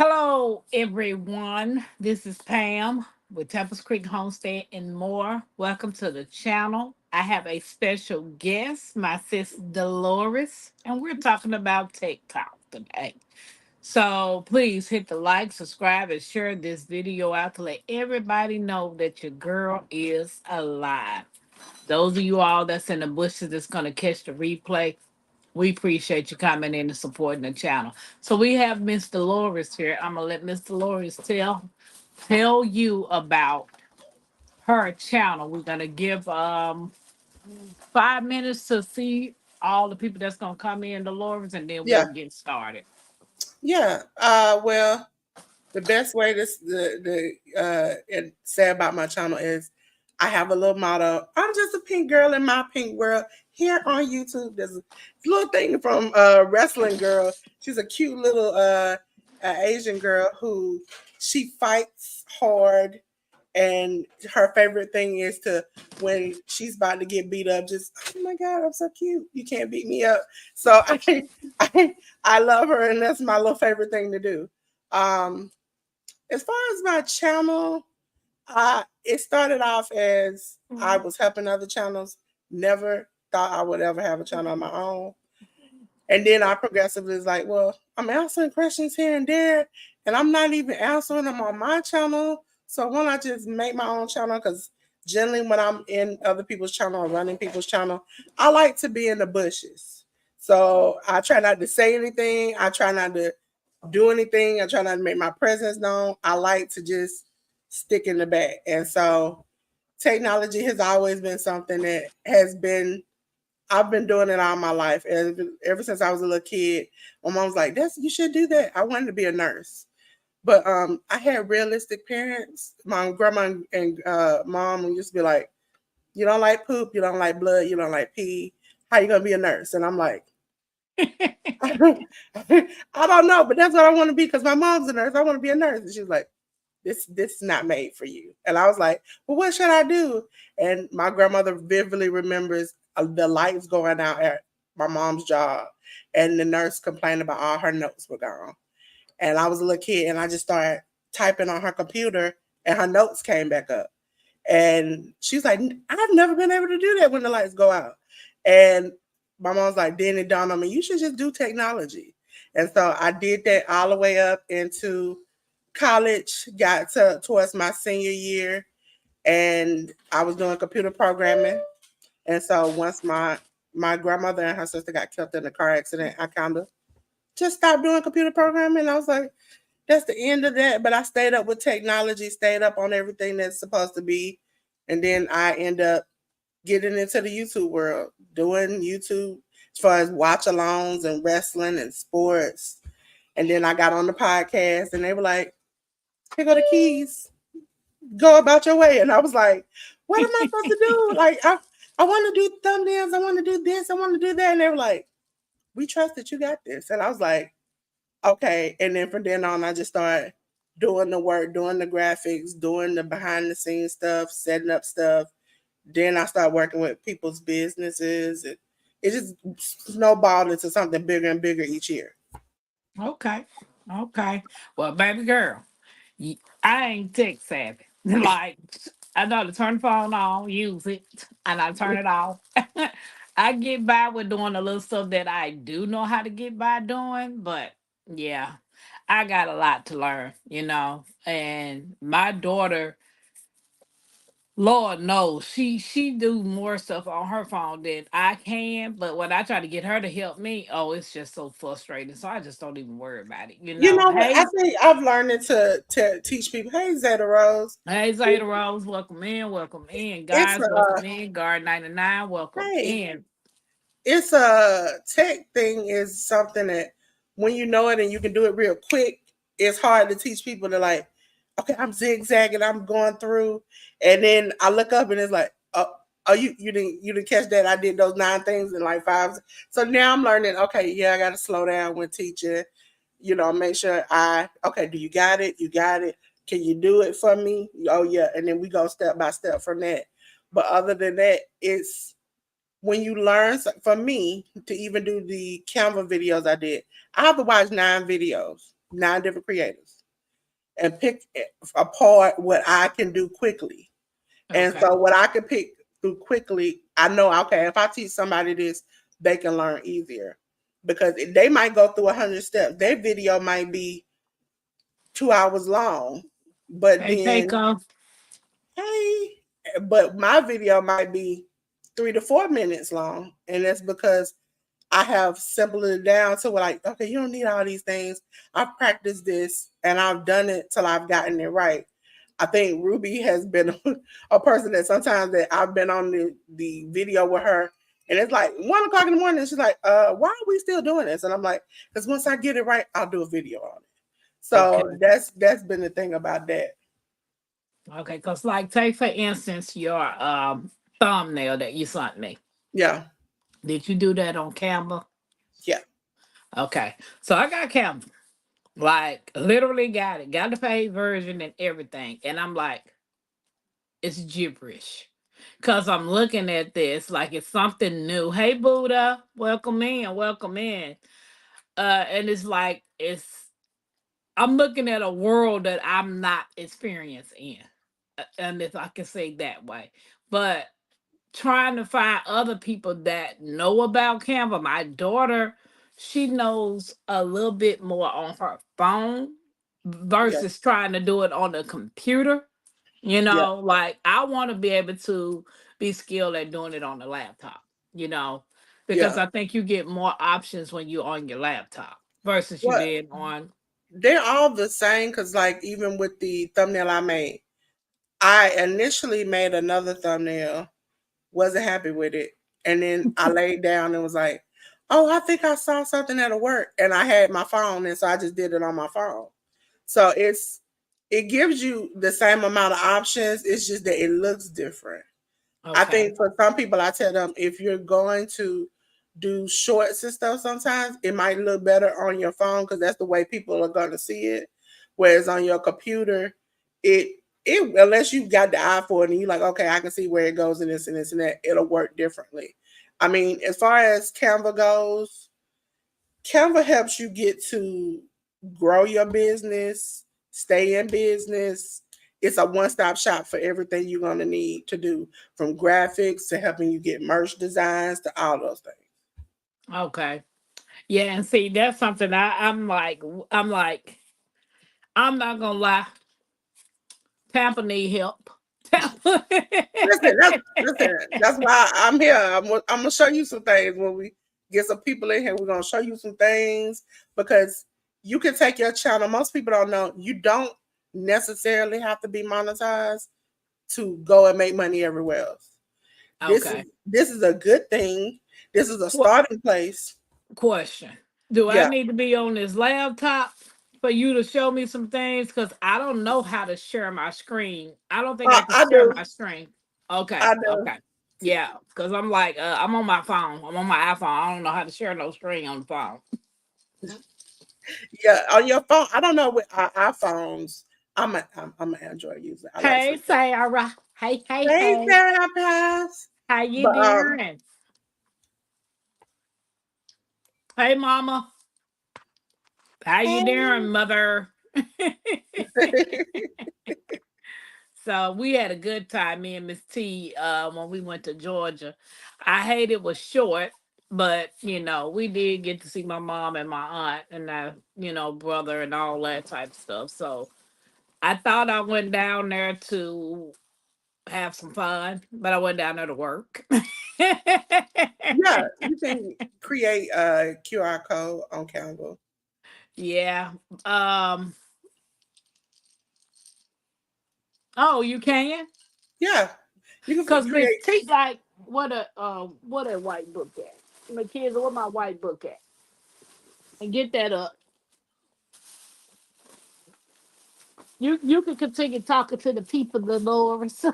Hello, everyone. This is Pam with Tempest Creek Homestead and more. Welcome to the channel. I have a special guest, my sis Delores, and we're talking about TikTok today. So please hit the like, subscribe, and share this video out to let everybody know that your girl is alive. Those of you all that's in the bushes that's going to catch the replay, we appreciate you coming in and supporting the channel. So we have Miss Delores here. I'm gonna let Miss Delores tell you about her channel. We're gonna give 5 minutes to see all the people that's gonna come in, Delores, and then we'll Yeah, get started. yeah. Well, the best way to and say about my channel is I have a little motto. I'm just a pink girl in my pink world. Here on YouTube, there's a little thing from Wrestling Girl. She's a cute little Asian girl who she fights hard, and her favorite thing is to when she's about to get beat up, just oh my god, I'm so cute. You can't beat me up. So I I love her, and that's my little favorite thing to do. Um, as far as my channel, it started off as I was helping other channels. Never thought I would ever have a channel on my own. And then I progressively was like, well, I'm answering questions here and there, and I'm not even answering them on my channel. So why not just make my own channel? Because generally, when I'm in other people's channel or running people's channel, I like to be in the bushes. So I try not to say anything. I try not to do anything. I try not to make my presence known. I like to just stick in the back. And so technology has always been something that has been I've been doing it all my life. Ever since I was a little kid, my mom was like, "That's you should do that." I wanted to be a nurse, but I had realistic parents. My grandma and mom used to be like, "You don't like poop, you don't like blood, you don't like pee. How you gonna be a nurse?" And I'm like, I don't know, but that's what I want to be because my mom's a nurse. I want to be a nurse, and she was like, this is not made for you. And I was like, well, what should I do? And my grandmother vividly remembers the lights going out at my mom's job, and the nurse complained about all her notes were gone. And I was a little kid, and I just started typing on her computer, and her notes came back up. And she's like, I've never been able to do that when the lights go out. And my mom's like, then it dawned on me, you should just do technology. And so I did that all the way up into college, got to towards my senior year, and I was doing computer programming. And so once my grandmother and her sister got killed in a car accident, I kind of just stopped doing computer programming. I was like, that's the end of that. But I stayed up with technology, stayed up on everything that's supposed to be. And then I end up getting into the YouTube world, doing YouTube as far as watch alongs and wrestling and sports. And then I got on the podcast and they were like, here go the keys. Go about your way. And I was like, what am I supposed to do? Like, I want to do thumbnails. I want to do this. I want to do that. And they were like, we trust that you got this. And I was like, okay. And then from then on, I just started doing the work, doing the graphics, doing the behind the scenes stuff, setting up stuff. Then I started working with people's businesses. It just snowballed into something bigger and bigger each year. Okay, okay. Well, baby girl, I ain't tech savvy. Like I know to turn the phone on, use it, and I turn it off. I get by with doing the little stuff that I do know how to get by doing, but yeah, I got a lot to learn, And my daughter, Lord knows, she do more stuff on her phone than I can. But when I try to get her to help me, oh, it's just so frustrating. So I just don't even worry about You it. know what? I Hey, think I've learned it to teach people. Hey, Zeta Rose, hey, Zeta Rose, welcome in, welcome in, it's guys, welcome in, Guard 99, welcome hey, in. it's a tech thing is something that when you know it and you can do it real quick, it's hard to teach people to like, okay, I'm zigzagging, I'm going through, and then I look up and it's like, oh, you didn't catch that I did those 9 things in like 5. So now I'm learning. Okay, yeah, I got to slow down when teaching. Make sure okay, do you got it? You got it. Can you do it for me? Oh yeah, and then we go step by step from that. But other than that, it's when you learn for me to even do the Canva videos I did, I have to watch 9 videos. 9 different creators, and pick apart what I can do quickly. And Okay. so what I can pick through quickly, I know, okay, if I teach somebody this, they can learn easier because they might go through 100 steps. Their video might be 2 hours long, but Hey, take then, off. hey, but my video might be 3 to 4 minutes long. And that's because I have simpled it down to like, okay, you don't need all these things. I've practiced this and I've done it till I've gotten it right. I think Ruby has been a person that sometimes that I've been on the video with her, and it's like 1 o'clock in the morning. And she's like, why are we still doing this? And I'm like, because once I get it right, I'll do a video on it. Okay. So that's been the thing about that. Okay. Because, like, take for instance your thumbnail that you sent me. Yeah, Did you do that on Canva? yeah, Okay. So I got Canva. Like, literally got it. Got the paid version and everything. And I'm like, it's gibberish. Cause I'm looking at this like it's something new. Hey Buddha, welcome in, welcome in. And it's like I'm looking at a world that I'm not experienced in. And if I can say that way. But trying to find other people that know about Canva. My daughter, she knows a little bit more on her phone yeah, versus trying to do it on the computer. yeah, Like I want to be able to be skilled at doing it on the laptop, you know, because yeah. I think you get more options when you're on your laptop versus you What did on. they're all the same because like even with the thumbnail I made, I initially made another thumbnail, wasn't happy with it. And then I laid down and was like, oh, I think I saw something that'll work. And I had my phone, and so I just did it on my phone. So it gives you the same amount of options. It's just that it looks different. I Okay. think for some people, I tell them if you're going to do shorts and stuff, sometimes it might look better on your phone because that's the way people are going to see it. Whereas on your computer, it it unless you got the eye for it and you're like, okay, I can see where it goes and this and this and that, it'll work differently. I mean, as far as Canva goes, Canva helps you get to grow your business, stay in business. It's a one stop shop for everything you're going to need to do, from graphics to helping you get merch designs to all those things. Okay. Yeah, and see that's something I'm like I'm not gonna lie. Tampa need help. Tampa. Listen, that's why I'm here. I'm gonna show you some things when we get some people in here. We're gonna show you some things because you can take your channel. Most people don't know you don't necessarily have to be monetized to go and make money everywhere else. This is Okay. this is a good thing. This is a What starting place. question? Do I Yeah, need to be on this laptop for you to show me some things? Because I don't know how to share my screen. I don't think I can I share do. my screen. Okay. I do. Okay. Yeah. Because I'm like, I'm on my phone. I'm on my iPhone. I don't know how to share no screen on the phone. Yeah, on your phone. I don't know with our iPhones. I'm an Android user. I like Hey, to. Sarah. Hey, hey, Hey, hey. Sarah Pass. How you But doing? Hey, mama. How you doing, hey. mother? So we had a good time, me and Miss T, when we went to Georgia. I hate it was short, but we did get to see my mom and my aunt and my, brother and all that type of stuff. So I thought I went down there to have some fun, but I went down there to work. Yeah, you can create a QR code on Canva. Yeah. Um. Oh, you can? Yeah, you can Cause Miss create. T like what a white book at? My kids, what my white book at? And get that up. You can continue talking to the people, Dolores.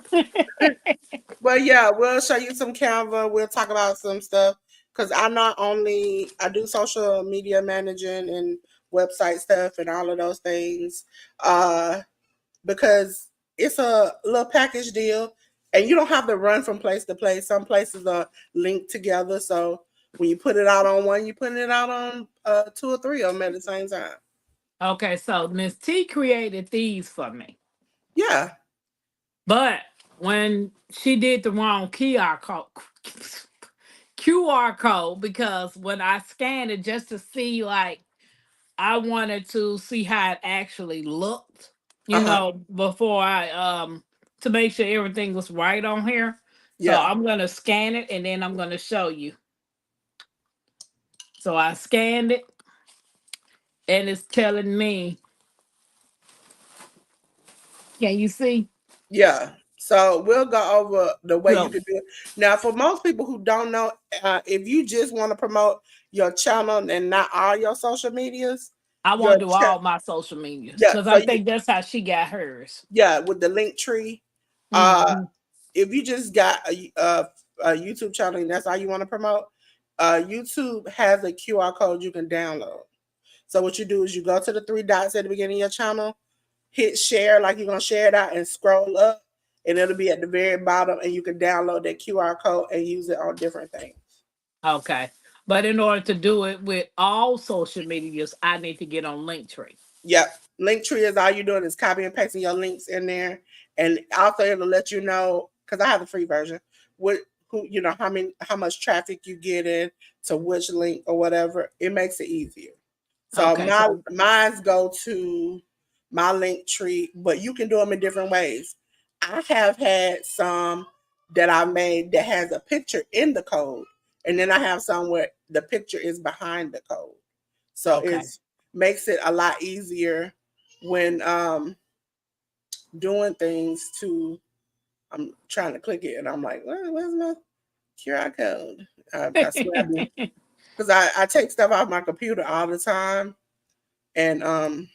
Well, yeah, we'll show you some Canva. We'll talk about some stuff because I do social media managing and website stuff and all of those things. Uh, because it's a little package deal and you don't have to run from place to place. Some places are linked together. So when you put it out on one, you're putting it out on two or three of them at the same time. Okay, so Miss T created these for me. Yeah, But when she did the wrong QR code, because when I scanned it just to see, like, I wanted to see how it actually looked, uh huh, before I to make sure everything was right on here. So yeah, I'm gonna scan it and then I'm gonna show you. So I scanned it and it's telling me, can you see? yeah. So we'll go over the way you So can do it. Now, for most people who don't know, if you just want to promote your channel and not all your social medias, I your want to do all my social medias yeah. because So I you think that's how she got hers. yeah with the link tree. Uh, Hmm. if you just got a YouTube channel and that's all you want to promote, YouTube has a QR code you can download. So what you do is you go to the three dots at the beginning of your channel, hit share like you're gonna share it out, and scroll up, and it'll be at the very bottom, and you can download that QR code and use it on different things. Okay. But in order to do it with all social medias, I need to get on Linktree. Yep. Linktree is all you're doing is copy and pasting your links in there, and also it'll let you know because I have the free version. What who how much traffic you get in to which link or whatever. It makes it easier. So Okay. So mine's go to my link tree, but you can do them in different ways. I have had some that I made that has a picture in the code, and then I have some where the picture is behind the code. So okay. it's makes it a lot easier when doing things to I'm trying to click it and I'm like, where's my QR code? I swear I do. Because I take stuff off my computer all the time and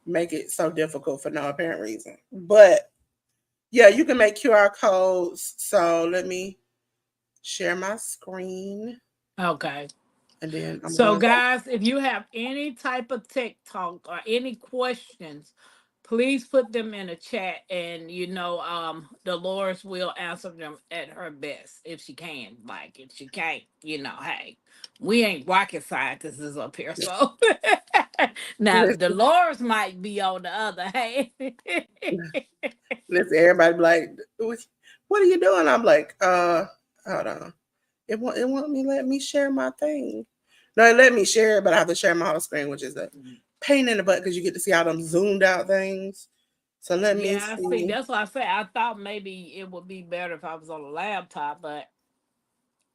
make it so difficult for no apparent reason. But yeah, you can make QR codes. So let me share my screen Okay. and then I'm So, going to guys, if you have any type of TikTok or any questions, please put them in the chat, and Dolores will answer them at her best if she can. Like, if she can't, hey, we ain't rocket scientists up here, so now listen, Dolores might be on the other hand. listen, everybody be like, what are you doing? I'm like, hold on. It won't let me share my thing. No, it let me share it, but I have to share my whole screen, which is a pain in the butt because you get to see all them zoomed out things. So let me Yeah, see, see. that's why I say I thought maybe it would be better if I was on a laptop, but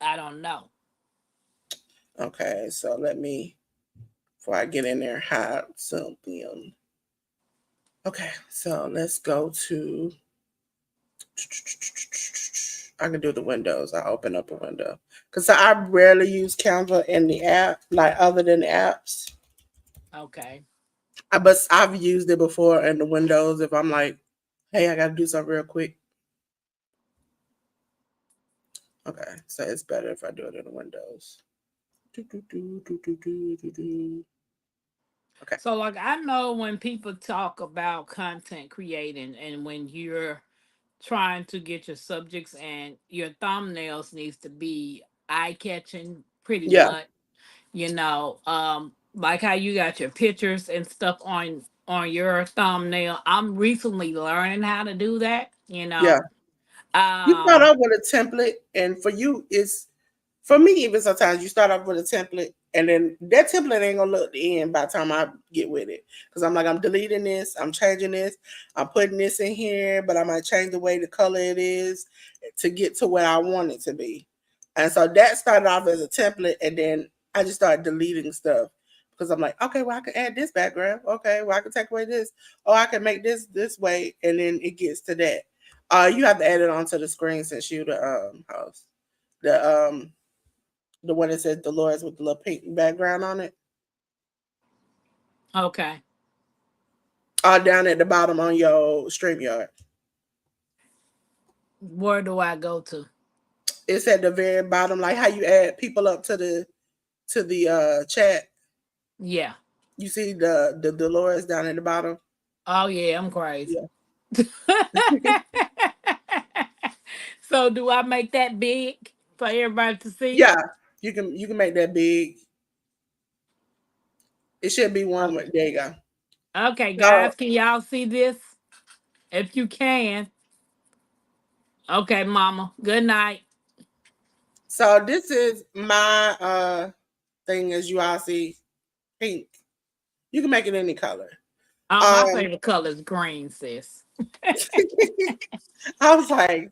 I don't know. Okay, so let me before I get in there hide something. Okay, so let's go to I can do the windows. I open up a window because I rarely use Canva in the app, like other than the apps. Okay. But I've used it before in the windows. If I'm like, hey, I got to do something real quick. Okay, so it's better if I do it in the windows. Do, do, do, do, do, do, do, do. Okay, So, like, I know when people talk about content creating and when you're trying to get your subjects and your thumbnails needs to be eye catching pretty yeah, much, like how you got your pictures and stuff on your thumbnail. I'm recently learning how to do that. yeah. You start Um, off with a template, and for you, it's for me, even sometimes you start off with a template, and then that template ain't gonna look the end by the time I get with it. Because I'm like, I'm deleting this, I'm changing this, I'm putting this in here, but I might change the way the color it is to get to where I want it to be. And so that started off as a template, and then I just started deleting stuff because I'm like, okay, well I can add this background. Okay, well I can take away this. Oh, I can make this way, and then it gets to that. You have to add it onto the screen since you the host. The one that says Delores with the little pink background on it. okay. Down at the bottom on your StreamYard. Where do I go to? It's at the very bottom, like how you add people up to the chat. Yeah. You see the Delores down at the bottom. Oh yeah, I'm crazy. Yeah, So do I make that big for everybody to see? yeah. You can make that big. It should be one. Okay. There you go. Okay, So, guys, can y'all see this? If you can. Okay, mama. Good night. so this is my thing. As you all see, pink. You can make it any color. My Um, favorite color is green, sis. I was like,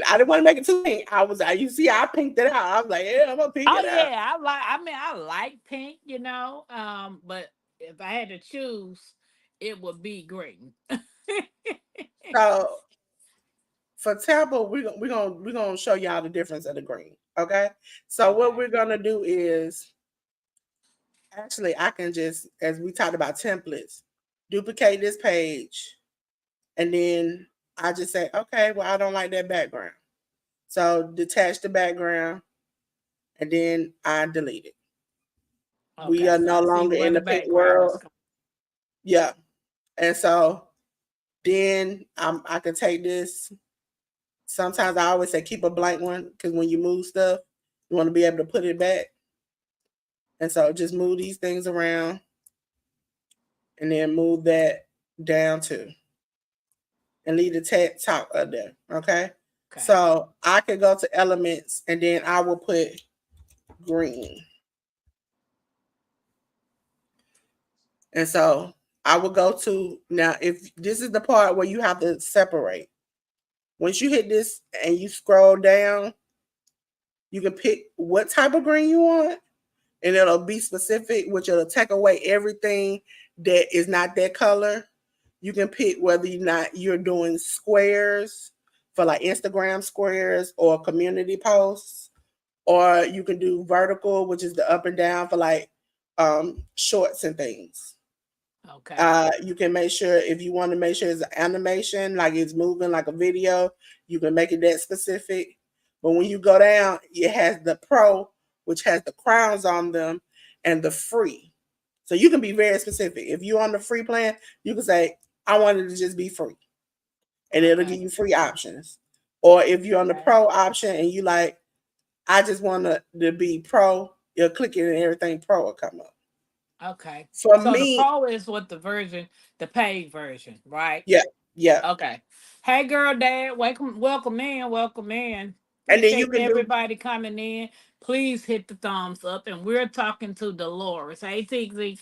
I didn't want to make it too pink. I was like, you see, I pinked it out. I was like, yeah, I'm gonna pink Oh it out. yeah, I like pink, you know. But if I had to choose, it would be green. So for Temple, we're gonna show y'all the difference of the green. Okay. So what Okay. we're gonna do is actually I can just, as we talked about templates, duplicate this page, and then I just say, okay, well I don't like that background. So detach the background, and then I delete it. We Okay, are so no I see longer where in the the pink background is world. coming. Yeah. And so then I can take this. Sometimes I always say keep a blank one because when you move stuff, you want to be able to put it back. And so just move these things around and then move that down too and leave the top up there. Okay. Okay. So I could go to elements and then I will put green. And so I will go to now, if this is the part where you have to separate. Once you hit this and you scroll down, you can pick what type of green you want, and it'll be specific, which it'll take away everything that is not that color. You can pick whether you're doing squares for like Instagram squares or community posts, or you can do vertical, which is the up and down for like shorts and things. Okay. You can make sure if you want to make sure it's an animation, like it's moving like a video, you can make it that specific. But when you go down, it has the pro, which has the crowns on them, and the free. So you can be very specific. If you're on the free plan, you can say, I want it to just be free. And it'll give Okay. you free options. Or if you're on the Okay. pro option and you like, I just want to be pro, you'll click it and everything pro will come up. Okay. For So the me, pro is what the paid version, right? yeah, yeah. Okay. Hey girl, dad, welcome in, welcome in. And then you Appreciate can do everybody coming in. Please hit the thumbs up. And we're talking to Delores. Hey Tixie.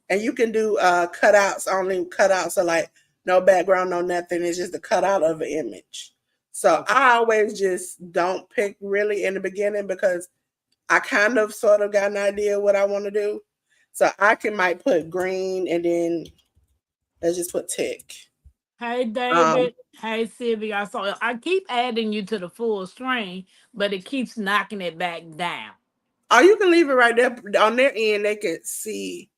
and you can do cutouts, only cutouts are like no background, no nothing. It's just a cutout of an image. So Okay. I always just don't pick really in the beginning because I kind of sort of got an idea what I want to do. So I can might put green and then let's just put tech. Hey Um, David. Hey Sylvia. I keep adding you to the full screen, but it keeps knocking it back down. or you can leave it right there on their end. They can see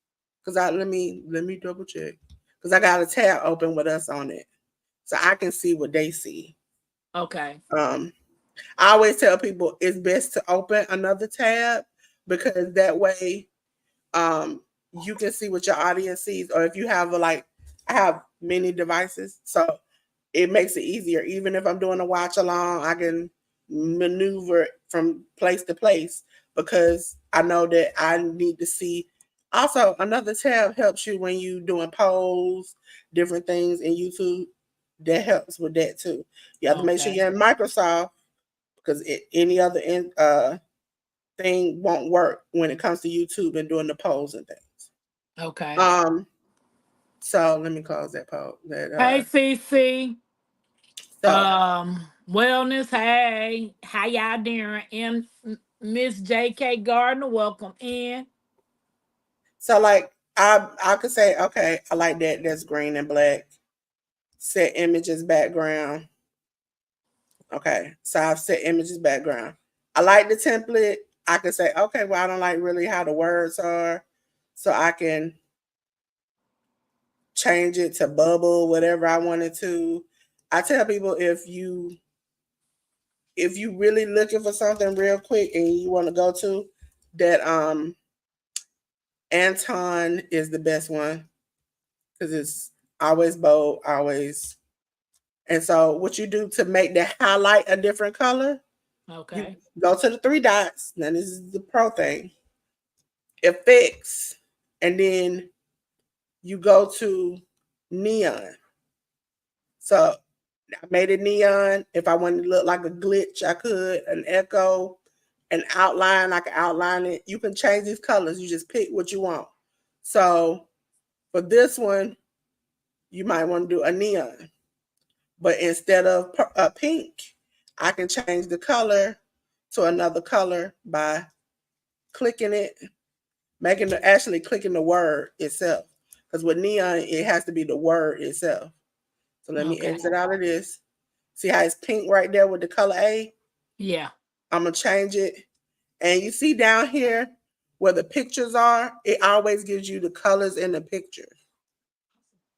because I let me double check because I got a tab open with us on it, so I can see what they see. Okay. Um, I always tell people it's best to open another tab because that way um you can see what your audience sees. Or if you have like I have many devices, so it makes it easier. Even if I'm doing a watch along, I can maneuver from place to place because I know that I need to see. Also, another tab helps you when you doing polls, different things in YouTube. That helps with that too. You have to make sure Okay. you're in Microsoft because any other thing won't work when it comes to YouTube and doing the polls and things. Okay. Um, so let me close that poll. That Hey CC. so Wellness. Hey, how y'all doing? Miss J.K. Gardner, welcome in. like I could say okay, I like that. That's green and black. Set images background. Okay, so I've set images background. I like the template. I can say okay, well I don't like really how the words are, so I can change it to bubble whatever I wanted to. I tell people if you really looking for something real quick and you want to go to that Anton is the best one because it's always bold, always. And so what you do to make that highlight a different color, you Okay. go to the three dots. Now this is the pro thing. Effects. and then you go to neon. So I made it neon. If I wanted to look like a glitch, I could. An echo, an outline, I can outline it. You can change these colors. You just pick what you want. So for this one, you might want to do a neon. But instead of pink, I can change the color to another color by clicking it, actually clicking the word itself. Because with neon, it has to be the word itself. So let me Okay. exit out of this. See how it's pink right there with the color A? Yeah. I'm going to change it. And you see down here where the pictures are, it always gives you the colors in the picture.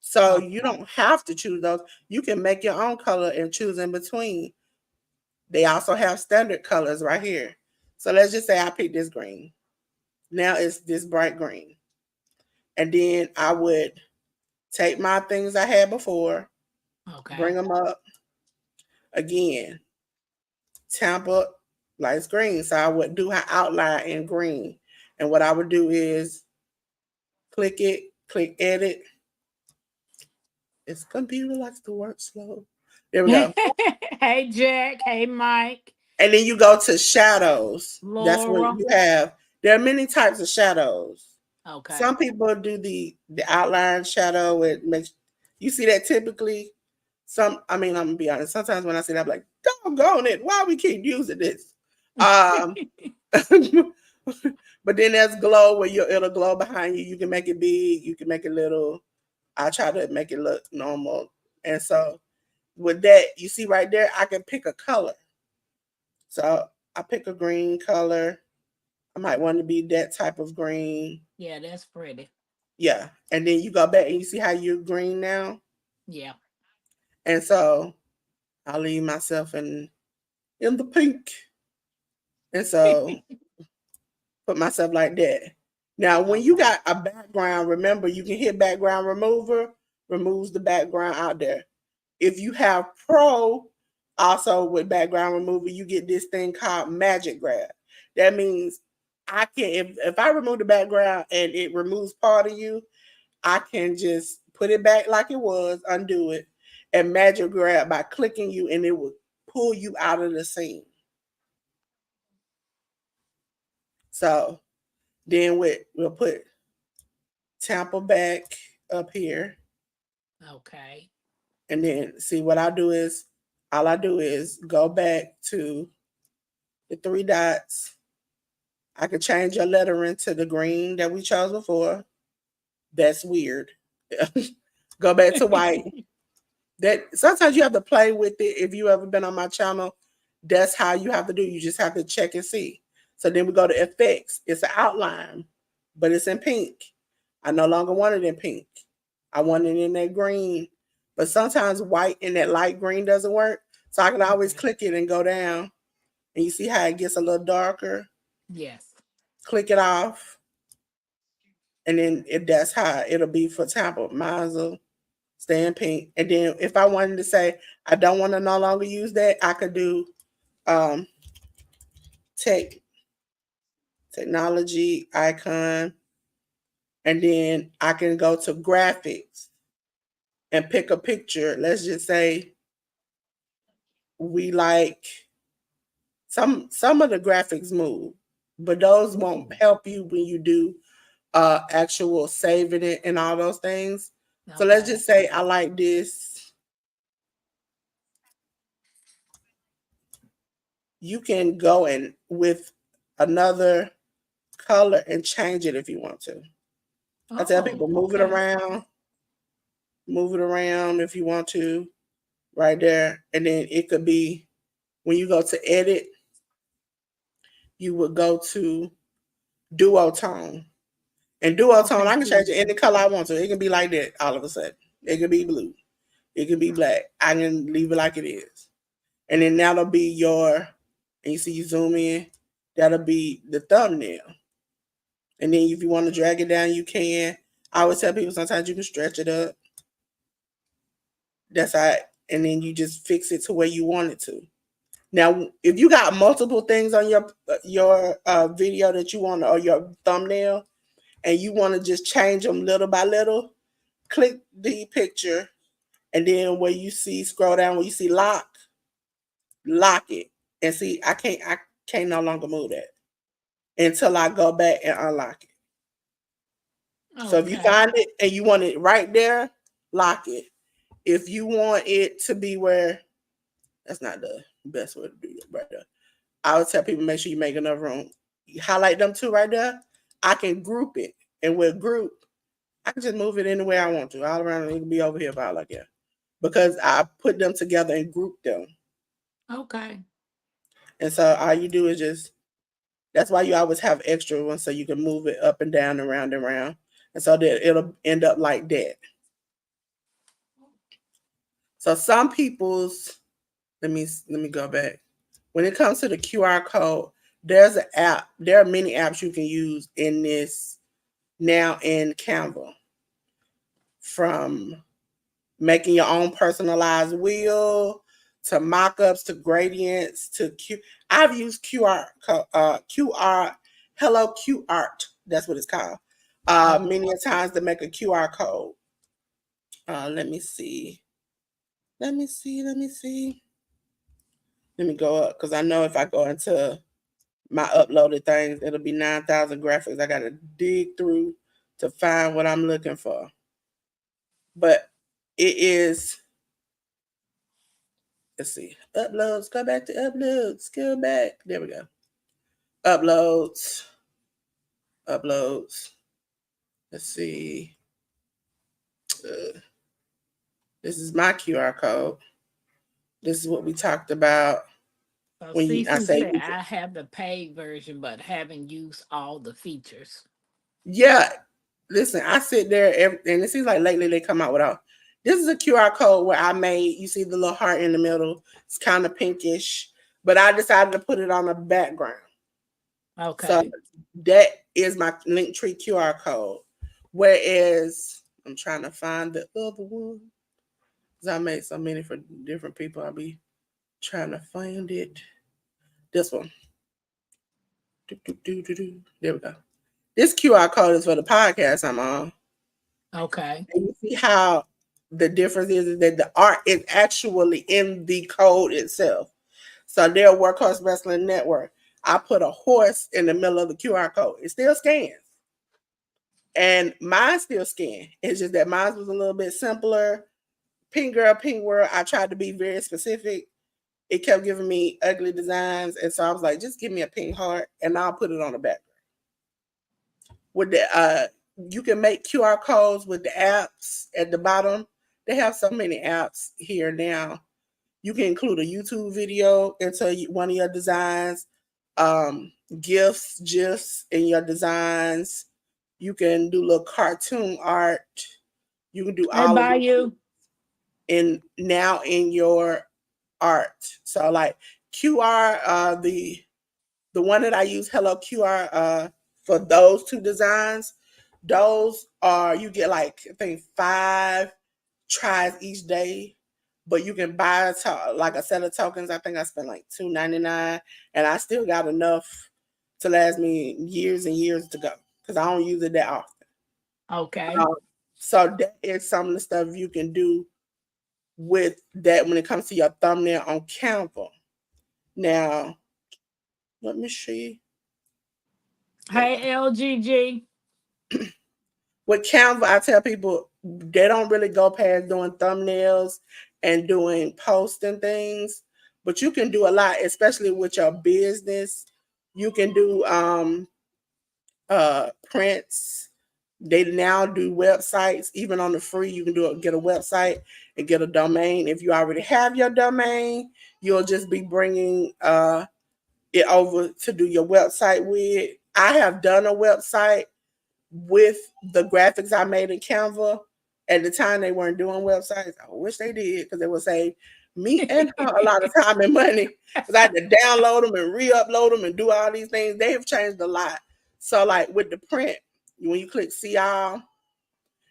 So Oh, you don't have to choose those. You can make your own color and choose in between. They also have standard colors right here. So let's just say I picked this green. Now it's this bright green. And then I would take my things I had before, bring okay. them up again, Tampa lights green. So I would do her outline in green. And what I would do is click it, click edit. Its computer likes to work slow. There we go. Hey, Jack. Hey, Mike. And then you go to shadows. That's where Laura. you have, there are many types of shadows. Okay. Some people do the outline shadow. It makes you see that typically. I mean, I'm gonna be honest. Sometimes when I see that, I'm like, doggone it, why we keep using this? Um, but then there's glow where it'll glow behind you. You can make it big, you can make it little. I try to make it look normal. And so with that, you see right there, I can pick a color. So I pick a green color. I might want to be that type of green. Yeah, that's pretty. Yeah. And then you go back and you see how you're green now. Yeah. And so I'll leave myself in the pink. And so put myself like that. Now, when you Okay. got a background, remember you can hit background remover, removes the background out there. If you have Pro, also with background remover, you get this thing called Magic Grab. That means I can, if I remove the background and it removes part of you, I can just put it back like it was, undo it, and Magic Grab by clicking you, and it will pull you out of the scene. So then we'll put Tampa back up here, Okay. and then see what I do is all I do is go back to the three dots. I could change your lettering to the green that we chose before. That's weird. Go back to white. That sometimes you have to play with it. If you ever been on my channel, that's how you have to do. You just have to check and see. So then we go to effects. It's an outline, but it's in pink. I no longer want it in pink. I want it in that green. But sometimes white and that light green doesn't work. So I can always Okay. click it and go down. And you see how it gets a little darker. Yes. Click it off. And then that's how it'll be for Tampa. Mine will stay in pink. And then if I wanted to say I don't want to no longer use that, I could do um tech technology icon, and then I can go to graphics and pick a picture. Let's just say we like some of the graphics move, but those won't help you when you do actual saving it and all those things. So let's Okay. just say I like this. You can go in with another color and change it if you want to. I tell Oh, people okay. move it around if you want to, right there. And then it could be when you go to edit, you would go to duotone. And duotone, Okay, I can change it cool. any color I want to. It can be like that all of a sudden. It can be blue. It can be black. I can leave it like it is. And then that'll be and you see you zoom in, that'll be the thumbnail. And then if you want to drag it down, you can. I always tell people sometimes you can stretch it up. That's how, and then you just fix it to where you want it to. Now, if you got multiple things on your video that you want or your thumbnail, and you want to just change them little by little, click the picture, and then where you see scroll down where you see lock it, and see I can't no longer move that until I go back and unlock it. So if you Okay. find it and you want it right there, lock it. If you want it to be where, that's not the best way to do it right there. I would tell people make sure you make enough room. You highlight them two right there. I can group it, and with group, I can just move it any way I want to. All around it can be over here if I like it, because I put them together and group them. Okay. And so all you do is just, that's why you always have extra ones so you can move it up and down, around and around, and so that it'll end up like that. So some people's, let me go back. When it comes to the QR code, there's an app. There are many apps you can use in this now in Canva, from making your own personalized wheel to mock-ups to gradients to I've used QR Hello Q Art. That's what it's called. Oh, Many a times to make a QR code. Let me see. Let me see. Let me see. Let me go up because I know if I go into my uploaded things, it'll be 9,000 graphics. I gotta dig through to find what I'm looking for. But it is, let's see, uploads, go back to uploads, go back. There we go. Uploads, uploads. Let's see. Uh, this is my QR code. This is what we talked about so when I Cece say said you can. I have the paid version, but haven't used all the features. Yeah, listen, I sit there and it seems like lately they come out with all. This is a QR code where I made, you see the little heart in the middle. It's kind of pinkish, but I decided to put it on a background. So Okay. that is my Linktree QR code. Whereas I'm trying to find the other one, because I made so many for different people. I'll be trying to find it. This one. Do, do, do, do, do. There we go. This QR code is for the podcast I'm on. Okay. And you see how the difference is that the art is actually in the code itself. So their Workhorse Wrestling Network, I put a horse in the middle of the QR code. It still scans. And mine still scan. It's just that mine was a little bit simpler. Pink Girl, Pink World, I tried to be very specific. It kept giving me ugly designs. And so I was like, just give me a pink heart and I'll put it on the back. With the you can make QR codes with the apps at the bottom. They have so many apps here now. You can include a YouTube video into one of your designs, um, gifs in your designs. You can do little cartoon art. You can do Hey, all of bye this you. in now in your art. So like QR, the one that I use, Hello QR, for those two designs, those are, you get like I think 5 tries each day, but you can buy like a set of tokens. I think I spent like $2.99, and I still got enough to last me years and years to go because I don't use it that often. Okay. Um, so that is some of the stuff you can do with that when it comes to your thumbnail on Canva. Now, let me see. There we go. Hey, LGG. With Canva, I tell people they don't really go past doing thumbnails and doing posts and things, but you can do a lot, especially with your business. You can do prints. They now do websites, even on the free. You can get a website and get a domain. If you already have your domain, you'll just be bringing it over to do your website with. I have done a website with the graphics I made in Canva. At the time, they weren't doing websites. I wish they did because it would save me and her a lot of time and money because I had to download them and re-upload them and do all these things. They have changed a lot. So, like with the print, when you click see all,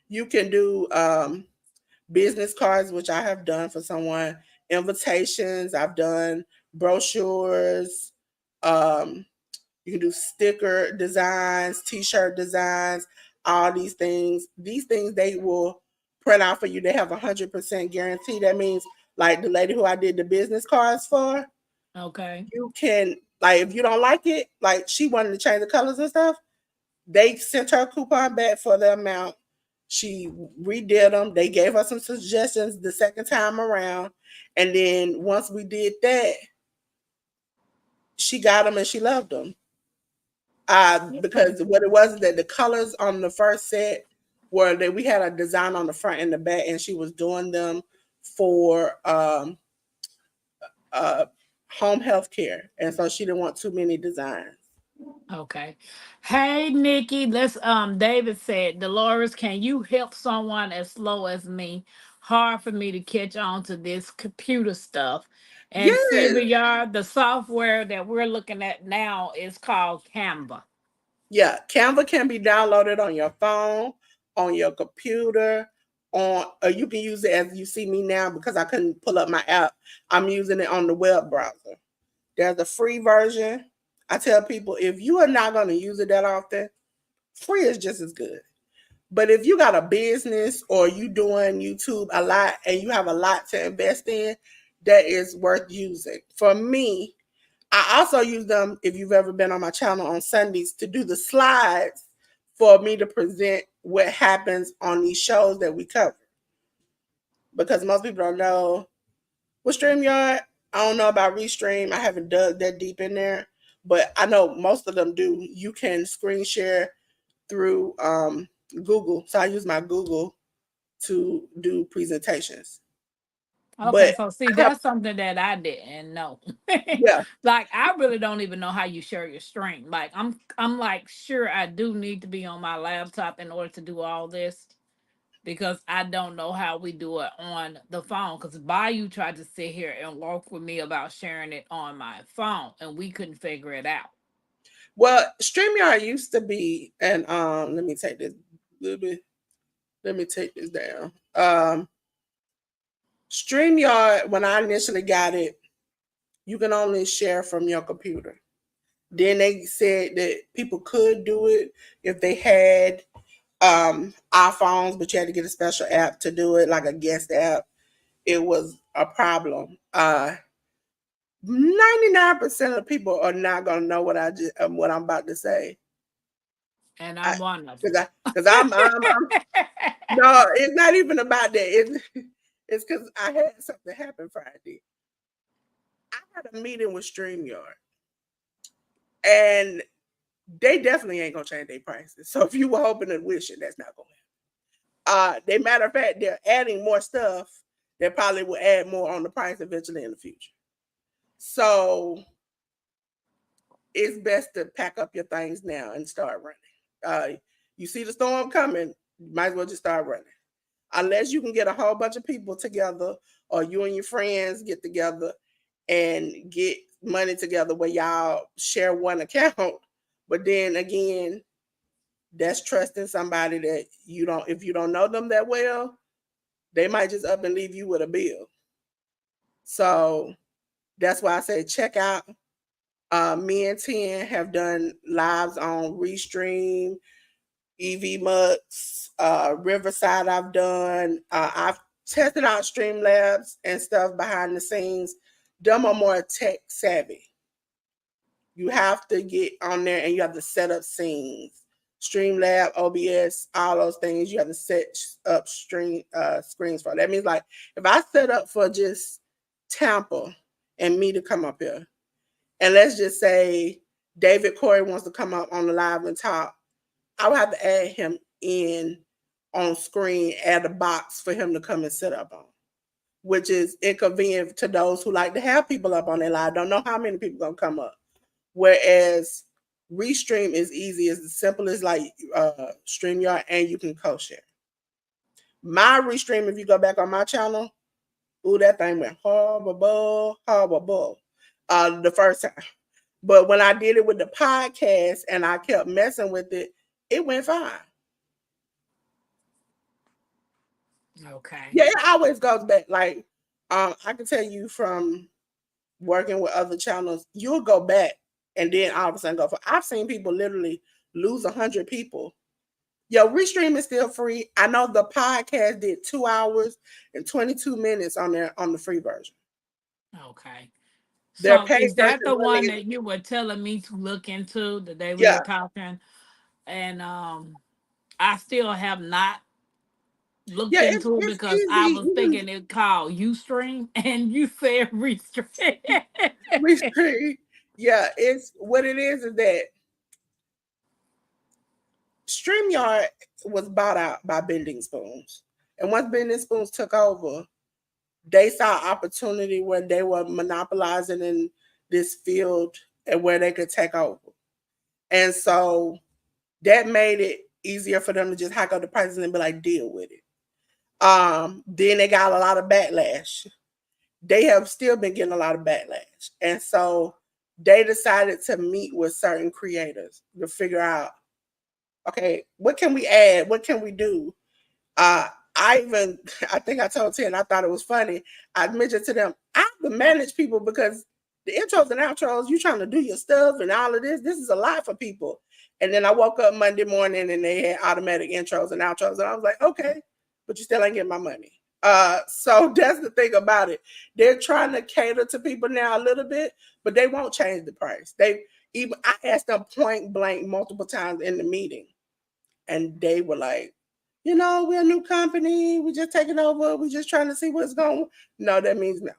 you can do business cards, which I have done for someone, invitations. I've done brochures. Um, You can do sticker designs, t-shirt designs, all these things. These things they will print out for you. They have 100% guarantee. That means like the lady who I did the business cards for, Okay. you can like if you don't like it, like she wanted to change the colors and stuff, they sent her a coupon back for the amount. She redid them. They gave her some suggestions the second time around. And then once we did that, she got them and she loved them. Okay. Because what it was is that the colors on the first set were that we had a design on the front and the back, and she was doing them for uh, home health care. And so she didn't want too many designs. Okay. Hey Nikki, let's David said, Dolores, can you help someone as slow as me? Hard for me to catch on to this computer stuff. And Yes. Sylvia, the software that we're looking at now is called Canva. Yeah, Canva can be downloaded on your phone, on your computer, on or you can use it as you see me now because I couldn't pull up my app. I'm using it on the web browser. There's a free version. I tell people if you are not going to use it that often, free is just as good. But if you got a business or you doing YouTube a lot and you have a lot to invest in, that is worth using. For me, I also use them if you've ever been on my channel on Sundays to do the slides for me to present what happens on these shows that we cover. Because most people don't know with StreamYard, I don't know about Restream. I haven't dug that deep in there, but I know most of them do. You can screen share through Google. So I use my Google to do presentations. Okay, But so see, I have, that's something that I didn't know. yeah, Like I really don't even know how you share your stream. Like I'm like sure I do need to be on my laptop in order to do all this because I don't know how we do it on the phone. Because Bayou tried to sit here and work with me about sharing it on my phone, and we couldn't figure it out. well, StreamYard used to be, and let me take this little bit. Let me take this down. StreamYard, when I initially got it, you can only share from your computer. Then they said that people could do it if they had iPhones, but you had to get a special app to do it, like a guest app. It was a problem. 99% of people are not gonna know what what I'm about to say. And I I'm one of because them. I because I'm no, it's not even about that. It's because I had something happen Friday. I had a meeting with StreamYard, and they definitely ain't gonna change their prices. So if you were hoping and wishing, that's not gonna happen. They matter of fact, they're adding more stuff. They probably will add more on the price eventually in the future. So it's best to pack up your things now and start running. You see the storm coming, you might as well just start running. Unless you can get a whole bunch of people together or you and your friends get together and get money together where y'all share one account. But then again, that's trusting somebody that you don't, if you don't know them that well, they might just up and leave you with a bill. So that's why I say check out. Me and Ten have done lives on Restream, EV Mux, Riverside. I've tested out Streamlabs and stuff behind the scenes. Them are more tech savvy. You have to get on there and you have to set up scenes. Streamlab, OBS, all those things you have to set up screens for. That means like if I set up for just Tampa and me to come up here, and let's just say David Corey wants to come up on the live and talk, I would have to add him in on screen, add a box for him to come and sit up on, which is inconvenient to those who like to have people up on their live. Don't know how many people gonna come up. Whereas Restream is easy, it's as simple as like StreamYard, and you can co-share. My Restream, if you go back on my channel, ooh, that thing went horrible, horrible. The first time. But when I did it with the podcast and I kept messing with it, it went fine. Okay. Yeah, it always goes back. Like, I can tell you from working with other channels, you'll go back. and then all of a sudden go for. I've seen people literally lose 100 people. Yo, Restream is still free. I know the podcast did 2 hours and 22 minutes on there on the free version. Okay. Their So paid is version that the really one is, that you were telling me to look into the day we yeah, were talking? And I still have not looked yeah. It's into it it's because I easy. was You can thinking it called Ustream and you said Restream. Restream. Yeah, it's what it is that StreamYard was bought out by Bending Spoons, and once Bending Spoons took over, they saw opportunity where they were monopolizing in this field and where they could take over. And so that made it easier for them to just hike up the prices and be like, deal with it. Then they got a lot of backlash. They have still been getting a lot of backlash. And so they decided to meet with certain creators to figure out, okay, what can we add? What can we do? Uh, I even, I think I told Ted, I thought it was funny. I mentioned to them, I have to manage people because the intros and outros, you trying to do your stuff and all of this is a lot for people. And then I woke up Monday morning and they had automatic intros and outros. And I was like, okay, but you still ain't getting my money. So that's the thing about it. They're trying to cater to people now a little bit, but they won't change the price. They even I asked them point blank multiple times in the meeting, and they were like, we're a new company. We just taking over. We just trying to see what's going. No, that means no.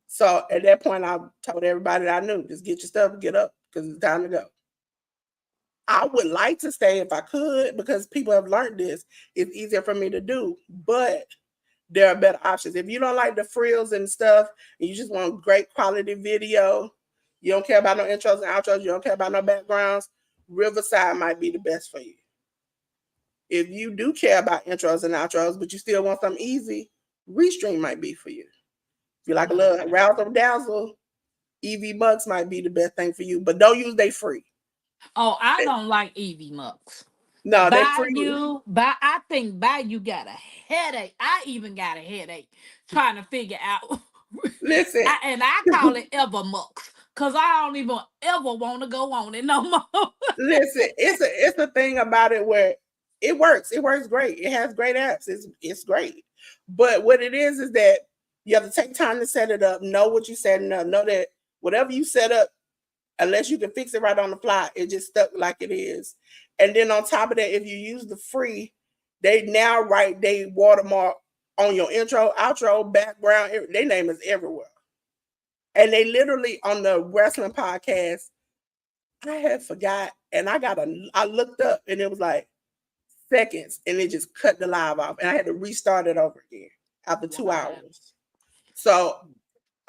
So at that point, I told everybody that I knew, just get your stuff, get up, because it's time to go. I would like to stay if I could because people have learned this. It's easier for me to do, but there are better options. If you don't like the frills and stuff, and you just want great quality video, you don't care about no intros and outros, you don't care about no backgrounds, Riverside might be the best for you. If you do care about intros and outros, but you still want something easy, Restream might be for you. If you like a little Okay. razzle dazzle, EV Bucks might be the best thing for you, but don't use they free. Oh, I don't like Evie Mux. No, they free. I think Bayou got a headache. I even got a headache trying to figure out. Listen, I call it Ever Mux because I don't even ever want to go on it no more. listen. It's a thing about it where it works. It works great. It has great apps. It's great. But what it is that you have to take time to set it up. Know what you're setting up. Know that whatever you set up, unless you can fix it right on the fly, it just stuck like it is. And then on top of that, if you use the free, they now write they watermark on your intro, outro, background. Their name is everywhere. And they literally on the wrestling podcast, I had forgot, and I looked up, and it was like seconds, and it just cut the live off, and I had to restart it over again after two Wow. hours. So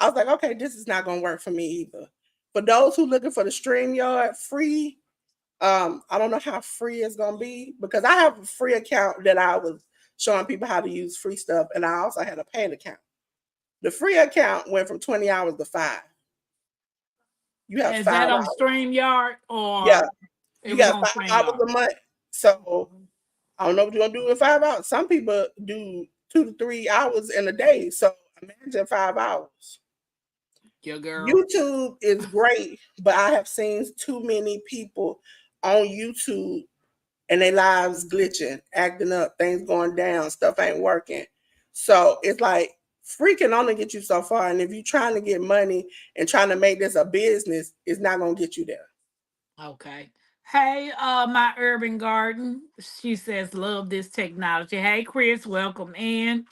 I was like, okay, this is not gonna work for me either. For those who looking for the StreamYard free, I don't know how free it's gonna be because I have a free account that I was showing people how to use free stuff, and I also had a paid account. The free account went from 20 hours to 5. You have Is that 5 on hours. StreamYard Yeah, or it you was got on 5 hours StreamYard? a month. So I don't know what you're gonna do in 5 hours. Some people do 2 to 3 hours in a day. So imagine 5 hours. Your girl. YouTube is great, but I have seen too many people on YouTube and their lives glitching, acting up, things going down, stuff ain't working. So it's like free can only get you so far. And if you're trying to get money and trying to make this a business, it's not gonna get you there. Okay. Hey, my urban garden. She says, love this technology. Hey, Chris, welcome in.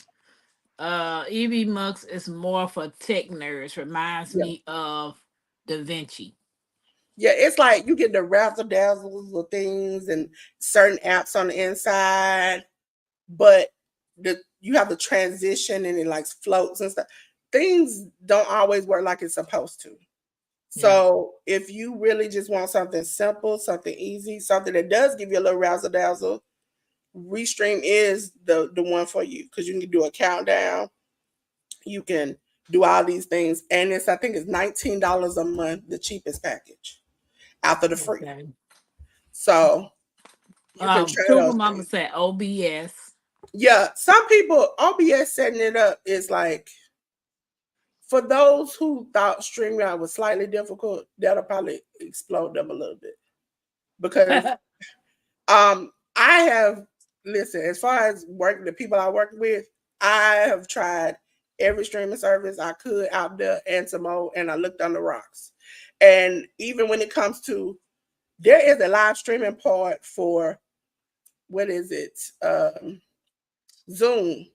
EV Mux is more for tech nerds. Reminds Yeah. me of Da Vinci. Yeah, it's like you get the razzle dazzles of things and certain apps on the inside, but you have the transition and it like floats and stuff. Things don't always work like it's supposed to. Yeah. So if you really just want something simple, something easy, something that does give you a little razzle dazzle, Restream is the one for you because you can do a countdown. You can do all these things, and I think it's $19 a month, the cheapest package after the free. Okay. So you can try Sugar those Mama things. said OBS. Yeah, some people OBS setting it up is like For those who thought StreamYard was slightly difficult, that'll probably explode them a little bit because I have listen, as far as work the people I work with, I have tried every streaming service I could out there and some more, and I looked on the rocks. And even when it comes to there is a live streaming part for what is it? Zoom.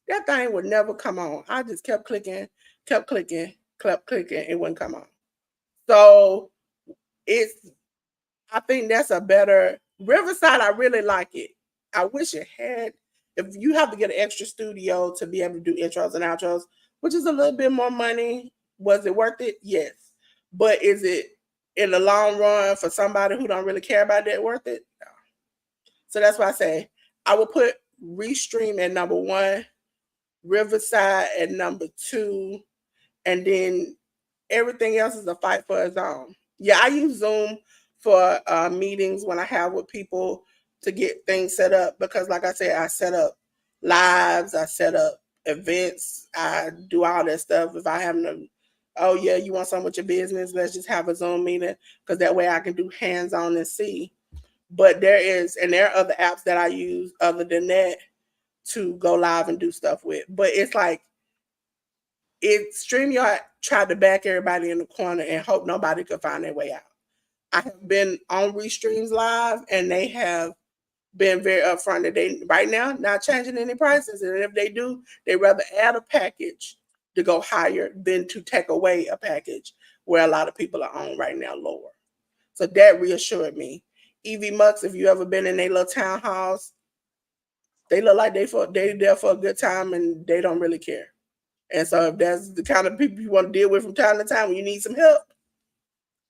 That thing would never come on. I just kept clicking, kept clicking, it wouldn't come on. So it's I think that's a better Riverside. I really like it. I wish it had. If you have to get an extra studio to be able to do intros and outros, which is a little bit more money, was it worth it? Yes. But is it in the long run for somebody who don't really care about that worth it? No. So that's why I say I would put Restream at number one, Riverside at number two, and then everything else is a fight for its own. Yeah, I use Zoom for meetings when I have with people to get things set up because, like I said, I set up lives, I set up events, I do all that stuff. If I have them, oh yeah, you want something with your business? Let's just have a Zoom meeting because that way I can do hands on and see. But there are other apps that I use other than that to go live and do stuff with. But it's like StreamYard tried to back everybody in the corner and hope nobody could find their way out. I have been on Restreams Live and they have been very upfront that they right now not changing any prices. And if they do, they rather add a package to go higher than to take away a package where a lot of people are on right now lower. So that reassured me. EV Mux, if you ever been in a little townhouse, they look like they there for a good time and they don't really care. And so if that's the kind of people you want to deal with from time to time when you need some help,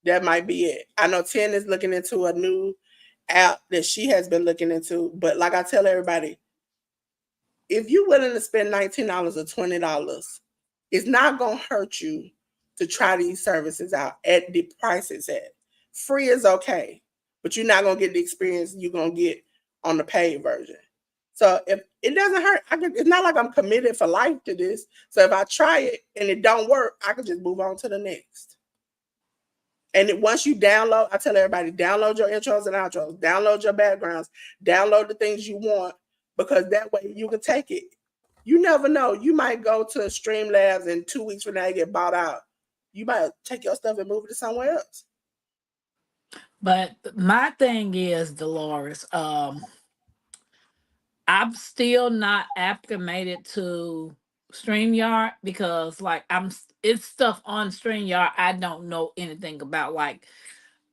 that might be it. I know Ten is looking into a new app that she has been looking into. But like I tell everybody, if you're willing to spend $19 or $20, it's not gonna hurt you to try these services out at the price it's at. Free is okay, but you're not gonna get the experience you're gonna get on the paid version. So if it doesn't hurt, it's not like I'm committed for life to this. So if I try it and it don't work, I can just move on to the next. And once you download, I tell everybody, download your intros and outros, download your backgrounds, download the things you want, because that way you can take it. You never know. You might go to Streamlabs and 2 weeks from now you get bought out. You might take your stuff and move it to somewhere else. But my thing is, Dolores, I'm still not acclimated to StreamYard because like it's stuff on StreamYard I don't know anything about. Like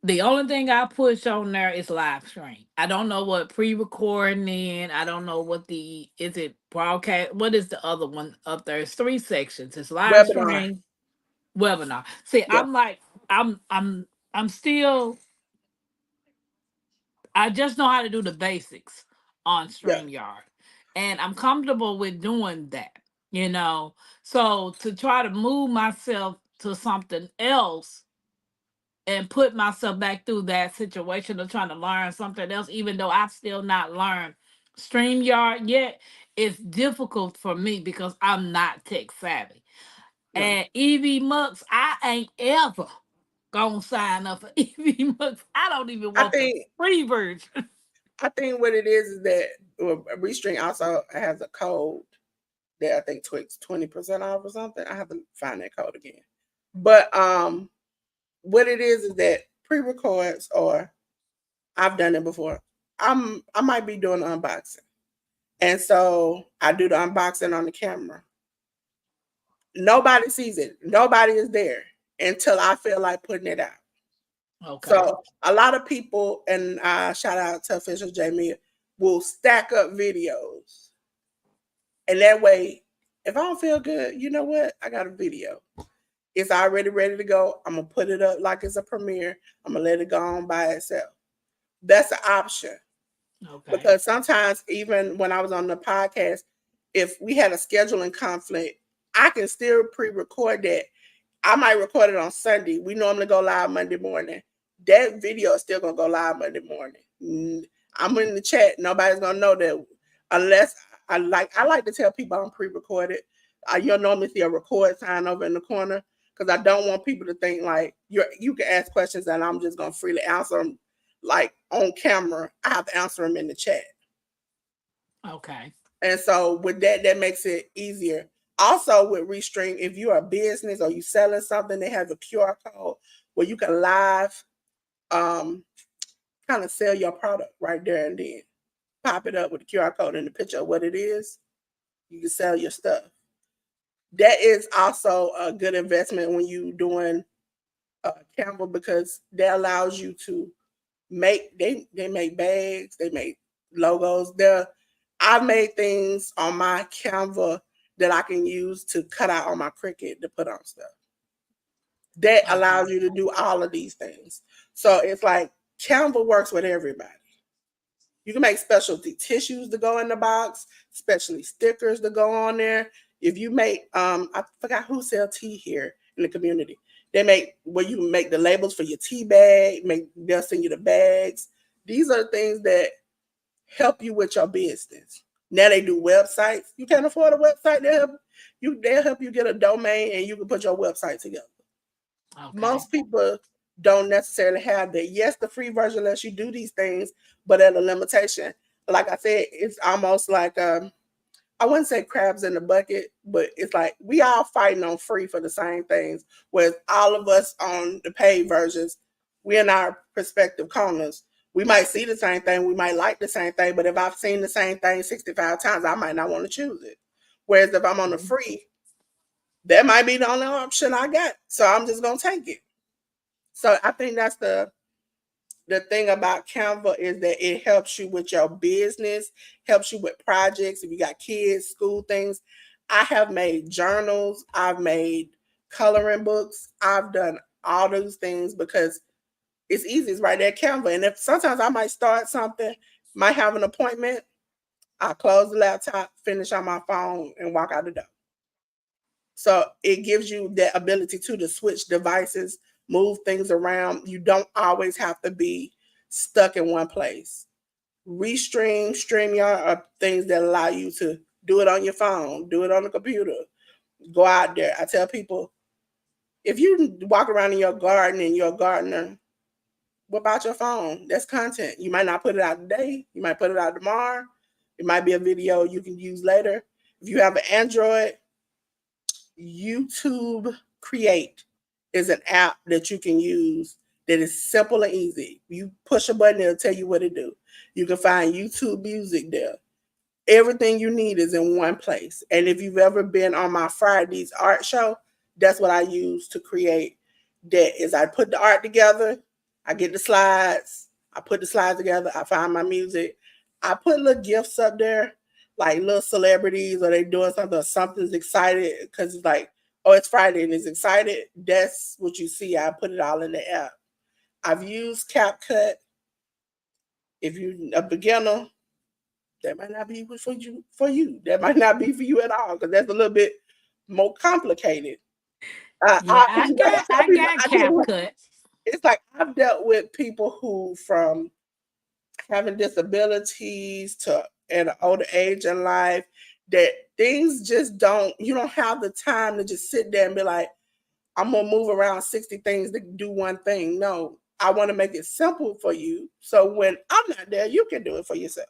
the only thing I push on there is live stream. I don't know what pre-recording in. I don't know what the is it broadcast. What is the other one up there? It's three sections. It's live Webinar. stream, webinar. See, Yeah. I'm still I just know how to do the basics on Yeah. StreamYard. And I'm comfortable with doing that, you know. So to try to move myself to something else and put myself back through that situation of trying to learn something else, even though I still not learned StreamYard yet, it's difficult for me because I'm not tech savvy. No. And EV Mux, I ain't ever gonna sign up for EV Mux. I don't even I want the think free version. I think what it is that Restring also has a code that I think tweaks 20% off or something. I have to find that code again. But what it is that pre-records or I've done it before. I might be doing an unboxing. And so I do the unboxing on the camera. Nobody sees it. Nobody is there until I feel like putting it out. Okay. So a lot of people, and shout out to official Jamie, will stack up videos. And that way, if I don't feel good, you know what? I got a video. It's already ready to go. I'm gonna put it up like it's a premiere. I'm gonna let it go on by itself. That's an option. Okay. Because sometimes even when I was on the podcast, if we had a scheduling conflict, I can still pre-record that. I might record it on Sunday. We normally go live Monday morning. That video is still gonna go live Monday morning. I'm in the chat. Nobody's gonna know that unless I like to tell people I'm pre-recorded You'll normally see a record sign over in the corner because I don't want people to think like you can ask questions and I'm just gonna freely answer them like on camera. I have to answer them in the chat. Okay. And so with that, that makes it easier. Also with Restream, if you're a business or you selling something, they have a QR code where you can live um, kind of sell your product right there and then. Pop it up with the QR code and the picture of what it is. You can sell your stuff. That is also a good investment when you doing Canva because that allows you to make they make bags, they make logos. I've made things on my Canva that I can use to cut out on my Cricut to put on stuff. That allows Okay. you to do all of these things. So it's like Canva works with everybody. You can make specialty tissues to go in the box, specialty stickers to go on there. If you make, I forgot who sell tea here in the community. They make where you make the labels for your tea bag. They'll send you the bags. These are things that help you with your business. Now they do websites. You can't afford a website. They'll help you get a domain and you can put your website together. Okay. Most people don't necessarily have that. Yes, the free version lets you do these things, but at a limitation. Like I said, it's almost like I wouldn't say crabs in the bucket, but it's like we all fighting on free for the same things. Whereas all of us on the paid versions, we in our respective corners. We might see the same thing, we might like the same thing, but if I've seen the same thing 65 times, I might not want to choose it. Whereas if I'm on the Mhm. free, that might be the only option I got. So I'm just gonna take it. So I think that's the thing about Canva is that it helps you with your business, helps you with projects. If you got kids, school things, I have made journals, I've made coloring books, I've done all those things because it's easy. It's right there at Canva. And if sometimes I might start something, might have an appointment, I close the laptop, finish on my phone, and walk out the door. So it gives you that ability to switch devices, move things around. You don't always have to be stuck in one place. Restream, StreamYard are things that allow you to do it on your phone, do it on the computer, go out there. I tell people, if you walk around in your garden and you're a gardener, what about your phone? That's content. You might not put it out today. You might put it out tomorrow. It might be a video you can use later. If you have an Android, YouTube Create is an app that you can use that is simple and easy. You push a button, it'll tell you what to do. You can find YouTube music there. Everything you need is in one place. And if you've ever been on my Fridays art show, that's what I use to create that is I put the art together, I get the slides, I put the slides together, I find my music. I put little gifts up there, like little celebrities or they doing something or something's excited because it's like, oh, it's Friday and it's excited. That's what you see. I put it all in the app. I've used CapCut. If you're a beginner, that might not be for you. For you, that might not be for you at all because that's a little bit more complicated. Yeah, Like I tell I people, got I deal with. CapCut. It's like I've dealt with people who, from having disabilities to at an older age in life, that things just don't. You don't have the time to just sit there and be like, I'm gonna move around 60 things to do one thing. No, I want to make it simple for you. So when I'm not there, you can do it for yourself.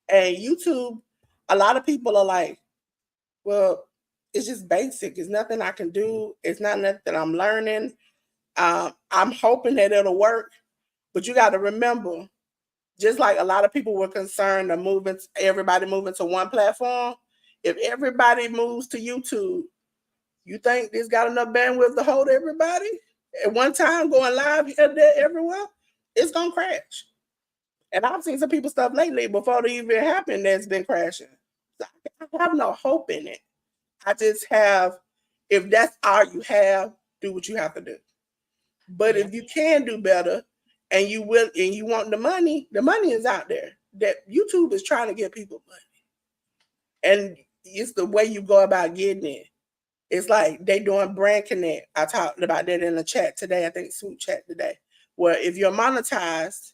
And YouTube, a lot of people are like, well, it's just basic. It's nothing I can do. It's not nothing I'm learning. I'm hoping that it'll work. But you got to remember, just like a lot of people were concerned of everybody moving to one platform, if everybody moves to YouTube, you think this got enough bandwidth to hold everybody at one time going live here, there, everywhere? It's going to crash. And I've seen some people stuff lately before it even happened that's been crashing. So I have no hope in it. I just have, if that's all you have, do what you have to do. But Yep. if you can do better and you will and you want the money is out there. That YouTube is trying to get people money. And it's the way you go about getting it. It's like they doing brand connect. I talked about that in the chat today. I think Swoop chat today. Where if you're monetized,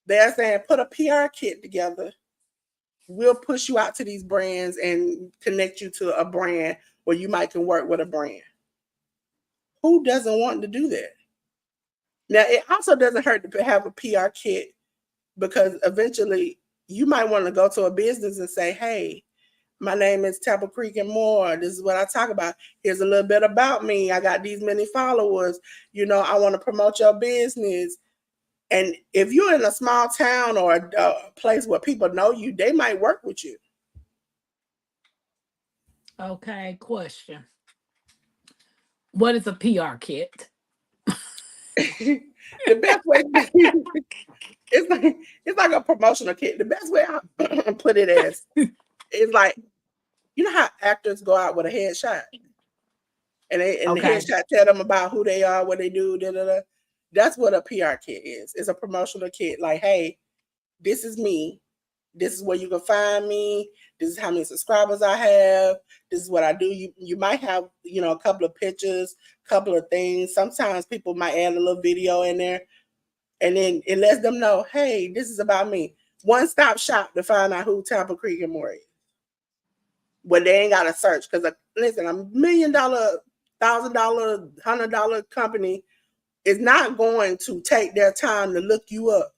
they're saying put a PR kit together we'll push you out to these brands and connect you to a brand where you might can work with a brand. Who doesn't want to do that? Now, it also doesn't hurt to have a PR kit because eventually you might want to go to a business and say, hey, my name is Temple Creek and More. This is what I talk about. Here's a little bit about me. I got these many followers. I want to promote your business. And if you're in a small town or a place where people know you, they might work with you. Okay, question. What is a PR kit? The best way it's like a promotional kit. The best way I put it is like how actors go out with a headshot and the Okay. headshot tell them about who they are, what they do, da da da. That's what a PR kit is. It's a promotional kit. Like, hey, this is me. This is where you can find me. This is how many subscribers I have. This is what I do. You might have a couple of pictures, couple of things. Sometimes people might add a little video in there, and then it lets them know, hey, this is about me. One stop shop to find out who Tampa Creek and More is. When they ain't got to search, because listen, $1,000,000, $1,000, $100 company is not going to take their time to look you up.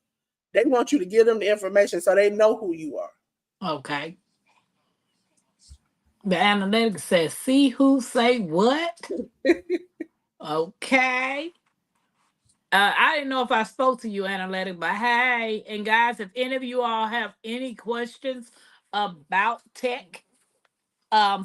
They want you to give them the information so they know who you are. Okay. The analytics says, see who say what? Okay. I didn't know if I spoke to you, analytic, but hey, and guys, if any of you all have any questions about tech,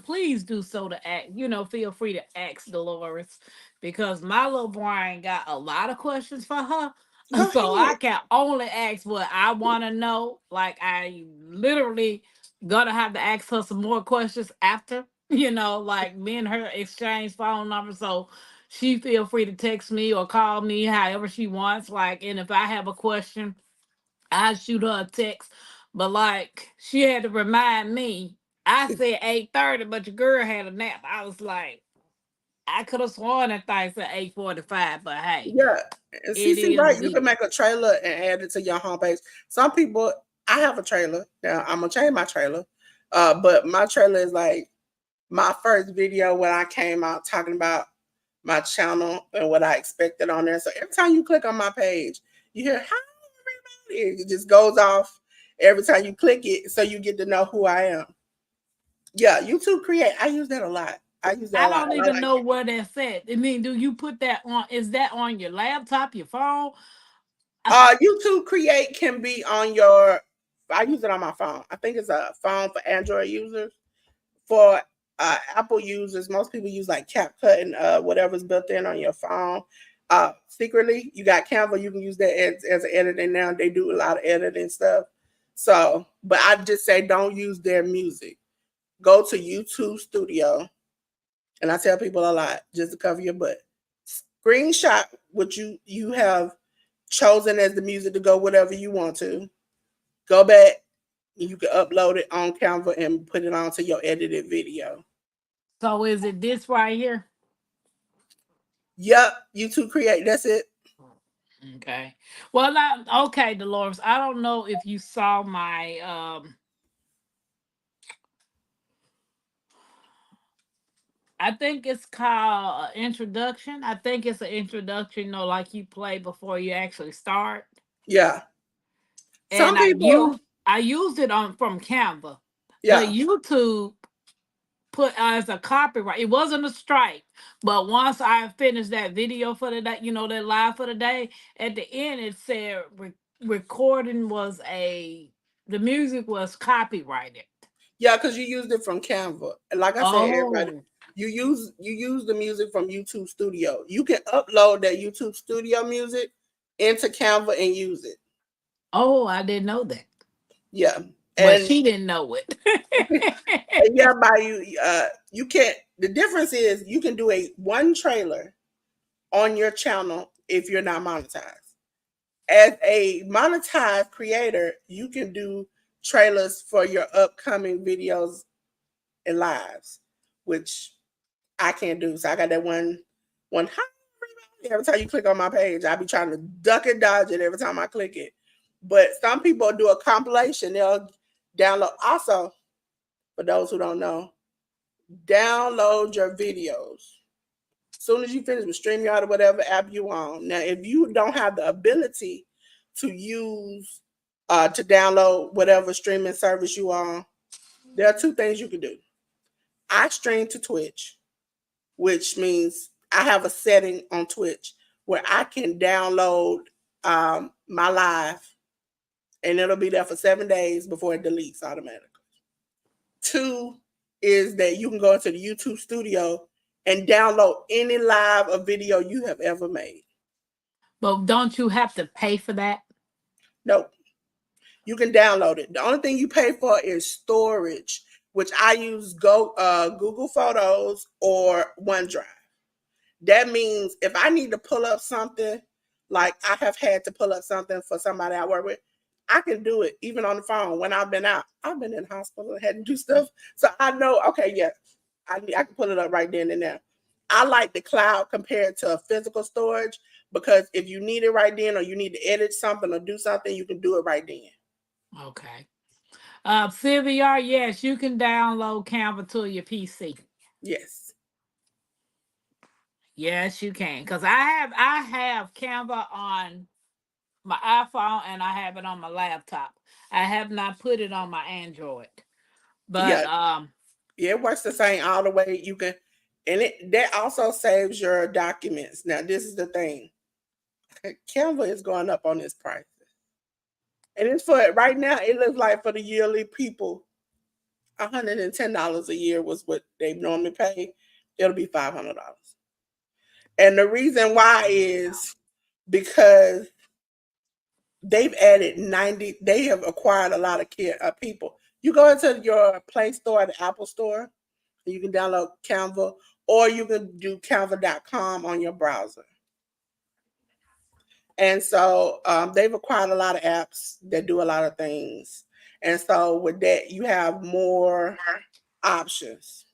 please do so to act. Feel free to ask Dolores because my little brain got a lot of questions for her. Go So I ahead. can only ask what I want to know. Like I literally gonna have to ask her some more questions after. Like me and her exchange phone numbers. So she feel free to text me or call me however she wants. Like, and if I have a question, I shoot her a text. But like she had to remind me. I said 8:30, but your girl had a nap. I was like, I could have sworn that thing said 8:45, but hey, Yeah. And it CC, is right, you the can make a trailer and add it to your homepage. Some people, I have a trailer. Now, I'm going to change my trailer. But my trailer is like my first video when I came out talking about my channel and what I expected on there. So every time you click on my page, you hear, hi, everybody. It just goes off every time you click it so you get to know who I am. Yeah, YouTube Create. I use that a lot. I use that a I lot. don't And I even like know it. where that's at. I mean, do you put that on? Is that on your laptop, your phone? YouTube Create can be on your. I use it on my phone. I think it's a phone for Android users. For Apple users, most people use like CapCut and whatever's built in on your phone. Secretly, you got Canva. You can use that as an editing now. They do a lot of editing stuff. So, but I just say don't use their music. Go to YouTube Studio, and I tell people a lot just to cover your butt. Screenshot what you have chosen as the music to go whatever you want to. Go back and you can upload it on Canva and put it onto your edited video. So is it this right here? Yep, YouTube Create. That's it. Okay. Well, okay, Dolores. I don't know if you saw my I think it's called introduction. I think it's an introduction, like you play before you actually start. Yeah. Some And I people, used I used it on from Canva, but yeah, YouTube put as a copyright. It wasn't a strike, but once I finished that video for the day, that live for the day, at the end it said recording was the music was copyrighted. yeah, because you used it from Canva. And like I said, everybody, Oh, you use the music from YouTube Studio. You can upload that YouTube Studio music into Canva and use it. oh, I didn't know that, Yeah, but and she didn't know and it. yeah, by you can't. The difference is you can do a one trailer on your channel if you're not monetized. As a monetized creator, you can do trailers for your upcoming videos and lives, which I can't do. So I got that one. Every time you click on my page, I be trying to duck and dodge it every time I click it. But some people do a compilation. Download also, for those who don't know, download your videos. Soon as you finish with StreamYard or whatever app you on. Now, if you don't have the ability to use to download whatever streaming service you on, there are two things you can do. I stream to Twitch, which means I have a setting on Twitch where I can download my live, and it'll be there for 7 days before it deletes automatically. Two is that you can go into the YouTube studio and download any live or video you have ever made. But don't you have to pay for that? Nope. You can download it. The only thing you pay for is storage, which I use Google Photos or OneDrive. That means if I need to pull up something, like I have had to pull up something for somebody I work with, I can do it even on the phone when I've been out. I've been in the hospital and had to do stuff. So I know, okay, yeah, I can pull it up right then and there. I like the cloud compared to a physical storage because if you need it right then or you need to edit something or do something, you can do it right then. Okay. CVR, yes, you can download Canva to your PC. Yes. Yes, you can. Cause I have Canva on my iPhone and I have it on my laptop. I have not put it on my Android. But Yeah. Yeah, it works the same all the way. You can, and it that also saves your documents. Now, this is the thing. Canva is going up on its price. And it's for right now, it looks like for the yearly people, $110 a year was what they normally pay. It'll be $500. And the reason why is because they've added 90, they have acquired a lot of people. You go into your Play Store, the Apple Store, and you can download Canva, or you can do canva.com on your browser. And so they've acquired a lot of apps that do a lot of things. And so with that, you have more options.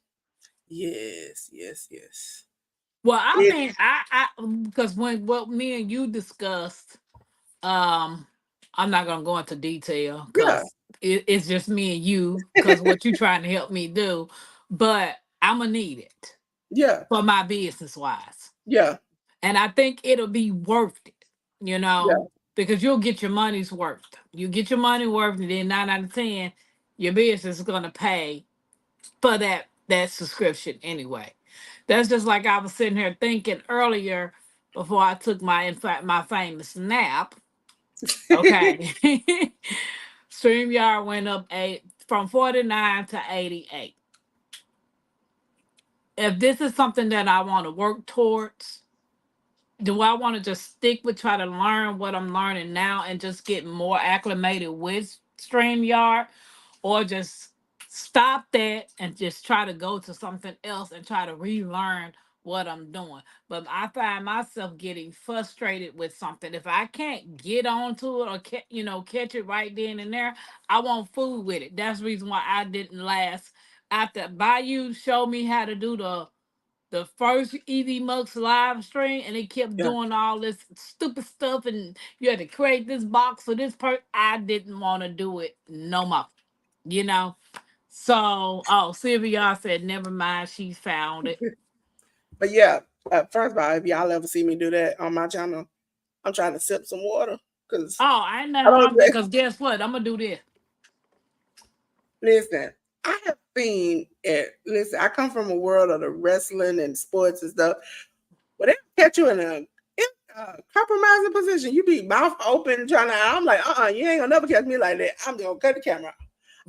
Yes, yes, yes. well, I It, mean, I because when what me and you discussed, um, I'm not gonna go into detail yeah, because it's just me and you. Because what you trying to help me do, but I'm gonna need it yeah, for my business wise. yeah, And I think it'll be worth it, you yeah, know, because you'll get your money's worth. You get your money worth, and then 9 out of 10, your business is gonna pay for that subscription anyway. That's just like I was sitting here thinking earlier before I took my in fact my famous nap. Okay, Streamyard went up from 49 to 88. If this is something that I want to work towards, do I want to just stick with try to learn what I'm learning now and just get more acclimated with StreamYard, or just stop that and just try to go to something else and try to relearn what I'm doing? But I find myself getting frustrated with something. If I can't get onto it or catch it right then and there, I won't fool with it. That's the reason why I didn't last. After Bayou showed me how to do the first Easy Mux live stream, and it kept yeah. doing all this stupid stuff, and you had to create this box for this person. I didn't want to do it no more, you know. So, Sylvia said, never mind, she found it. But yeah, first of all, if y'all ever see me do that on my channel, I'm trying to sip some water because Oh, I ain't I nothing don't wrong with that, because guess what? I'm going to do this. listen. I have seen it. Listen, I come from a world of the wrestling and sports and stuff. But they catch you in a compromising position. You be mouth open trying to. I'm like, you ain't gonna never catch me like that. I'm just gonna cut the camera.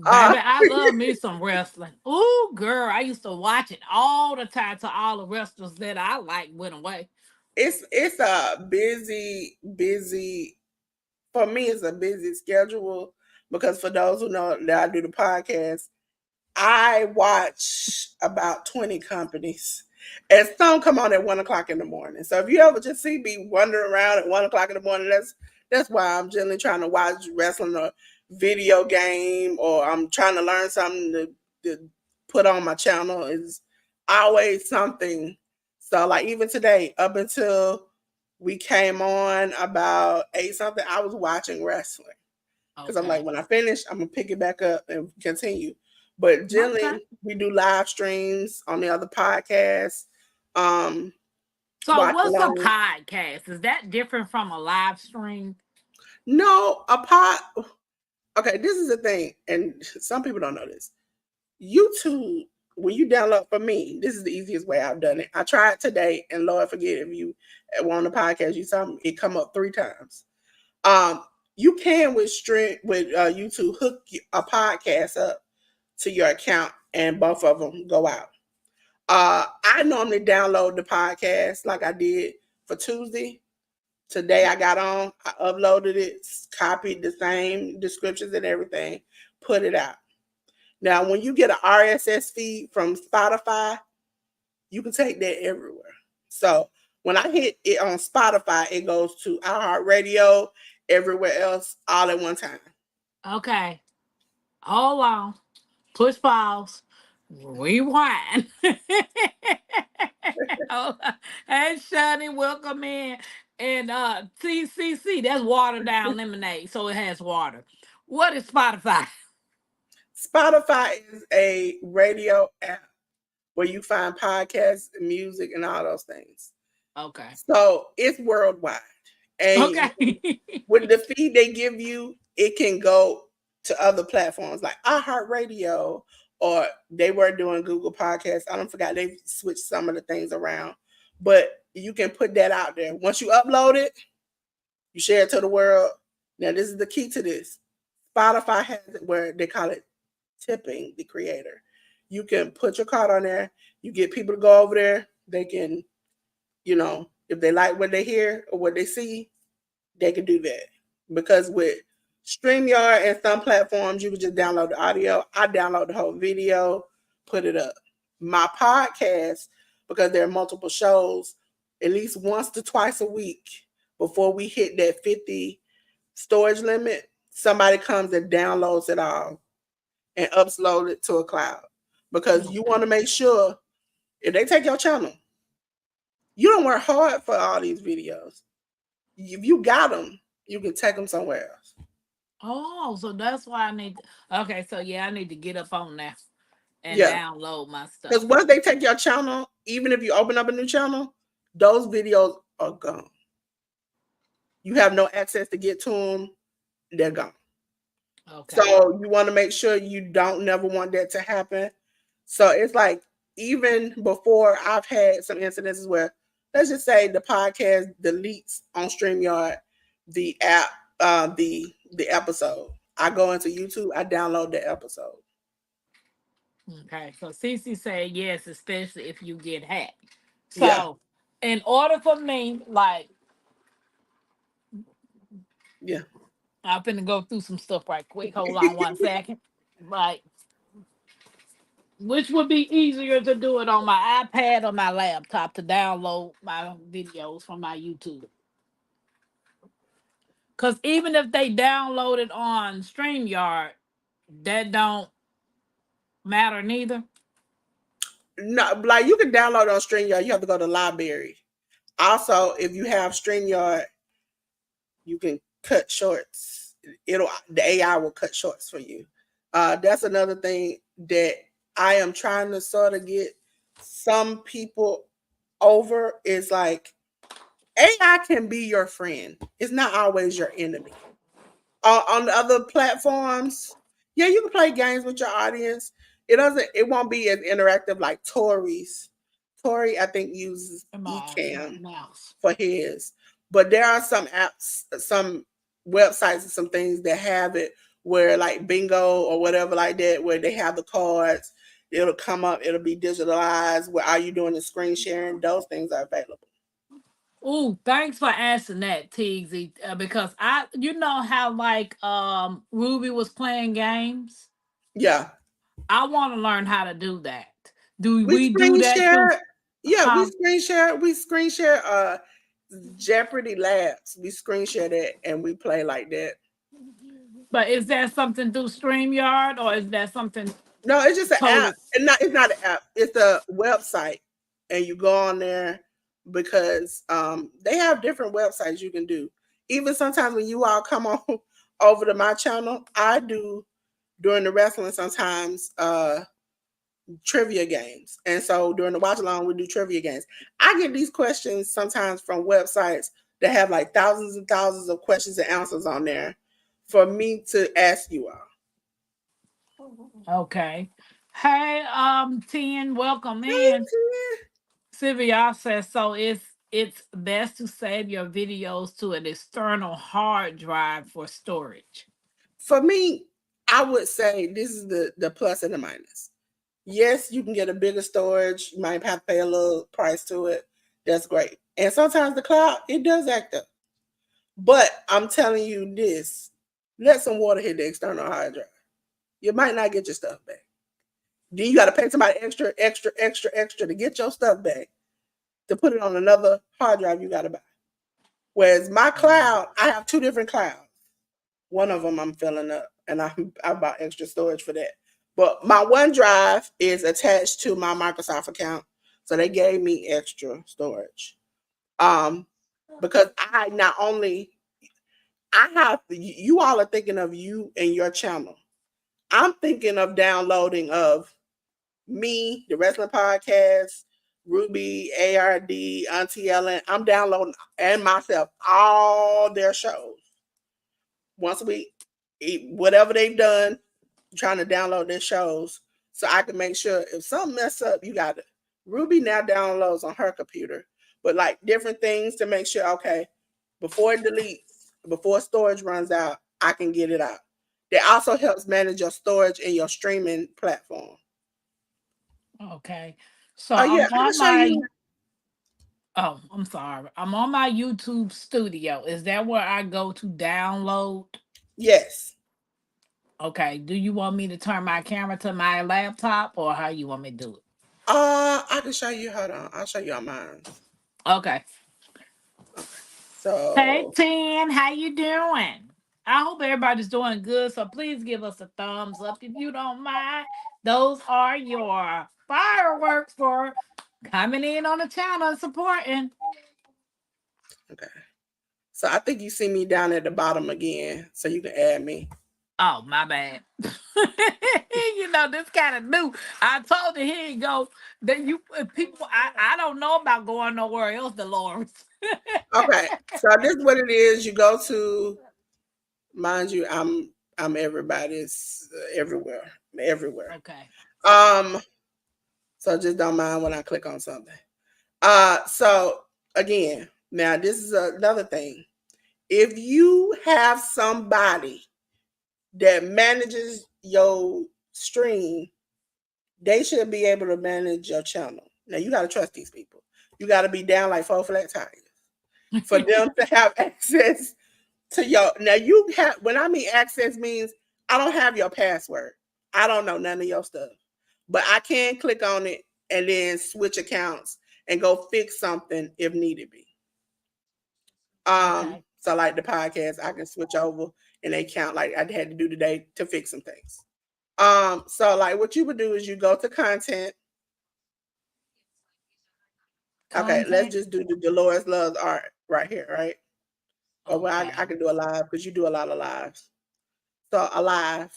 Uh, Baby, I love me some wrestling. Ooh, girl, I used to watch it all the time till all the wrestlers that I like went away. it's a busy for me. It's a busy schedule because for those who know that I do the podcast, I watch about 20 companies. And some come on at 1 o'clock in the morning. So if you ever just see me wandering around at 1 o'clock in the morning, that's why I'm generally trying to watch wrestling or video game, or I'm trying to learn something to put on my channel. Is always something. So like even today, up until we came on about 8 something, I was watching wrestling. because I'm like, Okay. when I finish, I'm gonna pick it back up and continue. But Okay. generally, we do live streams on the other podcasts. Um, So watch what's a along. podcast? Is that different from a live stream? No, a pod. Okay, this is the thing, and some people don't know this. YouTube, when you download for me, this is the easiest way I've done it. I tried today, and Lord forget if you were on the podcast, you saw me, it come up 3 times. Um, you can with YouTube hook a podcast up to your account, and both of them go out. I normally download the podcast like I did for Tuesday. Today I got on, I uploaded it, copied the same descriptions and everything, put it out. Now, when you get an RSS feed from Spotify, you can take that everywhere. So when I hit it on Spotify, it goes to iHeartRadio, everywhere else, all at one time. Okay. Hold on. Push pause. Rewind. Hold on. Hey Shani, welcome in. And TCC, that's watered down lemonade, so it has water. What is Spotify? Spotify is a radio app where you find podcasts, music, and all those things. Okay. So it's worldwide. And Okay. with the feed they give you, it can go to other platforms like iHeartRadio, or they were doing Google Podcasts. I don't forgot they switched some of the things around, but you can put that out there. Once you upload it, you share it to the world. Now, this is the key to this. Spotify has it where they call it tipping the creator. You can put your card on there. You get people to go over there. They can, if they like what they hear or what they see, they can do that. Because with StreamYard and some platforms, you can just download the audio. I download the whole video, put it up. My podcast, because there are multiple shows, at least once to twice a week before we hit that 50 storage limit, somebody comes and downloads it all and upload it to a cloud. Because you want Okay. to make sure if they take your channel, you don't work hard for all these videos. If you got them, you can take them somewhere else. Oh, so that's why I need okay, so yeah, I need to get up on that and Yeah. download my Because stuff. once they take your channel, even if you open up a new channel, those videos are gone. You have no access to get to them, they're gone. Okay. So you want to make sure you don't never want that to happen. So it's like, even before, I've had some incidences where, let's just say, the podcast deletes on StreamYard the app, the episode. I go into YouTube, I download the episode. Okay. So Cece said yes, especially if you get hacked. Yeah, So in order for me, like yeah. I'm finna go through some stuff right quick. Hold on 1 second. Like, which would be easier to do it on my iPad or my laptop to download my videos from my YouTube? Cause even if they download it on StreamYard, that don't matter neither. No, like, you can download on StreamYard. You have to go to library. Also, if you have StreamYard, you can cut shorts. The AI will cut shorts for you. That's another thing that I am trying to sort of get some people over, is like, AI can be your friend. It's not always your enemy. On the other platforms, yeah, you can play games with your audience. It won't be as interactive like Tori's. Tori, I think, uses My Ecamm mouse. for his. But there are some apps, some websites, and some things that have it where, like Bingo or whatever like that, where they have the cards. It'll come up. It'll be digitalized. Where are you doing the screen sharing? Those things are available. Ooh, thanks for asking that, Tigsy. Because you know how like Ruby was playing games. Yeah, I want to learn how to do that. Do we we do screen that through? share. Yeah, we Huh? screen share. We screen share. Jeopardy Labs. We screen share that and we play like that. But is that something through StreamYard or is that something No, it's just an app. totally? It's not an app. It's a website, and you go on there because they have different websites you can do. Even sometimes when you all come on over to my channel, I do during the wrestling sometimes trivia games. And so during the watch along, we do trivia games. I get these questions sometimes from websites that have like thousands and thousands of questions and answers on there for me to ask you all. Okay. Hey, 10, welcome in. Hey, Sylvia says so it's best to save your videos to an external hard drive for storage. for me, I would say this is the plus and the minus. Yes, you can get a bigger storage. You might have to pay a little price to it. That's great. And sometimes the cloud, it does act up. But I'm telling you this, let some water hit the external hard drive. You might not get your stuff back. Then you got to pay somebody extra, extra, extra, extra to get your stuff back to put it on another hard drive you got to buy. Whereas my cloud, I have two different clouds. One of them I'm filling up, and I bought extra storage for that. But my OneDrive is attached to my Microsoft account, so they gave me extra storage. Um, because I not only I have you all are thinking of you and your channel. I'm thinking of downloading of me, the wrestling podcast, Ruby, ARD, Auntie Ellen. I'm downloading and myself all their shows once a week. Whatever they've done, trying to download their shows so I can make sure if something mess up, you got it. Ruby now downloads on her computer, but like different things to make sure, okay, before it deletes, before storage runs out, I can get it out. That also helps manage your storage in your streaming platform. Okay. So Oh yeah, I'm I can on show my you. oh, I'm sorry. I'm on my YouTube studio. Is that where I go to download? Yes. Okay. Do you want me to turn my camera to my laptop or how you want me to do it? I can show you. Hold on, I'll show you on mine. Okay. Okay. Hey So 10, how you doing? I hope everybody's doing good. So please give us a thumbs up if you don't mind. Those are your fireworks for coming in on the channel and supporting. okay. So I think you see me down at the bottom again, so you can add me. Oh, my bad. This kind of new. I told you here you go. That you people I don't know about going nowhere else, Delores. Okay. So this is what it is. You go to, mind you, I'm everybody's everywhere, everywhere. Okay. Okay. Um. So just don't mind when I click on something. So again, now this is another thing. If you have somebody that manages your stream, they should be able to manage your channel. Now you gotta trust these people. You gotta be down like 4 flat tires for them to have access to your. Now you have, when I mean access means I don't have your password. I don't know none of your stuff. But I can click on it and then switch accounts and go fix something if needed be. Okay. So like the podcast, I can switch over and they count like I had to do today to fix some things. So like what you would do is you go to content. Okay, let's Content. just do the Dolores Loves Art right here, right? Or well, I Okay. can do a live because you do a lot of lives. So a live.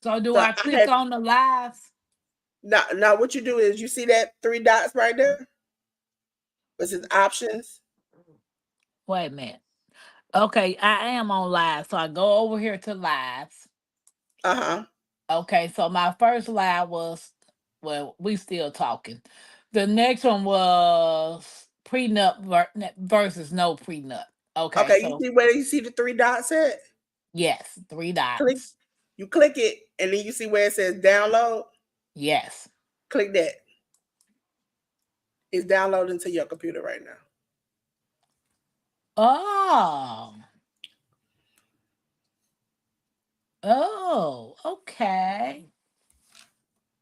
So do So I I click had on the lives? now what you do is you see that three dots right there, which is options. Wait a minute. Okay, I am on live. So I go over here to lives. Uh-huh. Okay, so my first live was, well, we still talking. The next one was prenup versus no prenup. Okay, Okay, you so see where you see the three dots at? yes, three Click, dots. you click it, and then you see where it says download. Yes. Click that. It's downloading to your computer right now. Oh. Oh, okay.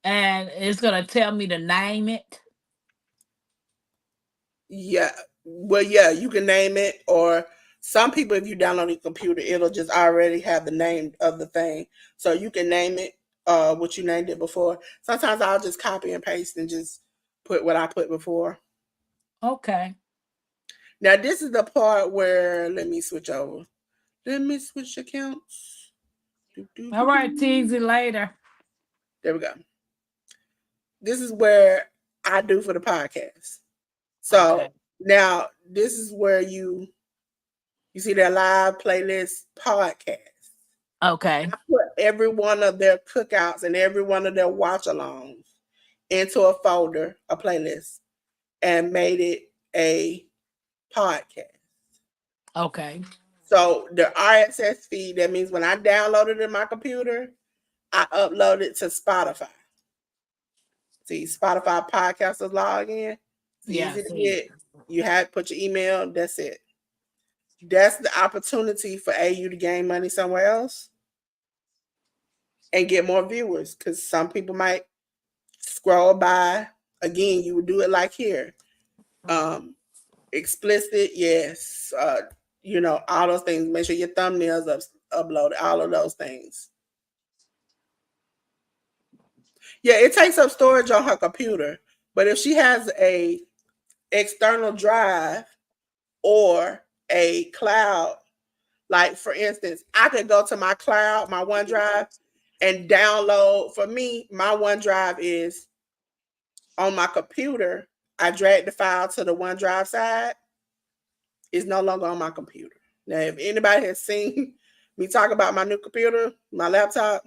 And it's gonna tell me to name it. Yeah. Well, yeah, you can name it, or some people, if you download a computer, it'll just already have the name of the thing. So you can name it what you named it before. Sometimes I'll just copy and paste and just put what I put before. Okay. Now this is the part where let me switch over. Let me switch accounts. Do, do, All do, right, tease do. it later. There we go. This is where I do for the podcast. So Okay. now this is where you see their live playlist podcast. Okay. I put every one of their cookouts and every one of their watch alongs into a folder, a playlist, and made it a podcast. Okay. So the RSS feed, that means when I download it in my computer, I upload it to Spotify. See, Spotify podcasters log in. It's Yeah, easy to see. get. You have put your email, that's it. That's the opportunity for AU to gain money somewhere else and get more viewers. Because some people might scroll by. Again, you would do it like here. Um, Explicit, yes. All those things. Make sure your thumbnails uploaded. All of those things. Yeah, it takes up storage on her computer. But if she has a external drive or a cloud, like for instance, I could go to my cloud, my OneDrive, and download. For me, my OneDrive is on my computer. I drag the file to the OneDrive side. It's no longer on my computer. Now, if anybody has seen me talk about my new computer, my laptop,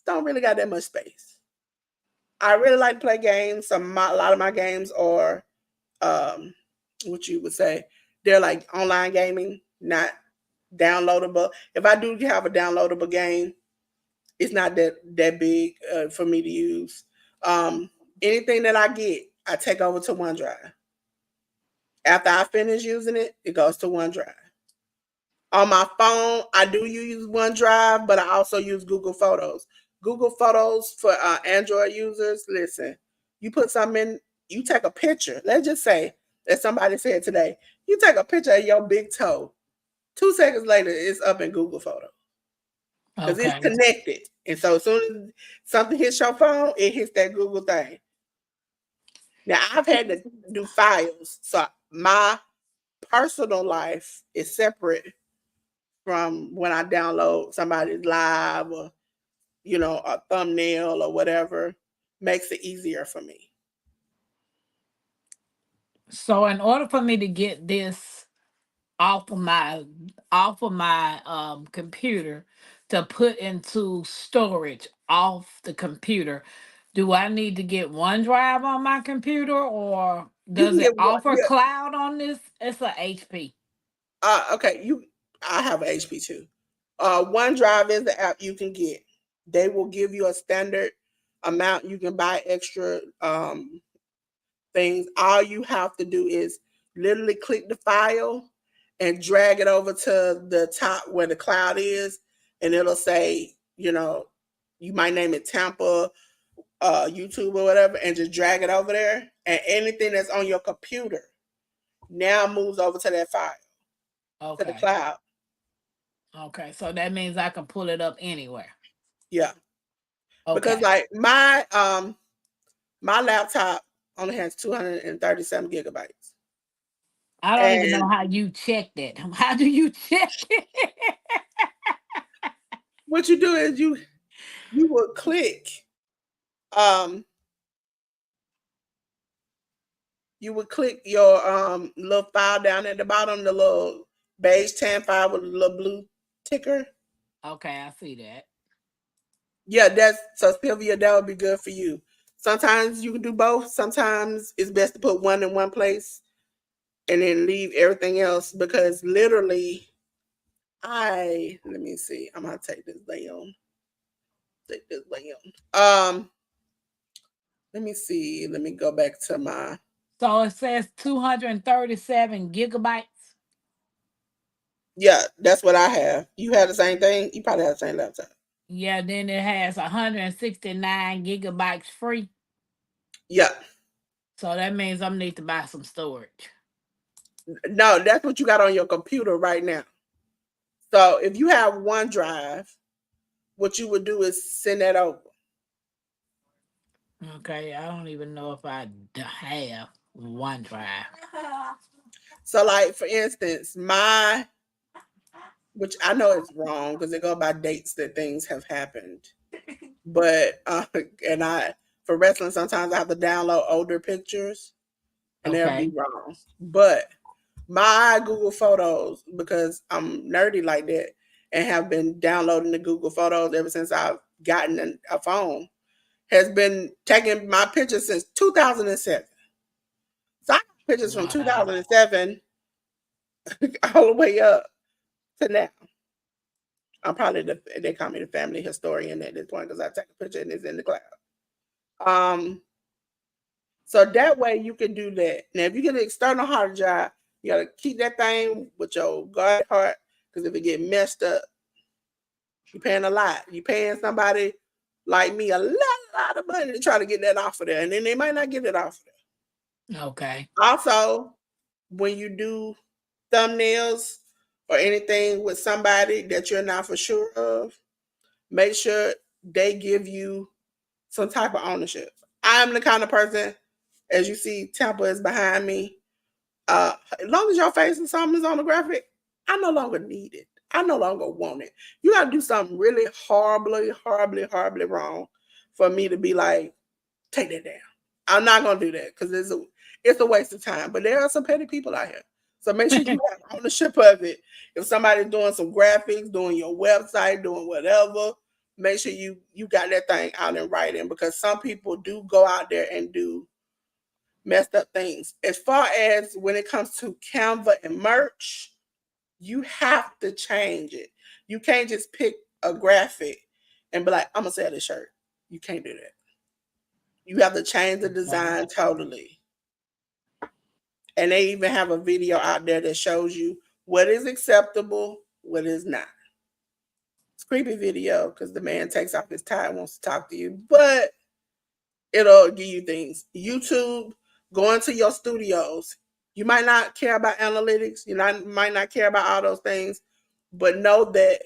don't really got that much space. I really like to play games. A lot of my games are, um, what you would say, they're like online gaming, not downloadable. If I do have a downloadable game, it's not that big for me to use. Um, Anything that I get, I take over to OneDrive. After I finish using it, it goes to OneDrive. On my phone, I do use OneDrive, but I also use Google Photos. Google Photos for Android users. Listen, you put something in, you take a picture. Let's just say, as somebody said today, you take a picture of your big toe. 2 seconds later, it's up in Google Photos because it's Okay. connected. And so as soon as something hits your phone, it hits that Google thing. Now I've had to do files, so my personal life is separate from when I download somebody's live or a thumbnail or whatever. Makes it easier for me. So in order for me to get this off of my computer to put into storage off the computer, do I need to get OneDrive on my computer, or You does can it get one. offer Yeah. cloud on this? It's a HP. Okay. I have an HP too. OneDrive is the app you can get. They will give you a standard amount. You can buy extra things. All you have to do is literally click the file and drag it over to the top where the cloud is, and it'll say, you might name it Tampa, YouTube or whatever, and just drag it over there. And anything that's on your computer now moves over to that file, to the Okay. cloud. Okay. So that means I can pull it up anywhere. Yeah, because Okay. like my laptop only has 237 gigabytes, I don't even know and how you check that. How do you check it? what you do is you would click um your little file down at the bottom, the little beige tan file with a little blue ticker. Okay, I see that. Yeah, that's so Sylvia, that would be good for you. Sometimes you can do both. Sometimes it's best to put one in one place and then leave everything else because literally I let me see. I'm gonna take this down. Take this down. Let me see. Let me go back to my So it says 237 gigabytes. yeah, that's what I have. You have the same thing? You probably have the same laptop. Yeah, then it has 169 gigabytes free. Yeah. So that means I need to buy some storage. No, that's what you got on your computer right now. So if you have OneDrive, what you would do is send that over. Okay, I don't even know if I have OneDrive. So, like for instance, which I know it's wrong because they go by dates that things have happened. But and I for wrestling sometimes I have to download older pictures and they'll be Okay. wrong. But my Google Photos, because I'm nerdy like that, and have been downloading the Google Photos ever since I've gotten a phone, has been taking my pictures since 2007. So I got pictures from Wow. 2007 all the way up to now. I'm probably they call me the family historian at this point because I take a picture and it's in the cloud. Um, so that way you can do that. Now, if you get an external hard drive, you gotta keep that thing with your guard heart because if it get messed up, you're paying a lot. You're paying somebody like me a lot of money to try to get that off of there, and then they might not get it off of Okay. there. Also, when you do thumbnails or anything with somebody that you're not for sure of, make sure they give you some type of ownership. I'm the kind of person, as you see, Tampa is behind me. As long as your face and something is on the graphic, I no longer need it. I no longer want it. You got to do something really horribly, horribly, horribly wrong for me to be like, take that down. I'm not gonna do that because it's a waste of time. But there are some petty people out here, so make sure you have ownership of it. If somebody's doing some graphics, doing your website, doing whatever, make sure you got that thing out in writing because some people do go out there and do messed up things. As far as when it comes to Canva and merch, you have to change it. You can't just pick a graphic and be like, I'm gonna sell this shirt. You can't do that. You have to change the Okay. design totally. And they even have a video out there that shows you what is acceptable, what is not. It's a creepy video because the man takes off his tie and wants to talk to you, but it'll give you things. YouTube, going to your studios. You might not care about analytics. Might not care about all those things, but know that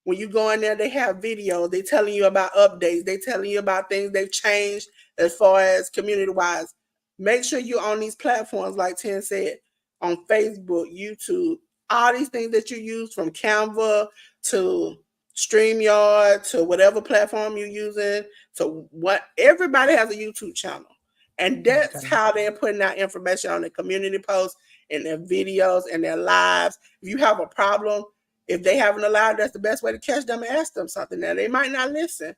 when you go in there, they have videos. They telling you about updates. They telling you about things they've changed as far as community wise. Make sure you're on these platforms, like Ten said, on Facebook, YouTube, all these things that you use from Canva to StreamYard to whatever platform you're using. So what everybody has a YouTube channel. And that's Okay. how they're putting out information on their community posts and their videos and their lives. If you have a problem, if they haven't allowed, that's the best way to catch them and ask them something. Now they might not listen,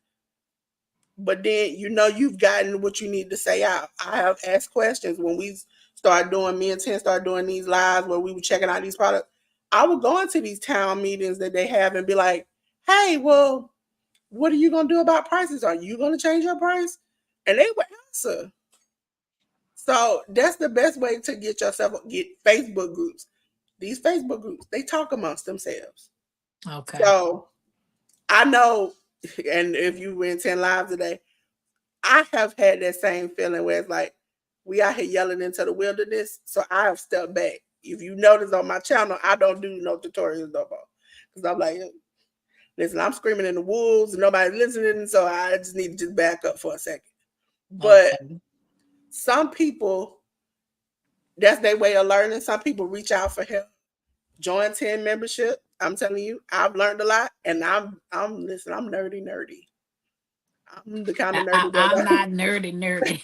but then you've gotten what you need to say out. I have asked questions when we started doing me and Ten started doing these lives where we were checking out these products. I would go into these town meetings that they have and be like, hey, well, what are you gonna do about prices? Are you gonna change your price? And they would answer. So that's the best way to get Facebook groups. These Facebook groups, they talk amongst themselves. Okay. So I know, and if you were in 10 lives today, I have had that same feeling where it's like we out here yelling into the wilderness. So I have stepped back. If you notice on my channel, I don't do no tutorials no more. Because I'm like, listen, I'm screaming in the wolves and nobody's listening. So I just need to just back up for a second. But Okay. some people, that's their way of learning. Some people reach out for help. Join 10 membership. I'm telling you, I've learned a lot. And I'm listen, I'm nerdy. I'm the kind of nerdy I'm that not nerdy.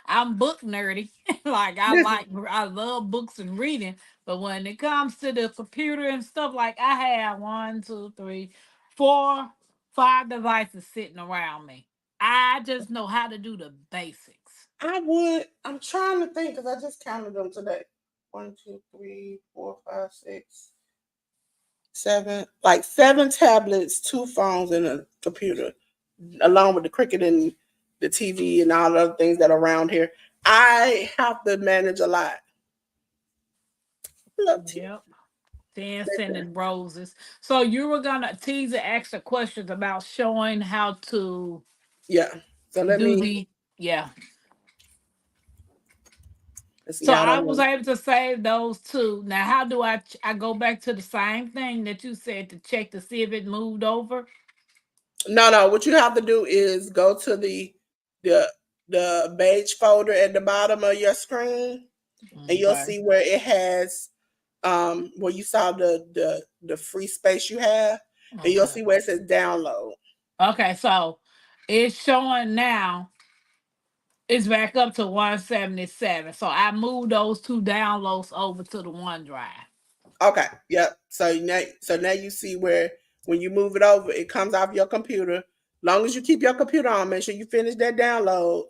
I'm book nerdy. Like listen. I love books and reading, but when it comes to the computer and stuff, like I have one, two, three, four, five devices sitting around me. I just know how to do the basics. I'm trying to think because I just counted them today. One, two, three, four, five, six, seven. Like seven tablets, two phones, and a computer, along with the cricket and the TV and all the other things that are around here. I have to manage a lot. Look, Yep. Dancing listen. and roses. So you were gonna tease and ask the questions about showing how to Yeah. So let do me the yeah. let's see. So I I don't was know. able to save those two. Now, how do I go back to the same thing that you said to check to see if it moved over? No. What you have to do is go to the the beige folder at the bottom of your screen, and you'll Okay. see where it has where you saw the free space you have, and you'll Okay. see where it says download. Okay, so it's showing now it's back up to 177. So I moved those two downloads over to the OneDrive. Okay, yep. So now you see where when you move it over, it comes off your computer. Long as you keep your computer on, make sure you finish that download.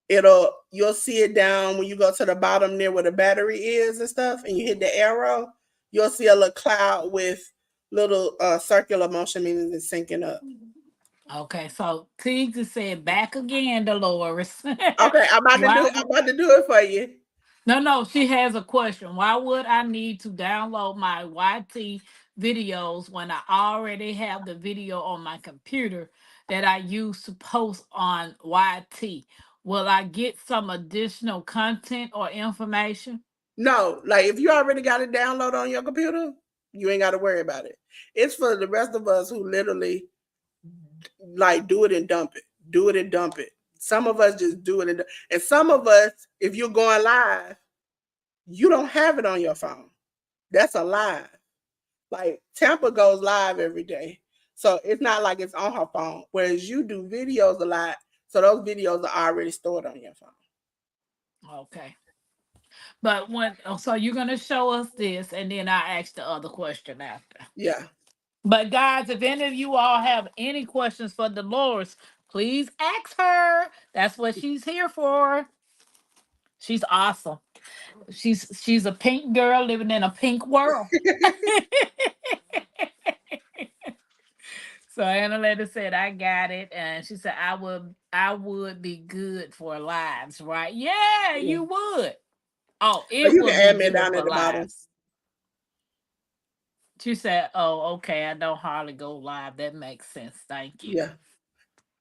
You'll see it down when you go to the bottom near where the battery is and stuff, and you hit the arrow. You'll see a little cloud with little circular motion, meaning it's syncing up. Okay, so T just said back again, Dolores. Okay, Why I'm would about to do it for you. no, she has a question. Why would I need to download my YT videos when I already have the video on my computer that I use to post on YT? Will I get some additional content or information? No, like if you already got it downloaded on your computer, you ain't got to worry about it. It's for the rest of us who literally like do it and dump it, do it and dump it. Some of us just do it, and some of us, if you're going live, you don't have it on your phone. That's a lie. Like Tampa goes live every day, so it's not like it's on her phone. Whereas you do videos a lot, so those videos are already stored on your phone. Okay. But so you're gonna show us this, and then I ask the other question after. Yeah. But guys, if any of you all have any questions for Dolores, please ask her. That's what she's here for. She's awesome. She's a pink girl living in a pink world. So Anna Lady said, I got it. And she said, I would be good for lives, right? Yeah, Yeah. you would. Oh, But it you would can be add me good down for at the bottom. lives. She said, oh, okay, I don't hardly go live. That makes sense. Thank you. Yeah.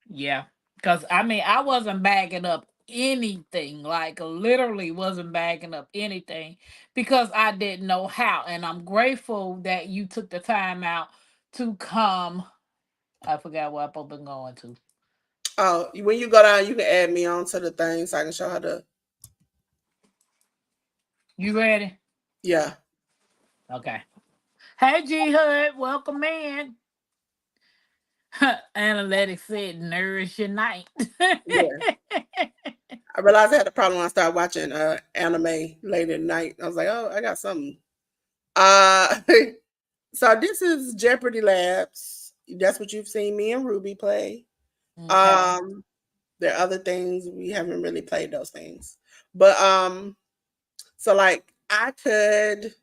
Yeah. Because, I mean, I wasn't bagging up anything, like, literally wasn't bagging up anything because I didn't know how. And I'm grateful that you took the time out to come. I forgot what I've been going to. Oh, when you go down, you can add me on to the thing so I can show her the. You ready? Yeah. Okay. Hey, G Hood, welcome in. Analytics said, nourish your night. Yeah. I realized I had a problem when I started watching anime late at night. I was like, oh, I got something. Uh so this is Jeopardy Labs. That's what you've seen me and Ruby play. Okay. Um there are other things we haven't really played those things. But so like I could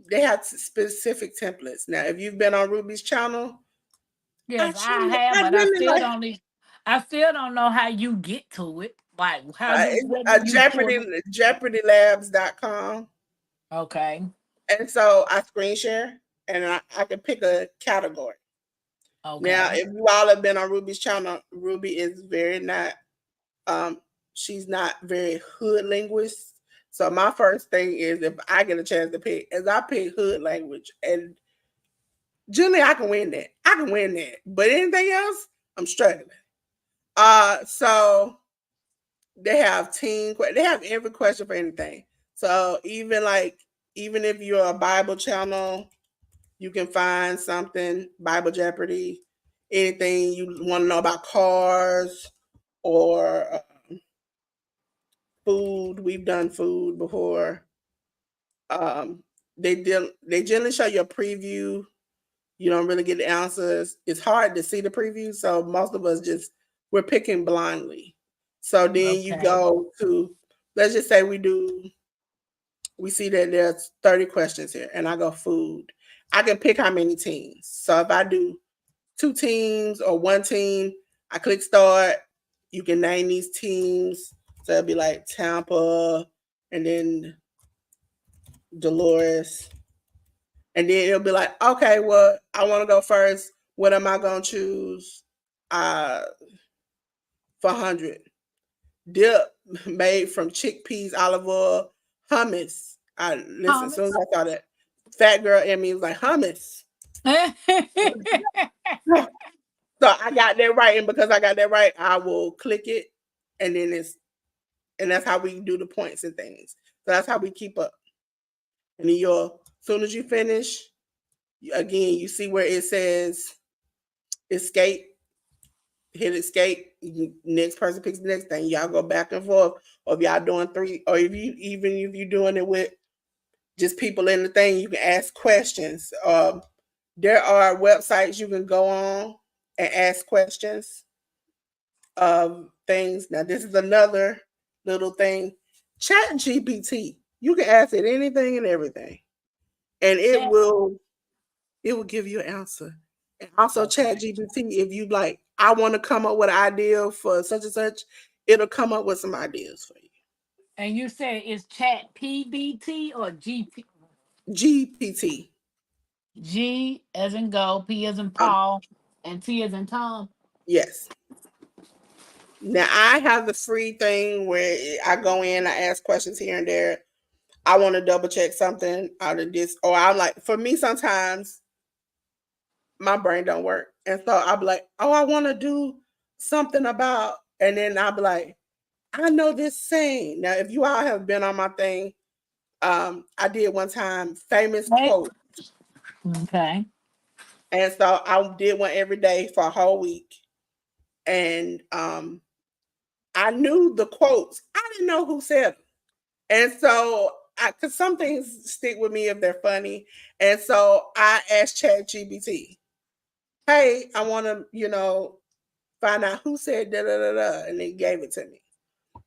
they have specific templates. Now if you've been on Ruby's channel, Yes, I have, I but really like I still don't know how you get to it. Like how it's, what do you Jeopardy pull it? jeopardylabs.com. Okay. And so I screen share and I can pick a category. Now, Okay. if you all have been on Ruby's channel, Ruby is very not um she's not very hood linguist. So my first thing is if I get a chance to pick, is I pick hood language. And generally I can win that. I can win that. But anything else, I'm struggling. So they have every question for anything. So even if you're a Bible channel, you can find something, Bible Jeopardy, anything you want to know about cars or food. We've done food before. Um, they generally show you a preview. You don't really get the answers. It's hard to see the preview, so most of us we're picking blindly. So then you Okay. go to, let's just say we see that there's 30 questions here, and I go food. I can pick how many teams. So if I do two teams or one team, I click start. You can name these teams. So it'll be like Tampa and then Delores. And then it'll be like, okay, well, I want to go first. What am I going to choose uh, for 100? Dip made from chickpeas, olive oil, hummus. Listen, as soon as Thomas. I saw that, fat girl in me was like, hummus. So I got that right, and because I got that right, I will click it, and then and that's how we do the points and things. So that's how we keep up. And then you'll, as soon as you finish, again, you see where it says escape, hit escape. Next person picks the next thing. Y'all go back and forth. Or if y'all doing three, or if you even if you're doing it with just people in the thing, you can ask questions. There are websites you can go on and ask questions of things. Now, this is another little thing. Chat GPT. You can ask it anything and everything, and Chat. it will give you an answer. And also, Chat Okay. GPT. If you like, I want to come up with an idea for such and such, it'll come up with some ideas for And you said it's chat PBT or GP? you. GPT. G as in go, P as in Um, Paul, and T as in Tom. yes. Now I have the free thing where I go in, I ask questions here and there. I want to double check something out of this, or I'm like, for me, sometimes my brain don't work, and so I'll be like, oh, I want to do something about, and then I'll be like, I know this saying. Now, if you all have been on my thing, I did one time famous Right. quote, Okay. and so I did one every day for a whole week, and I knew the quotes. I didn't know who said them. And so, because some things stick with me if they're funny. And so I asked ChatGPT, hey, I want to, find out who said da da da da, and it gave it to me.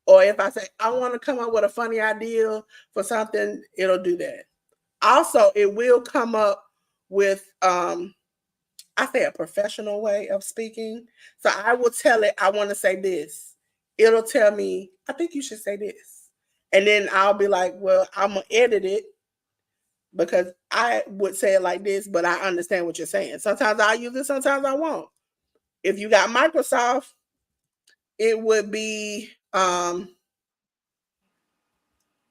Or if I say, I want to come up with a funny idea for something, it'll do that. Also, it will come up with, I say, a professional way of speaking. So I will tell it, I want to say this. It'll tell me, I think you should say this. And then I'll be like, well, I'm going to edit it because I would say it like this, but I understand what you're saying. Sometimes I'll use it, sometimes I won't. If you got Microsoft, it would be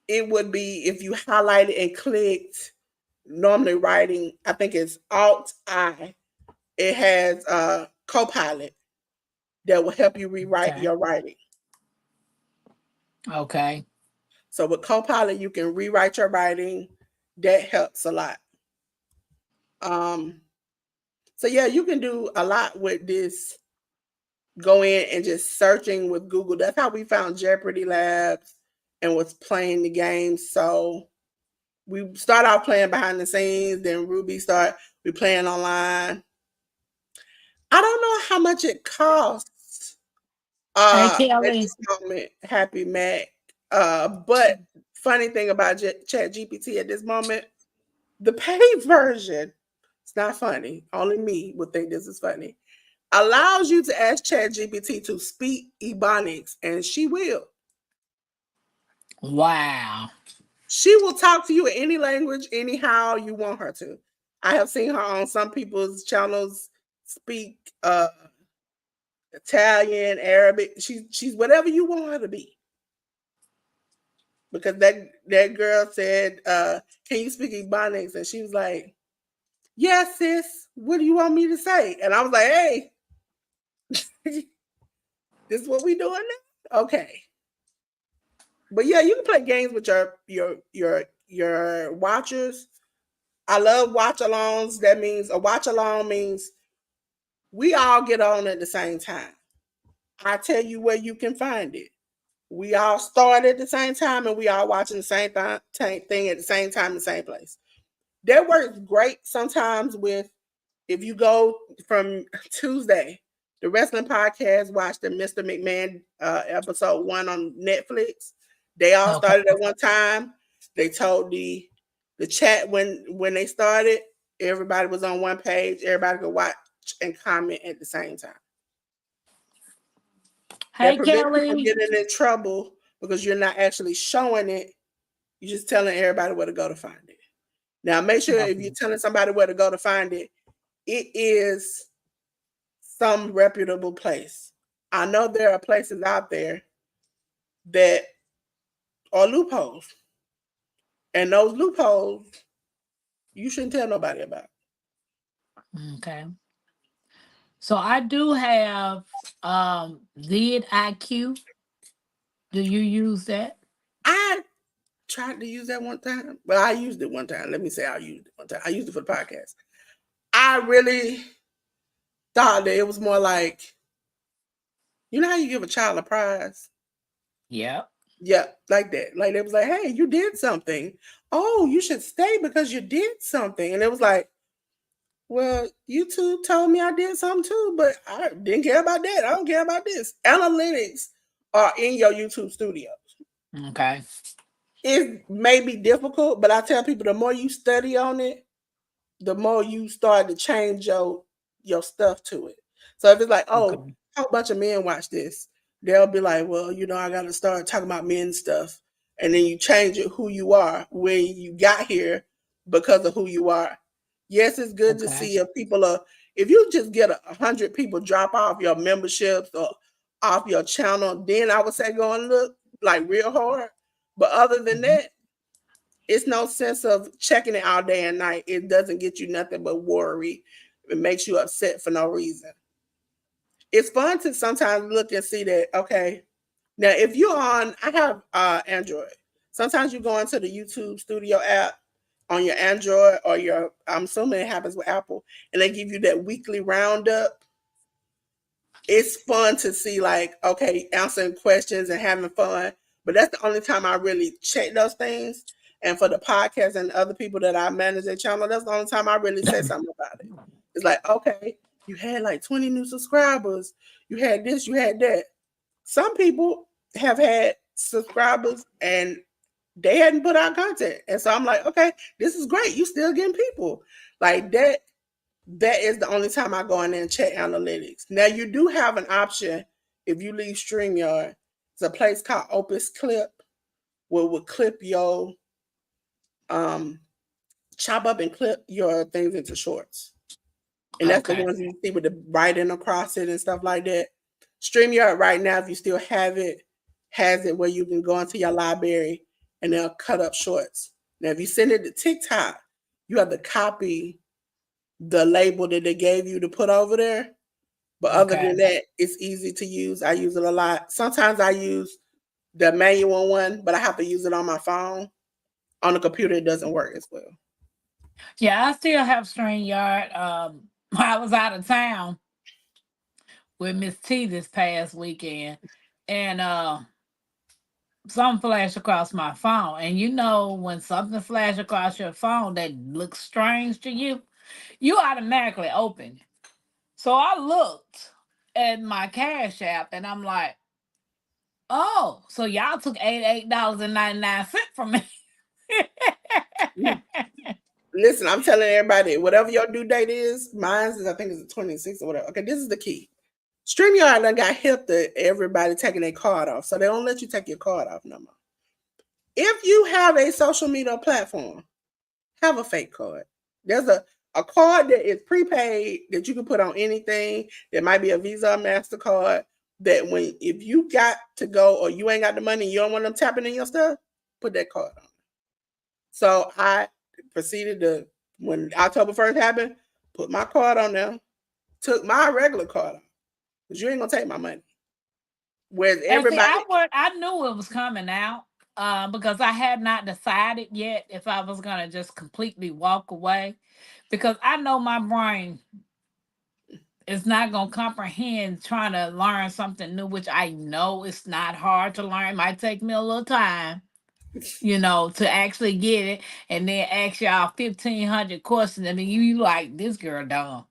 if you highlighted and clicked normally writing, I think it's Alt I. It has Copilot that will help you rewrite Okay. your writing. Okay. So with Copilot, you can rewrite your writing. That helps a lot. Um, so yeah, you can do a lot with this. Go in and just searching with Google. That's how we found Jeopardy Labs and was playing the game. So we start out playing behind the scenes, then Ruby start we playing online. I don't know how much it costs Hey at Kelly. this moment, Happy Mac. But funny thing about Chat GPT at this moment, the paid version, it's not funny. Only me would think this is funny. Allows you to ask Chat GPT to speak Ebonics, and she will. Wow. She will talk to you in any language, anyhow you want her to. I have seen her on some people's channels speak Italian, Arabic. She's whatever you want her to be. Because that girl said, "Can you speak Ebonics?" And she was like, "Yes, sis. What do you want me to say?" And I was like, "Hey, this is what we doing now? Okay." But yeah, you can play games with your watchers. I love watch alongs. That means a watch along means we all get on at the same time. I tell you where you can find it. We all start at the same time and we all watching the same thing at the same time in the same place. That works great sometimes with if you go from Tuesday, the wrestling podcast, watch the Mr. McMahon episode 1 on Netflix. They all Okay. started at one time. They told the chat when they started, everybody was on one page. Everybody could watch and comment at the same time. That Hey prevents you from Kelly. getting in trouble because you're not actually showing it. You're just telling everybody where to go to find it. Now, make sure if you're Okay. telling somebody where to go to find it, it is some reputable place. I know there are places out there that are loopholes, and those loopholes you shouldn't tell nobody about. Okay. So I do have vid IQ. Do you use that? I tried to use that one time. Well, I used it one time. Let me say I used it one time. I used it for the podcast. I really thought that it was more like, you know how you give a child a prize? Yep. Yeah, like that. Like it was like, hey, you did something. Oh, you should stay because you did something. And it was like, well, YouTube told me I did something too, but I didn't care about that. I don't care about this. Analytics are in your YouTube studio. Okay. It may be difficult, but I tell people the more you study on it, the more you start to change your stuff to it. So if it's like, oh, Okay. how a bunch of men watch this, they'll be like, well, I got to start talking about men stuff, and then you change it who you are when you got here because of who you are. Yes, it's good to Okay. see if people are. If you just get 100 people drop off your memberships or off your channel, then I would say go and look like real hard. But other than Mhm. that, it's no sense of checking it all day and night. It doesn't get you nothing but worry. It makes you upset for no reason. It's fun to sometimes look and see that, okay, now if you're on, I have Android. Sometimes you go into the YouTube Studio app on your Android or I'm assuming it happens with Apple, and they give you that weekly roundup. It's fun to see, like, okay, answering questions and having fun. But that's the only time I really check those things. And for the podcast and other people that I manage their channel, that's the only time I really say something about it. It's like, okay, you had like 20 new subscribers. You had this, you had that. Some people have had subscribers and they hadn't put out content. And so I'm like, okay, this is great. You still getting people. Like that is the only time I go in there and check analytics. Now you do have an option if you leave StreamYard. It's a place called Opus Clip where it will clip your um chop up and clip your things into shorts. And that's the Okay. ones you see with the writing across it and stuff like that. StreamYard right now, if you still have it, has it where you can go into your library and they'll cut up shorts. Now if you send it to TikTok, you have to copy the label that they gave you to put over there. But other Okay. than that, it's easy to use. I use it a lot. Sometimes I use the manual one, but I have to use it on my phone. On the computer, it doesn't work as well. Yeah, I still have StreamYard. I was out of town with Miss T this past weekend, and something flashed across my phone. And you know, when something flashes across your phone that looks strange to you automatically open it. So I looked at my Cash App, and I'm like, oh, so y'all took $88.99 from me. Listen, I'm telling everybody, whatever your due date is, mine is, I think it's the 26th or whatever. Okay, this is the key. StreamYard done got hip to everybody taking their card off. So they don't let you take your card off no more. If you have a social media platform, have a fake card. There's a card that is prepaid that you can put on anything. There might be a Visa or MasterCard that when if you got to go or you ain't got the money, you don't want them tapping in your stuff, put that card on. So I proceeded to, when October 1st happened, put my card on there, took my regular card off. Because you ain't gonna take my money. Whereas And see, everybody, I knew it was coming out, because I had not decided yet if I was gonna just completely walk away, because I know my brain is not gonna comprehend trying to learn something new, which I know it's not hard to learn. It might take me a little time, to actually get it, and then ask y'all 1,500 questions, and then you like this girl dumb.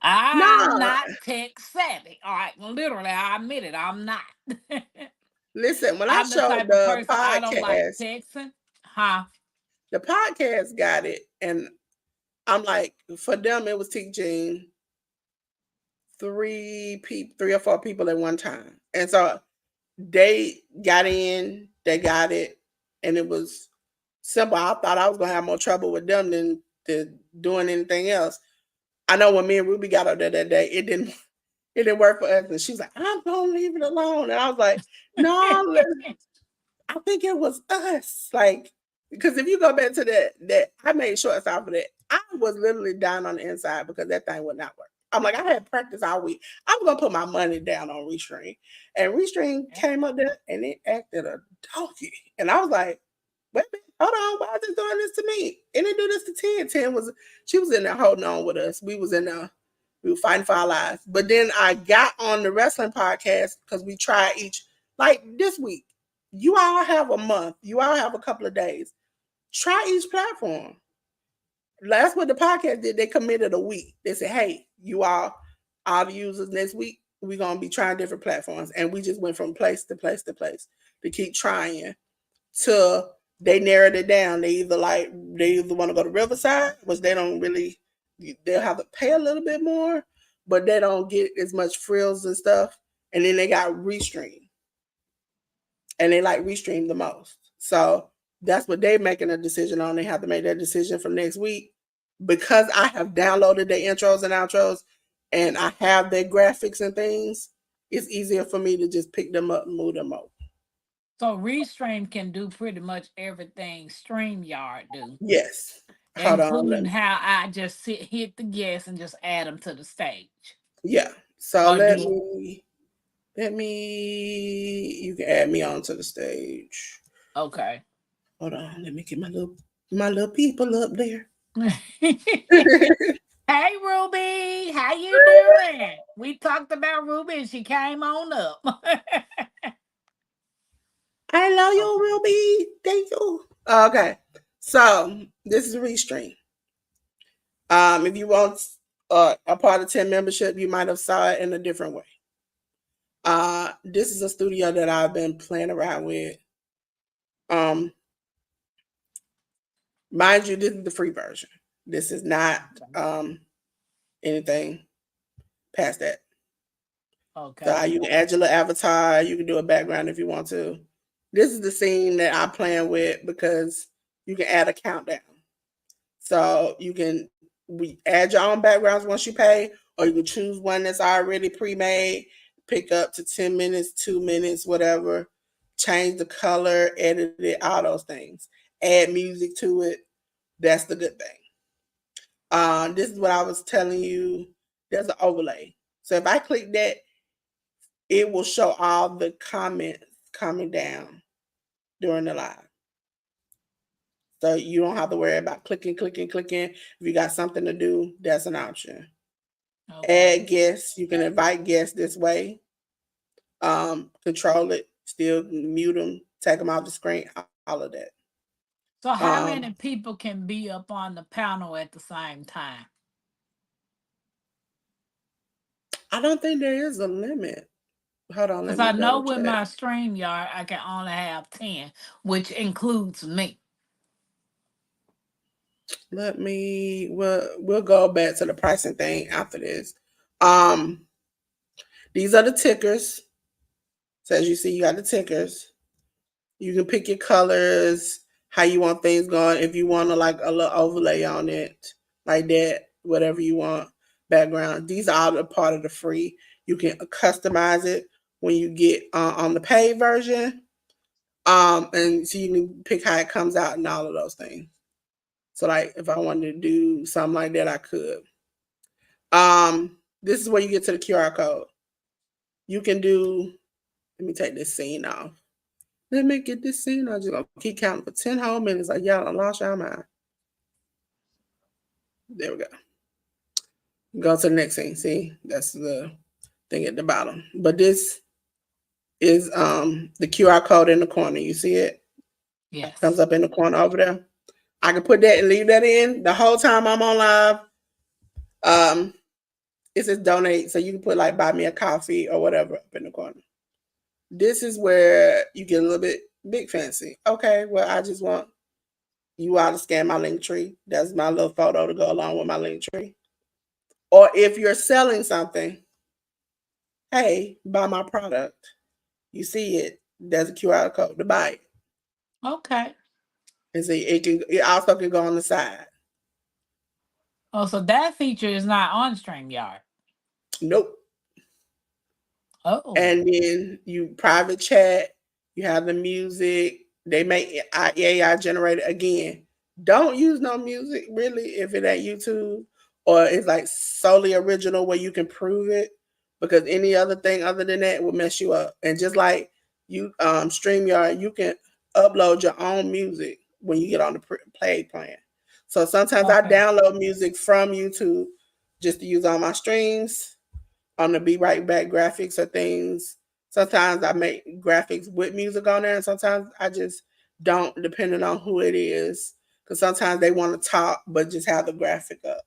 I'm nah, not tech savvy. All right, literally, I admit it. I'm not. listen, when I I'm the showed type of person I don't like podcast, texting. Huh? the podcast got it, and I'm like, for them, it was teaching three or four people at one time, and so they got in, they got it, and it was simple. I thought I was gonna have more trouble with them than doing anything else. I know when me and Ruby got up there that day, it didn't work for us, and she's like, "I'm gonna leave it alone," and I was like, "No, I think it was us." Like, because if you go back to that I made shorts off of that. I was literally down on the inside because that thing would not work. I'm like, I had practice all week. I was gonna put my money down on Restream. And Restream came up there and it acted a donkey. And I was like, wait a minute, hold on, why is it doing this to me? And they do this to 10. 10 was, she was in there holding on with us. We was in there, we were fighting for our lives. But then I got on the wrestling podcast because we tried each, like this week. You all have a month. You all have a couple of days. Try each platform. That's what the podcast did. They committed a week. They said, hey, you all the users next week, we're gonna be trying different platforms. And we just went from place to place to place to keep trying till they narrowed it down. They either want to go to Riverside, which they don't really, they'll have to pay a little bit more, but they don't get as much frills and stuff. And then they got Restream, and they like Restream the most. So that's what they're making a decision on. They have to make that decision for next week because I have downloaded their intros and outros, and I have their graphics and things. It's easier for me to just pick them up and move them over. So Restream can do pretty much everything StreamYard do, Yes. Hold on. including how I just hit the guest and just add them to the stage. Yeah. So Or do let me you can add me onto the stage. okay. Hold on, let me get my little people up there. Hey Ruby, how you doing? We talked about Ruby and she came on up. I love you, Okay. Ruby. Thank you. Okay. So this is Restream. If you want a part of 10 membership, you might have saw it in a different way. This is a studio that I've been playing around with. Um, Mind you, this is the free version. This is not anything past that. So Okay. you can add your little avatar. You can do a background if you want to. This is the scene that I'm playing with because you can add a countdown. So you can we add your own backgrounds once you pay, or you can choose one that's already pre-made. Pick up to 10 minutes, 2 minutes, whatever. Change the color, edit it, all those things. Add music to it. That's the good thing. This is what I was telling you. There's an overlay. So if I click that, it will show all the comments coming down during the live. So you don't have to worry about clicking, clicking, clicking. If you got something to do, that's an option. Okay. Add guests. You can invite guests this way. Control it. Still mute them. Take them off the screen. All of that. So how Um, many people can be up on the panel at the same time? I don't think there is a limit. Hold on, Because let I me know double with check. my StreamYard, I can only have 10, which includes me. We'll go back to the pricing thing after this. Um, these are the tickers. So as you see, you got the tickers. You can pick your colors, how you want things going. If you want to like a little overlay on it, like that, whatever you want, background. These are all a part of the free. You can customize it when you get on the paid version. And so you can pick how it comes out and all of those things. So like if I wanted to do something like that, I could. This is where you get to the QR code. You can do. Let me take this scene off. Let me get this scene. I'm just gonna keep counting for 10 whole minutes. Like y'all done lost your mind. There we go. Go to the next scene. See, that's the thing at the bottom. But this is the QR code in the corner. You see it? Comes Yes. up in the corner over there. I can put that and leave that in the whole time I'm on live. Um, it says donate, so you can put like buy me a coffee or whatever up in the corner. This is where you get a little bit big fancy. Okay, well I just want you all to scan my link tree. That's my little photo to go along with my link tree. Or if you're selling something, hey, buy my product. You see it. There's a QR code to buy it. Okay. And see it also can go on the side. Oh, so that feature is not on StreamYard. Nope. Oh. And then you private chat, you have the music. They make AI generated again. Don't use no music really if it ain't YouTube or it's like solely original where you can prove it because any other thing other than that will mess you up. And just like you StreamYard, you can upload your own music when you get on the paid plan. So sometimes I Okay. download music from YouTube just to use on my streams on the Be Right Back graphics or things. Sometimes I make graphics with music on there, and sometimes I just don't, depending on who it is. Because sometimes they want to talk, but just have the graphic up.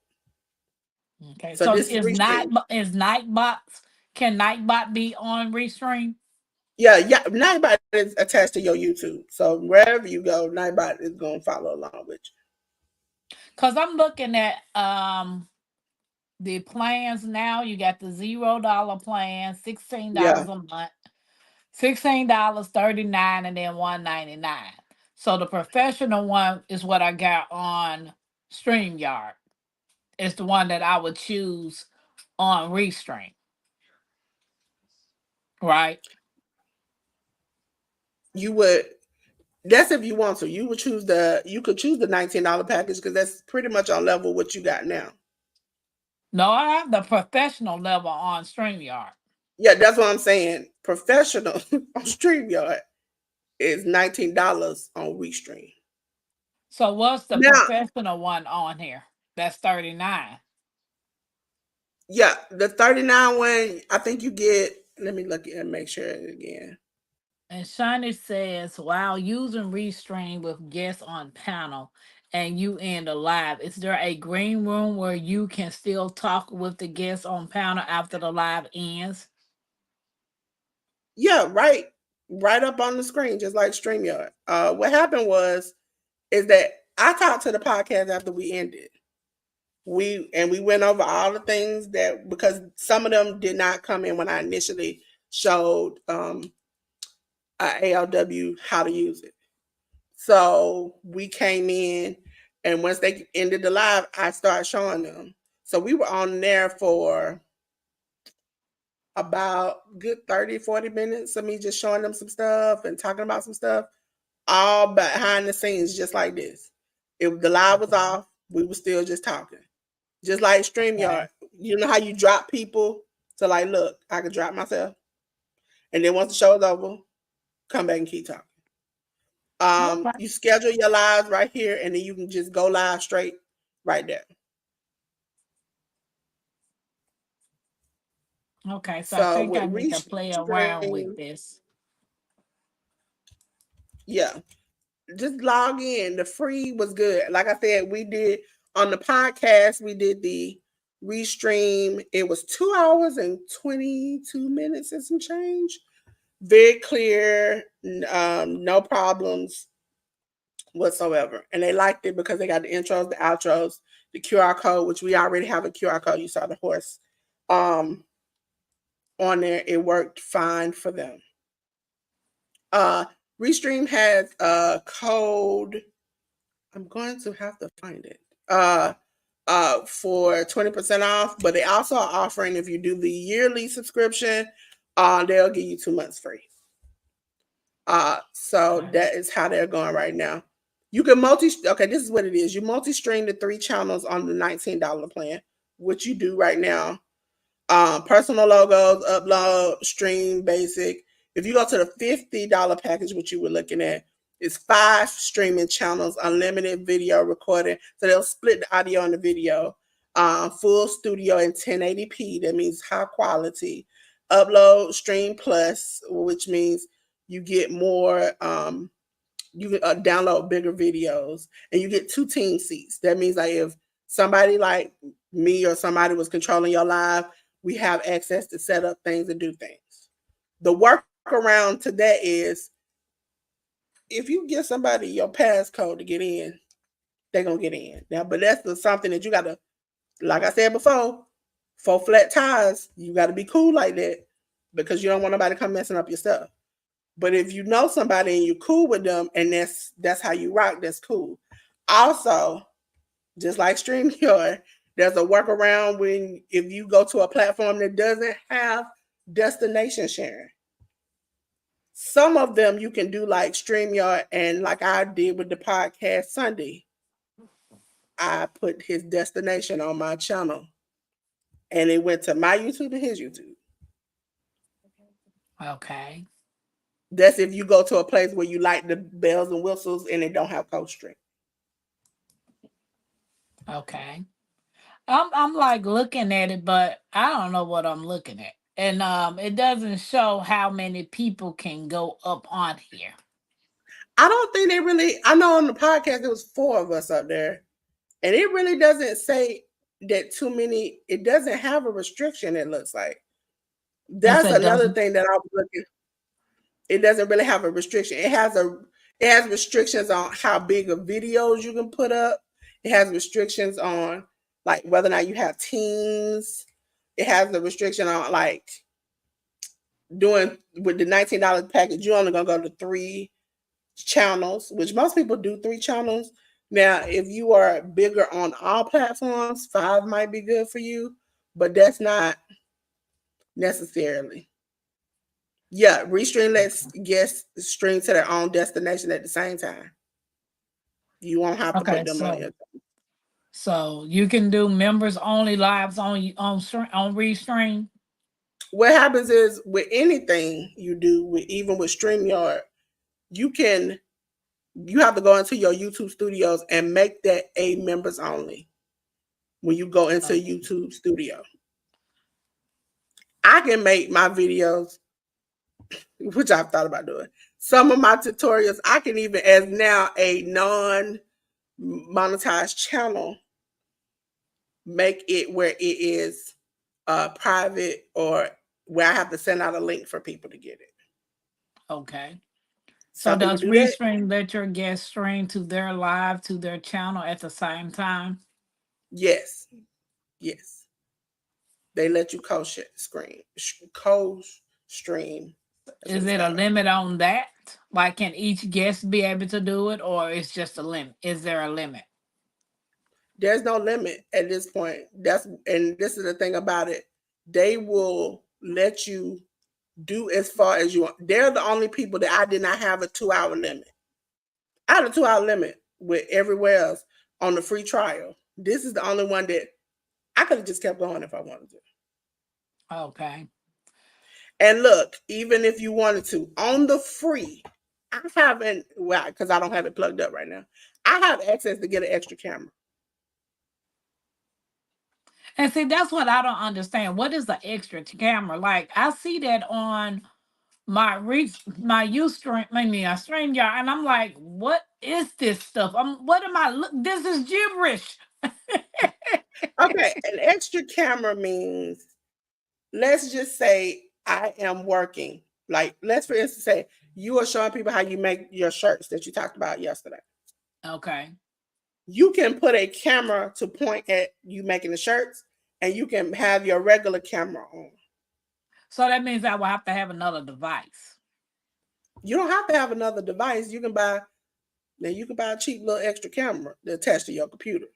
Okay. So So this is Restream. is Nightbot, can Nightbot be on Restream? Yeah, yeah. Nightbot is attached to your YouTube, so wherever you go, Nightbot is gonna follow along with Cause I'm looking at the plans now. You got the $0 plan, you. Yeah, $16 a month, $16, 39, and then 199. So the professional one is what I got on StreamYard. It's the one that I would choose on Restream, right? you would. That's if you want to. You would choose the. You could choose the $19 package because that's pretty much on level what you got now. No, I have the professional level on StreamYard. Yeah, that's what I'm saying. Professional on StreamYard is $19 on Restream. So what's the Now, professional one on here? That's 39. yeah, the 39 one, I think you get. Let me look at and make sure again. And Shani says, while using Restream with guests on panel and you end a live, is there a green room where you can still talk with the guests on panel after the live ends? Yeah, right up on the screen, just like StreamYard. What happened was is that I talked to the podcast after we ended. We went over all the things that because some of them did not come in when I initially showed ALW how to use it. So we came in, and once they ended the live, I started showing them. So we were on there for about good 30, 40 minutes of me just showing them some stuff and talking about some stuff, all behind the scenes, just like this. If the live was Okay. off, we were still just talking. Just like StreamYard. Okay. You know how you drop people to like, look, I can drop myself. And then once the show's over, come back and keep talking. Okay. You schedule your lives right here, and then you can just go live straight right there. Okay. So I So think I with need to play around Restream, with this. yeah, just log in. The free was good. Like I said, we did on the podcast, we did the Restream. It was 2 hours and 22 minutes and some change. Very clear, no problems whatsoever. And they liked it because they got the intros, the outros, the QR code, which we already have a QR code. You saw the horse um, on there. It worked fine for them. Uh, Restream has a code. I'm going to have to find it. For 20% off, but they also are offering if you do the yearly subscription, they'll give you 2 months free. So Okay. that is how they're going right now. You can multi. Okay, this is what it is. You multi-stream the 3 channels on the $19 plan, which you do right now. Personal logos, upload, stream, basic. If you go to the $50 package, which you were looking at, it's 5 streaming channels, unlimited video recording. So they'll split the audio and the video. Full studio in 1080p. That means high quality. Upload, stream plus, which means you get more. You can download bigger videos, and you get 2 team seats. That means like if somebody like me or somebody was controlling your live, we have access to set up things and do things. The workaround to that is if you give somebody your passcode to get in, they're gonna get in. Now, but that's something that you gotta, like I said before, for flat tires, you gotta be cool like that because you don't want nobody to come messing up your stuff. But if you know somebody and you're cool with them and that's how you rock, that's cool. Also, just like StreamYard, there's a workaround when if you go to a platform that doesn't have destination sharing. Some of them you can do like StreamYard and like I did with the podcast Sunday. I put his destination on my channel and it went to my YouTube and his YouTube. Okay. That's if you go to a place where you like the bells and whistles and it don't have co-string. Okay. I'm like looking at it, but I don't know what I'm looking at. And it doesn't show how many people can go up on here. I don't think they really. I know on the podcast there was four of us up there, and it really doesn't say that too many. It doesn't have a restriction. It looks like Yes, that's it another doesn't. thing that I was looking. It doesn't really have a restriction. It has restrictions on how big of videos you can put up. It has restrictions on like whether or not you have teams. It has the restriction on like doing with the $19 package. You're only gonna go to three channels, which most people do three channels. Now, if you are bigger on all platforms, five might be good for you, but that's not necessarily. Yeah, Restream lets guests stream to their own destination at the same time. You won't have to Okay, put them on your. so you can do members only lives on Restream. What happens is with anything you do, with even with StreamYard, you can you have to go into your YouTube studios and make that a members only when you go into Oh, YouTube studio. I can make my videos, which I've thought about doing. Some of my tutorials, I can even, as now a non monetized channel, make it where it is private or where I have to send out a link for people to get it. okay. So Some people does do that. Restream let your guests stream to their live to their channel at the same time? Yes, yes. They let you co-stream. That's what Is it's it a called. limit on that? Like, can each guest be able to do it, or it's just a limit? Is there a limit? There's no limit at this point. And this is the thing about it. They will let you do as far as you want. They're the only people that I did not have a 2 hour limit. I had a 2 hour limit with everywhere else on the free trial. This is the only one that I could have just kept going if I wanted to. Okay. And look, even if you wanted to, on the free, I haven't, well, because I don't have it plugged up right now. I have access to get an extra camera. And see, that's what I don't understand. What is the extra camera? Like, I see that on my Ustream, I mean, I stream y'all, and I'm like, what is this stuff? What am I? This is gibberish. Okay, an extra camera means, let's just say I am working. Like, let's for instance say you are showing people how you make your shirts that you talked about yesterday. Okay. You can put a camera to point at you making the shirts, and you can have your regular camera on. So that means I will have to have another device. You don't have to have another device. You can buy a cheap little extra camera to attach to your computer.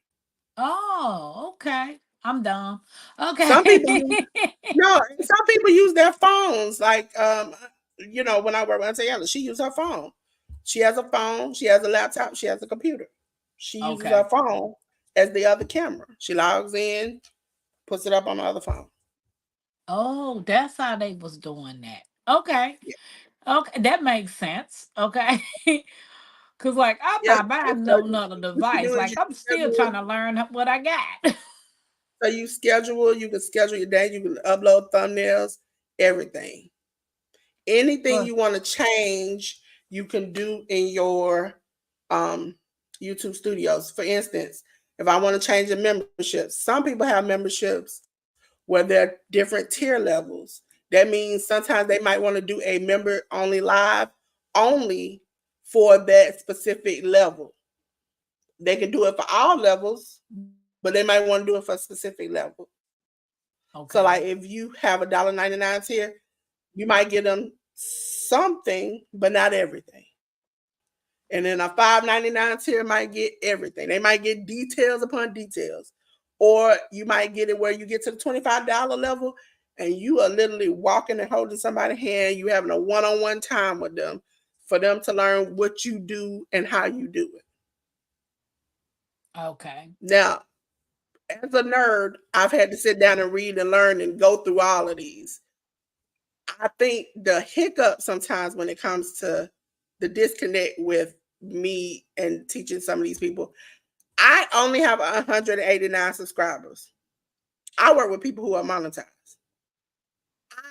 Oh, okay. I'm done. Some people Okay. use no, some people use their phones. Like when I work with Auntie she uses her phone. She has a phone, she has a laptop, she has a computer. She uses her Okay. phone as the other camera. She logs in, puts it up on the other phone. Oh, that's how they was doing that. Okay. Yeah. Okay, that makes sense. Okay. Cause like I'm Yep. not buying So no another what you device. do is Like you I'm still schedule. trying to learn what I got. So you can schedule your day, you can upload thumbnails, everything. Anything But you want to change, you can do in your um, YouTube studios. For instance, if I want to change the membership, some people have memberships where there are different tier levels. That means sometimes they might want to do a member only live only for that specific level. They can do it for all levels, but they might want to do it for a specific level. So, like if okay. you have $1.99 tier, you might get them something, but not everything. And then a $5.99 tier might get everything. They might get details upon details. Or you might get it where you get to the $25 level and you are literally walking and holding somebody's hand. You having a one-on-one time with them for them to learn what you do and how you do it. Okay. Now, as a nerd, I've had to sit down and read and learn and go through all of these. I think the hiccup sometimes when it comes to the disconnect with me and teaching some of these people, I only have 189 subscribers. I work with people who are monetized. I,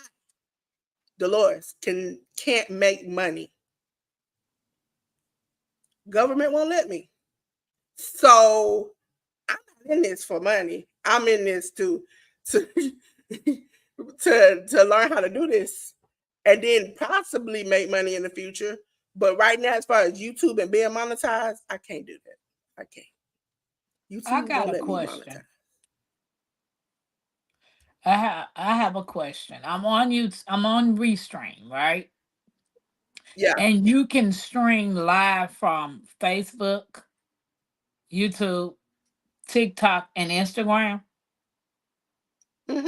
Delores, can't make money. Government won't let me. So I'm not in this for money. I'm in this to to learn how to do this and then possibly make money in the future. But right now, as far as YouTube and being monetized, I can't do that. I can't. I YouTube got won't a let me monetize. question. I have a question. I'm on Restream, right? Yeah. And you can stream live from Facebook, YouTube, TikTok, and Instagram. hmm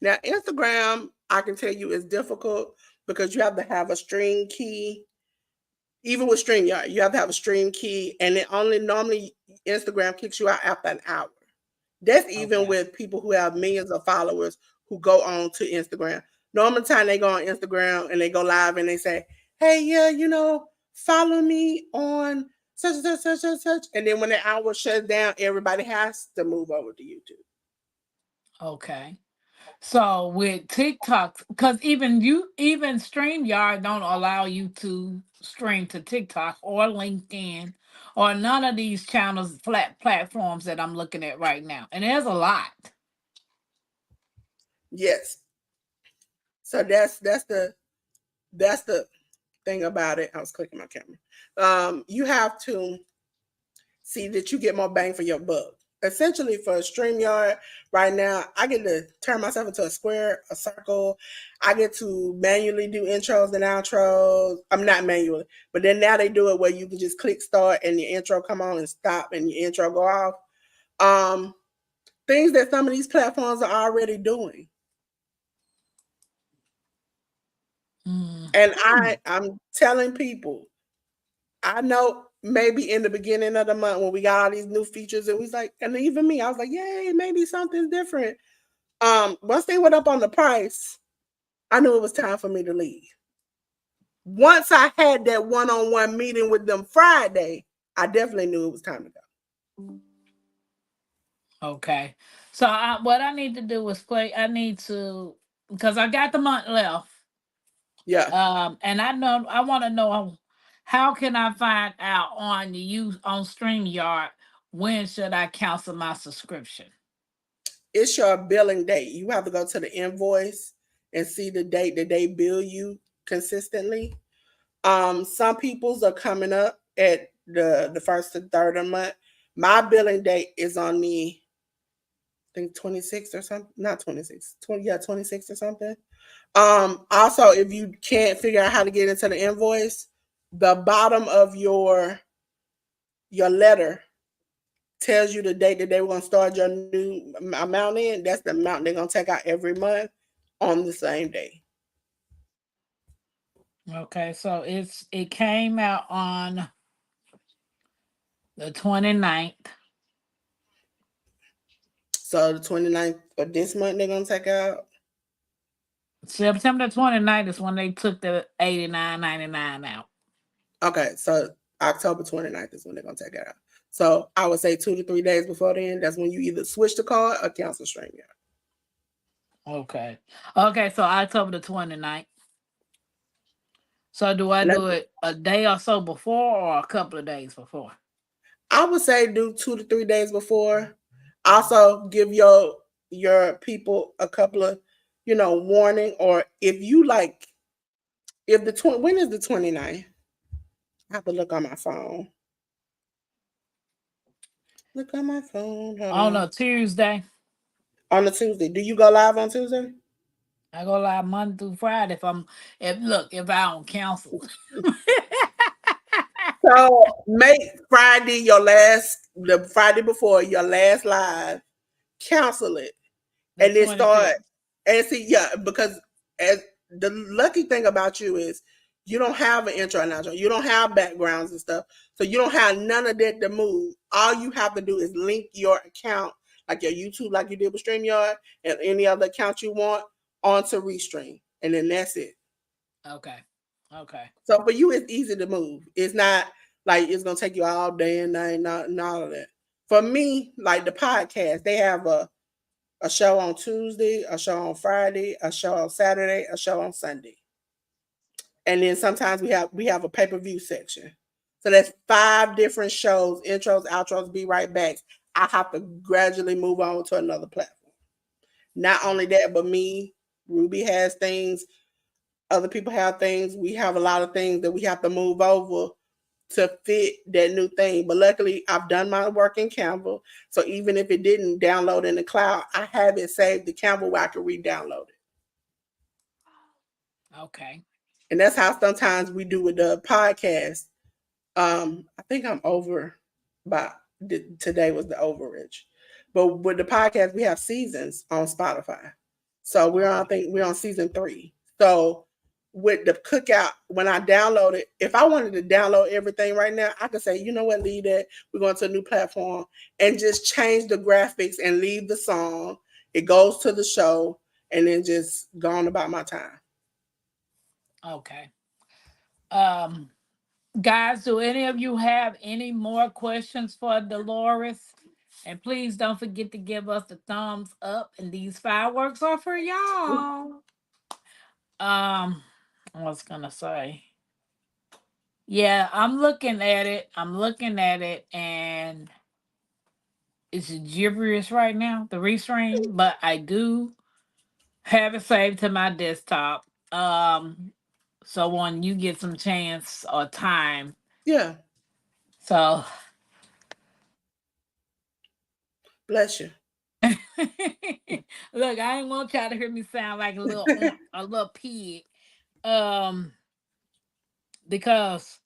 Now, Instagram, I can tell you is difficult because you have to have a stream key. Even with StreamYard, you have to have a stream key, and it only normally Instagram kicks you out after an hour. That's even Okay. with people who have millions of followers who go on to Instagram. Normal time they go on Instagram and they go live and they say, "Hey, yeah, follow me on such and such, such and such." And then when the hour shuts down, everybody has to move over to YouTube. Okay. So with TikTok, because even StreamYard don't allow you to stream to TikTok or LinkedIn or none of these channels flat platforms that I'm looking at right now. And there's a lot. Yes. So that's the thing about it. I was clicking my camera. You have to see that you get more bang for your buck. Essentially, for StreamYard, right now, I get to turn myself into a square, a circle. I get to manually do intros and outros. I'm not manually, but then now they do it where you can just click start and your intro come on and stop and your intro go off. Um, Things that some of these platforms are already doing. And Hmm. I'm telling people, I know maybe in the beginning of the month when we got all these new features, it was like, and even me, I was like, yay, maybe something's different. Once they went up on the price, I knew it was time for me to leave. Once I had that one-on-one meeting with them Friday, I definitely knew it was time to go. Okay. So what I need to do is play. I need to because I got the month left. Yeah, And I want to know how can I find out on on StreamYard when should I cancel my subscription? it's your billing date. You have to go to the invoice and see the date that they bill you consistently. Some people's are coming up at the first and third of the month. My billing date is on the I think 26 or something. Not 26. 20, yeah, 26 or something. Also, if you can't figure out how to get into the invoice, the bottom of your letter tells you the date that they were gonna start your new amount in. That's the amount they're gonna take out every month on the same day. Okay, so it came out on the 29th. So the 29th of this month they're gonna take out. September 29th is when they took the 89.99 out. Okay, so October 29th is when they're gonna take it out. So I would say 2 to 3 days before then, that's when you either switch the card or cancel StreamYard. Okay. Okay, so October the 29th. So do I And do it a day or so before or a couple of days before? I would say do 2 to 3 days before. Also give your people a couple of warning, or if you like, if when is the 29th? I have to look on my phone. Look on my phone. Hold On a on. Tuesday. On the Tuesday. Do you go live on Tuesday? I go live Monday through Friday if I don't cancel. So make Friday the Friday before your last live, cancel it, The and then start 25th. and see. Yeah, because as the lucky thing about you is you don't have an intro and outro, you don't have backgrounds and stuff, so you don't have none of that to move. All you have to do is link your account, like your YouTube, like you did with StreamYard, and any other account you want onto Restream, and then that's it. Okay. Okay. So for you, it's easy to move. It's not like it's gonna take you all day and night, and all of that. For me, like the podcast, they have a show on Tuesday, a show on Friday, a show on Saturday, a show on Sunday, and then sometimes we have a pay-per-view section. So that's 5 different shows, intros, outros, be right backs. I have to gradually move on to another platform. Not only that, but me, Ruby has things, other people have things. We have a lot of things that we have to move over to fit that new thing. But luckily, I've done my work in Canva. So even if it didn't download in the cloud, I have it saved to Canva where I can re-download it. Okay. And that's how sometimes we do with the podcast. I think I'm over by today was the overage. But with the podcast, we have seasons on Spotify. So we're on, I Okay. think we're on season 3. So with the cookout, when I download it, if I wanted to download everything right now, I could say, you know what, leave that. We're going to a new platform and just change the graphics and leave the song. It goes to the show and then just go on about my time. Okay. Um, guys, do any of you have any more questions for Dolores? And please don't forget to give us the thumbs up. And these fireworks are for y'all. I was gonna say, yeah, I'm looking at it. I'm looking at it, and it's gibberish right now, the restream. But I do have it saved to my desktop. So when you get some chance or time, Yeah, so bless you. look, I ain't want y'all to hear me sound like a little pig. Um, because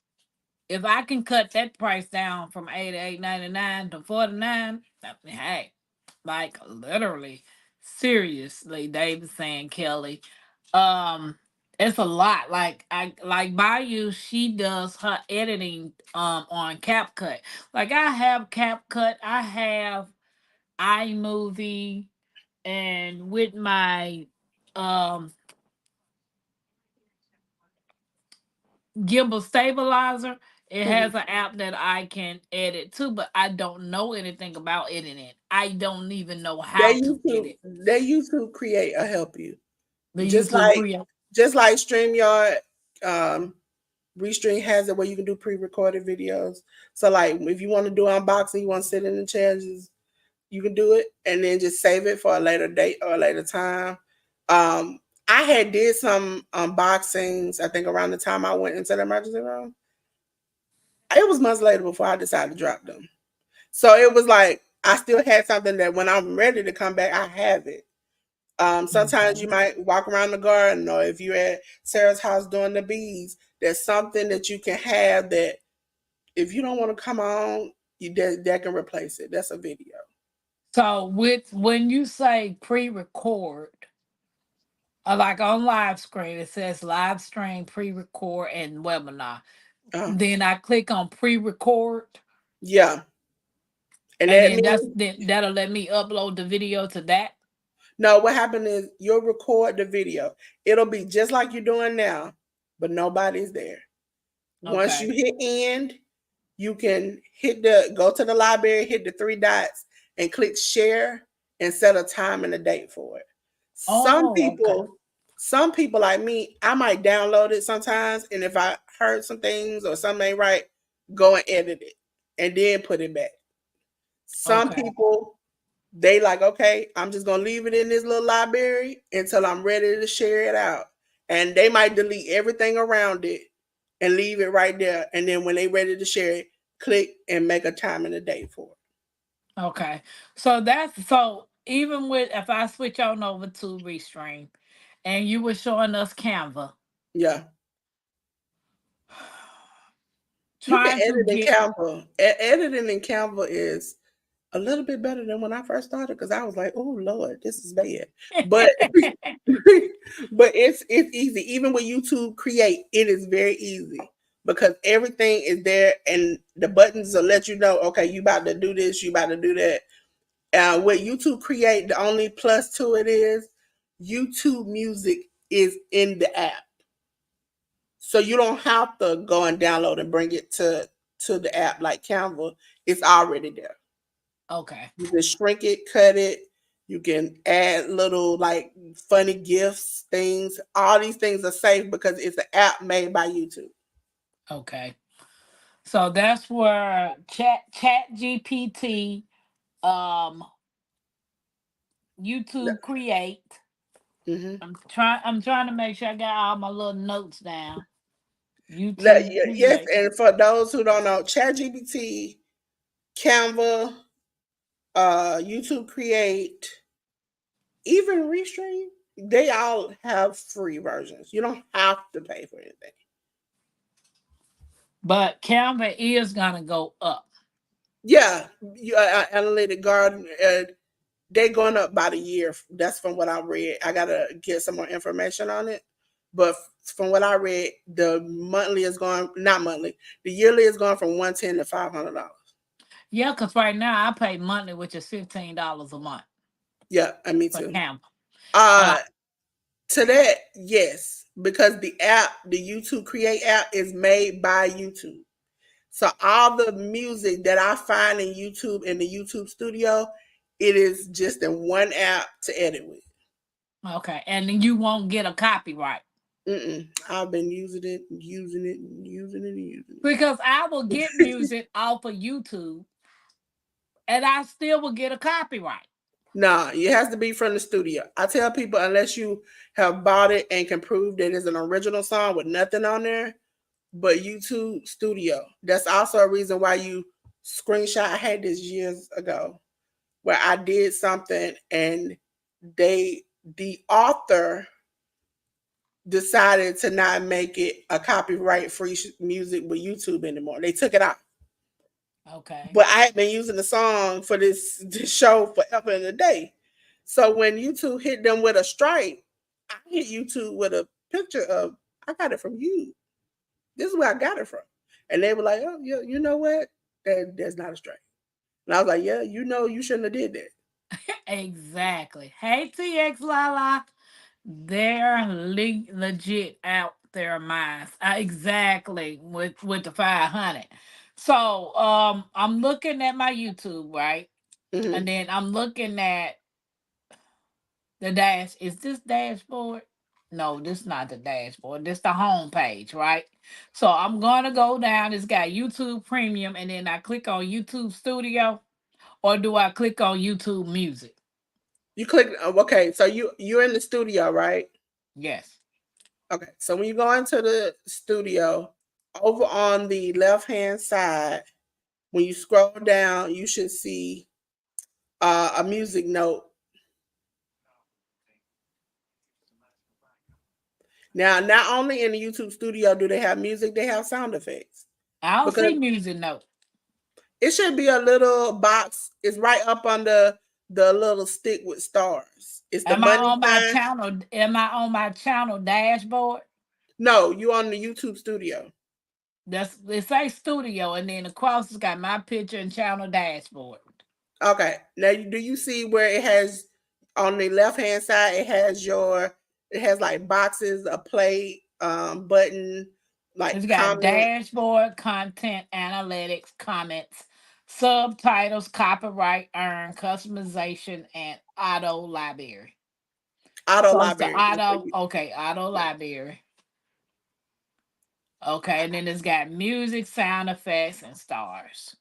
if I can cut that price down from 88.99 to 49, hey, like literally, seriously, David saying Kelly, um, it's a lot. Like I like Bayou, she does her editing on CapCut. Like I have CapCut, I have iMovie, and with my um gimbal stabilizer, it has Mhm. an app that I can edit too, but I don't know anything about editing. I don't even know They how to YouTube, edit they YouTube create a help you. the Just YouTube like create. just like StreamYard, um, Restream has it where you can do pre-recorded videos. So like if you want to do unboxing, you want to sit in the chairs, you can do it and then just save it for a later date or a later time. Um, I had did some unboxings, I think around the time I went into the emergency room. It was months later before I decided to drop them. So it was like I still had something that when I'm ready to come back, I have it. Sometimes you Mhm. might walk around the garden, or if you're at Sarah's house doing the bees, there's something that you can have that if you don't want to come on, that can replace it. That's a video. So with when you say pre-record, like on live screen, it says live stream, pre-record, and webinar. Uh, Then I click on pre-record, yeah, and and that then means that'll let me upload the video to that. no. What happened is you'll record the video. It'll be just like you're doing now, but nobody's there. Once Okay. you hit end, you can go to the library, hit the 3 dots, and click share and set a time and a date for it. Some Oh, okay. people, some people like me, I might download it sometimes, and if I heard some things or something ain't right, go and edit it and then put it back. Some Okay. people they like, okay, I'm just gonna leave it in this little library until I'm ready to share it out. And they might delete everything around it and leave it right there. And then when they ready to share it, click and make a time and a date for it. Okay. So that's so even with if I switch on over to Restream and you were showing us Canva, Yeah. You can trying to edit in get Canva. Editing in Canva is a little bit better than when I first started because I was like, oh Lord, this is bad. But but it's easy. Even with YouTube Create, it is very easy because everything is there and the buttons will let you know, okay, you about to do this, you about to do that. With YouTube Create, the only plus to it is YouTube Music is in the app. So you don't have to go and download and bring it to the app like Canva. It's already there. Okay. You can shrink it, cut it. You can add little like funny gifts, things. All these things are safe because it's an app made by YouTube. Okay. So that's where Chat GPT, um, YouTube Create. Mm-hmm. I'm trying to make sure I got all my little notes down. YouTube Yes, Create. and for those who don't know, ChatGPT, Canva, YouTube Create, even Restream, they all have free versions. You don't have to pay for anything. But Canva is gonna go up. Yeah, Analytic Garden, they going up by the year. That's from what I read. I gotta get some more information on it, but from what I read, the monthly is going not monthly. The yearly is going from 110 to $500. Yeah, because right now I pay monthly, which is $15 a month Yeah, and me for too. Canva. And Uh, to that, yes, because the app, the YouTube Create app, is made by YouTube. So all the music that I find in YouTube in the YouTube Studio, it is just in one app to edit with. okay, and then you won't get a copyright I've been using it, using it, using it, using because I will get it. music off of YouTube, and I still will get a copyright. Nah, it has to be from the studio. I tell people unless you have bought it and can prove that it's an original song with nothing on there, but YouTube Studio. That's also a reason why you screenshot. I had this years ago where I did something and they the author decided to not make it a copyright free music with YouTube anymore. They took it out. Okay. But I had been using the song for this show forever and a day. So when YouTube hit them with a strike, I hit YouTube with a picture of I got it from you. This is where I got it from. And they were like, oh, yeah, you know what? That's not a strike. And I was like, yeah, you know, you shouldn't have did that. Exactly. Hey, TX Lala. They're legit out their minds. Exactly with the 500. So I'm looking at my YouTube, right? Mm-hmm. And then I'm looking at the dash. Is this dashboard? No, this is not the dashboard. This the home page, right? So I'm gonna go down. It's got YouTube Premium, and then I click on YouTube Studio, or do I click on YouTube Music? You click okay, so you're in the studio, right? Yes. Okay. So when you go into the studio, over on the left hand side, when you scroll down, you should see a music note. Now, not only in the YouTube studio do they have music, they have sound effects. I don't Because see music note. it should be a little box. It's right up under the little stick with stars. It's the Am I money on my sign. channel? Am I on my channel dashboard? No, you on the YouTube studio. That's it say studio, and then across it's got my picture and channel dashboard. Okay. Now, do you see where it has on the left hand side? It has like boxes, a play button, like It's got comment, dashboard, content, analytics, comments, subtitles, copyright, earn, customization, and auto library. auto So it's the library. That's what auto, okay, auto library. Okay, and then it's got music, sound effects, and stars.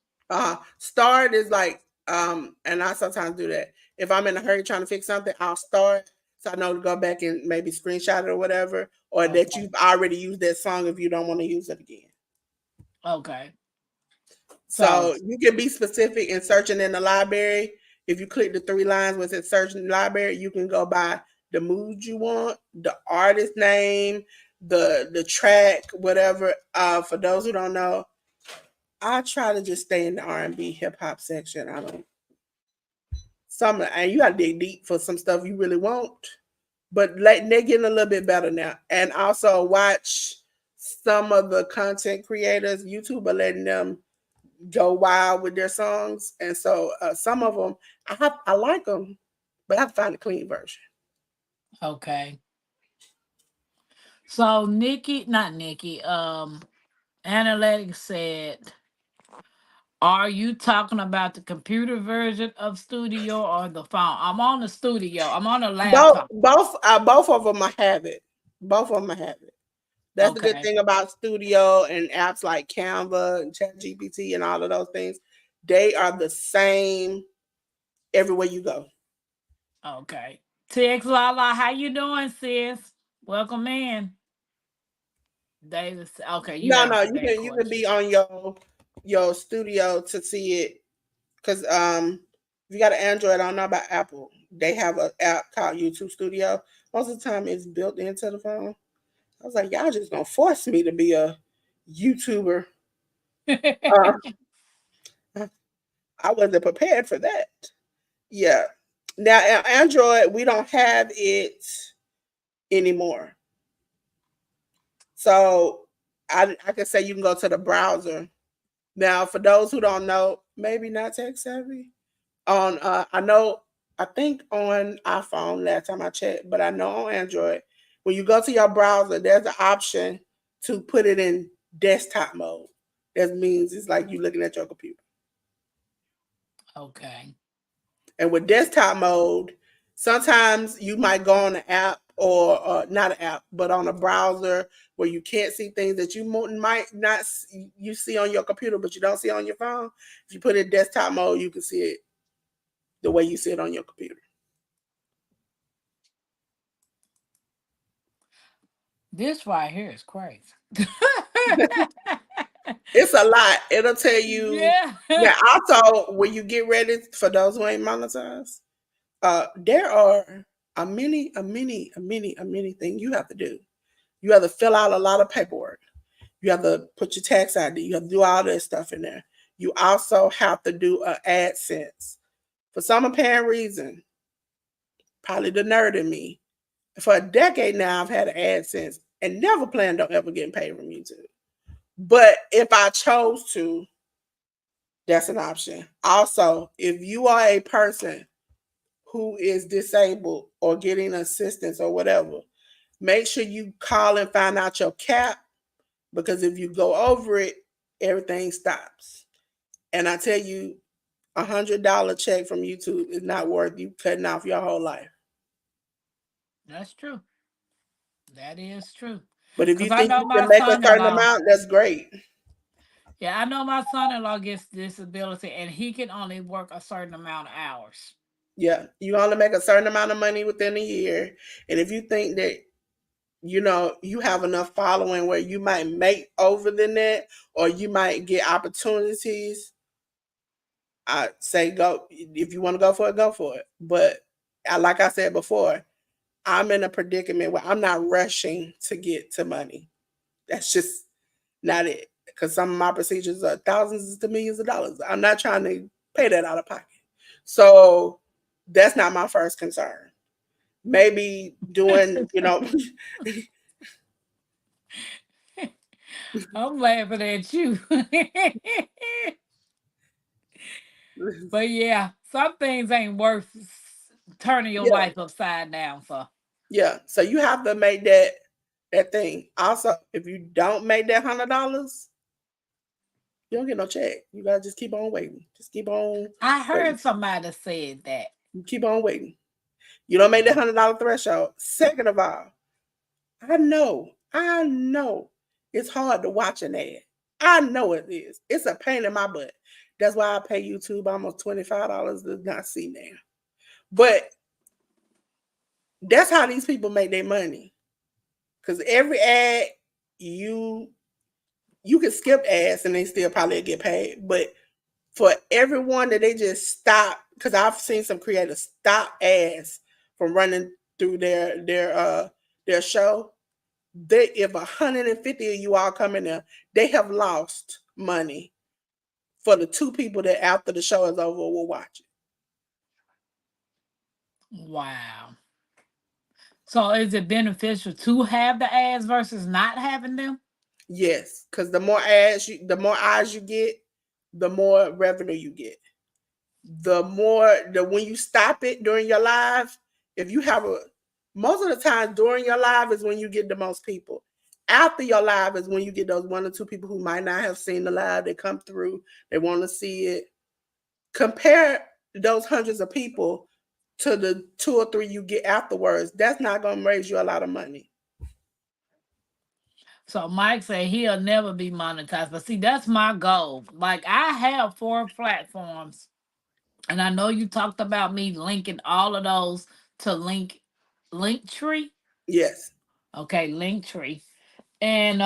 Start is like and I sometimes do that. If I'm in a hurry trying to fix something, I'll start so I know to go back and maybe screenshot it or whatever, or that Okay. you've already used that song if you don't want to use it again. Okay. So So you can be specific in searching in the library. If you click the three lines with it search in the library, you can go by the mood you want, the artist name, the track, whatever. For those who don't know, I try to just stay in the R&B hip hop section. I don't some and you gotta dig deep for some stuff you really want. But like they're getting a little bit better now. And also watch some of the content creators, YouTube are letting them go wild with their songs. And so some of them I like them, but I have to find a clean version. okay. So not Nikki, Analytics said, are you talking about the computer version of Studio or the phone? I'm on the Studio. I'm on a laptop. Both of them I have it. Both of them I have it. That's the good Okay. thing about Studio and apps like Canva and ChatGPT and all of those things. They are the same everywhere you go. Okay. TX Lala, how you doing, sis? Welcome in. Davis. Okay, you No, no, answered that you can question. be on your Studio to see it because if you got an Android, I don't know about Apple. They have an app called YouTube Studio. Most of the time, it's built into the phone. I was like, y'all just gonna force me to be a YouTuber. Uh, I wasn't prepared for that. Yeah. Now, Android, we don't have it anymore. So I can say you can go to the browser. Now, for those who don't know, maybe not tech savvy, on I know I think on iPhone last time I checked, but I know on Android, when you go to your browser, there's an option to put it in desktop mode. That means it's like you looking at your computer. Okay. And with desktop mode, sometimes you might go on an app or not an app, but on a browser where you can't see things that you might not you see on your computer, but you don't see on your phone. If you put it in desktop mode, you can see it the way you see it on your computer. This right here is crazy. It's a lot. It'll tell you. Yeah. Now, also, when you get ready for those who ain't monetized, there are a many thing you have to do. You have to fill out a lot of paperwork. You have to put your tax ID. You have to do all this stuff in there. You also have to do an AdSense. For some apparent reason, probably the nerd in me, for a decade now, I've had an AdSense and never planned on ever getting paid from YouTube. But if I chose to, that's an option. Also, if you are a person who is disabled or getting assistance or whatever, make sure you call and find out your cap because if you go over it, everything stops. And I tell you, $100 check from YouTube is not worth you cutting off your whole life. That's true. That is true. But if you Cause I think know you can my make a son in certain law. amount, that's great. Yeah, I know my son in law gets disability and he can only work a certain amount of hours. Yeah, you only make a certain amount of money within a year, and if you think that you have enough following where you might make over the net or you might get opportunities, I say go. If you want to go for it, go for it. But like I said before, I'm in a predicament where I'm not rushing to get to money. That's just not it. Because some of my procedures are thousands to millions of dollars. I'm not trying to pay that out of pocket. So that's not my first concern. Maybe doing, I'm laughing at you. But yeah, some things ain't worth turning your yeah, life upside down for. yeah. So you have to make that thing. Also, if you don't make that $100, you don't get no check. You gotta just keep on waiting. Just keep on I waiting. heard somebody said that. You keep on waiting. You don't make that $100 threshold. Second of all, I know it's hard to watch an ad. I know it is. It's a pain in my butt. That's why I pay YouTube almost $25 to not see now. But that's how these people make their money. Because every ad you you can skip ads and they still probably get paid. But for everyone that they just stop, because I've seen some creators stop ads from running through their show. They if 150 of you all come in there, they have lost money for the two people that after the show is over will watch it. Wow. So is it beneficial to have the ads versus not having them? Yes, because the more eyes you get, the more revenue you get. The more the when you stop it during your live, if you have a Most of the time during your live is when you get the most people. After your live is when you get those one or two people who might not have seen the live. They come through, they want to see it. Compare those hundreds of people to the two or three you get afterwards. That's not going to raise you a lot of money. So Mike said he'll never be monetized. But see, that's my goal. Like I have 4 platforms. And I know you talked about me linking all of those to Linktree. Yes. Okay, Linktree. And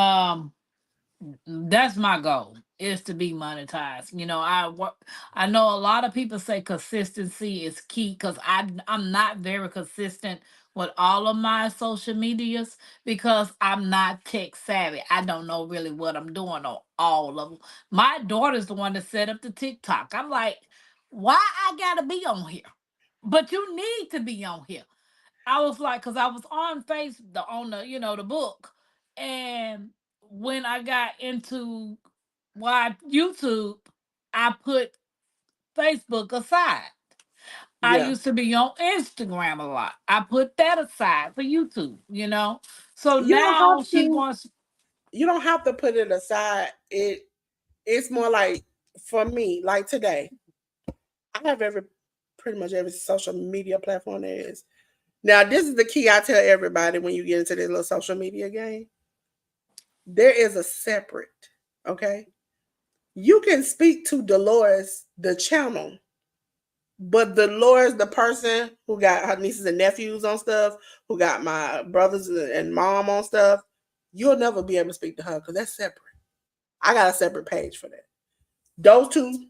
that's my goal is to be monetized. I know a lot of people say consistency is key because I'm not very consistent with all of my social medias because I'm not tech savvy. I don't know really what I'm doing on all of them. My daughter's the one that set up the TikTok. I'm like, why I gotta be on here? But you need to be on here. I was like, because I was on the book, and when I got into YouTube, I put Facebook aside. I Yeah. used to be on Instagram a lot. I put that aside for YouTube. So You don't have now she to wants. you don't have to put it aside. It's more like for me, like today, I have pretty much every social media platform there is. Now, this is the key I tell everybody when you get into this little social media game. There is a separate, okay? You can speak to Delores, the channel, but Dolores, the person who got her nieces and nephews on stuff, who got my brothers and mom on stuff, you'll never be able to speak to her because that's separate. I got a separate page for that. Those two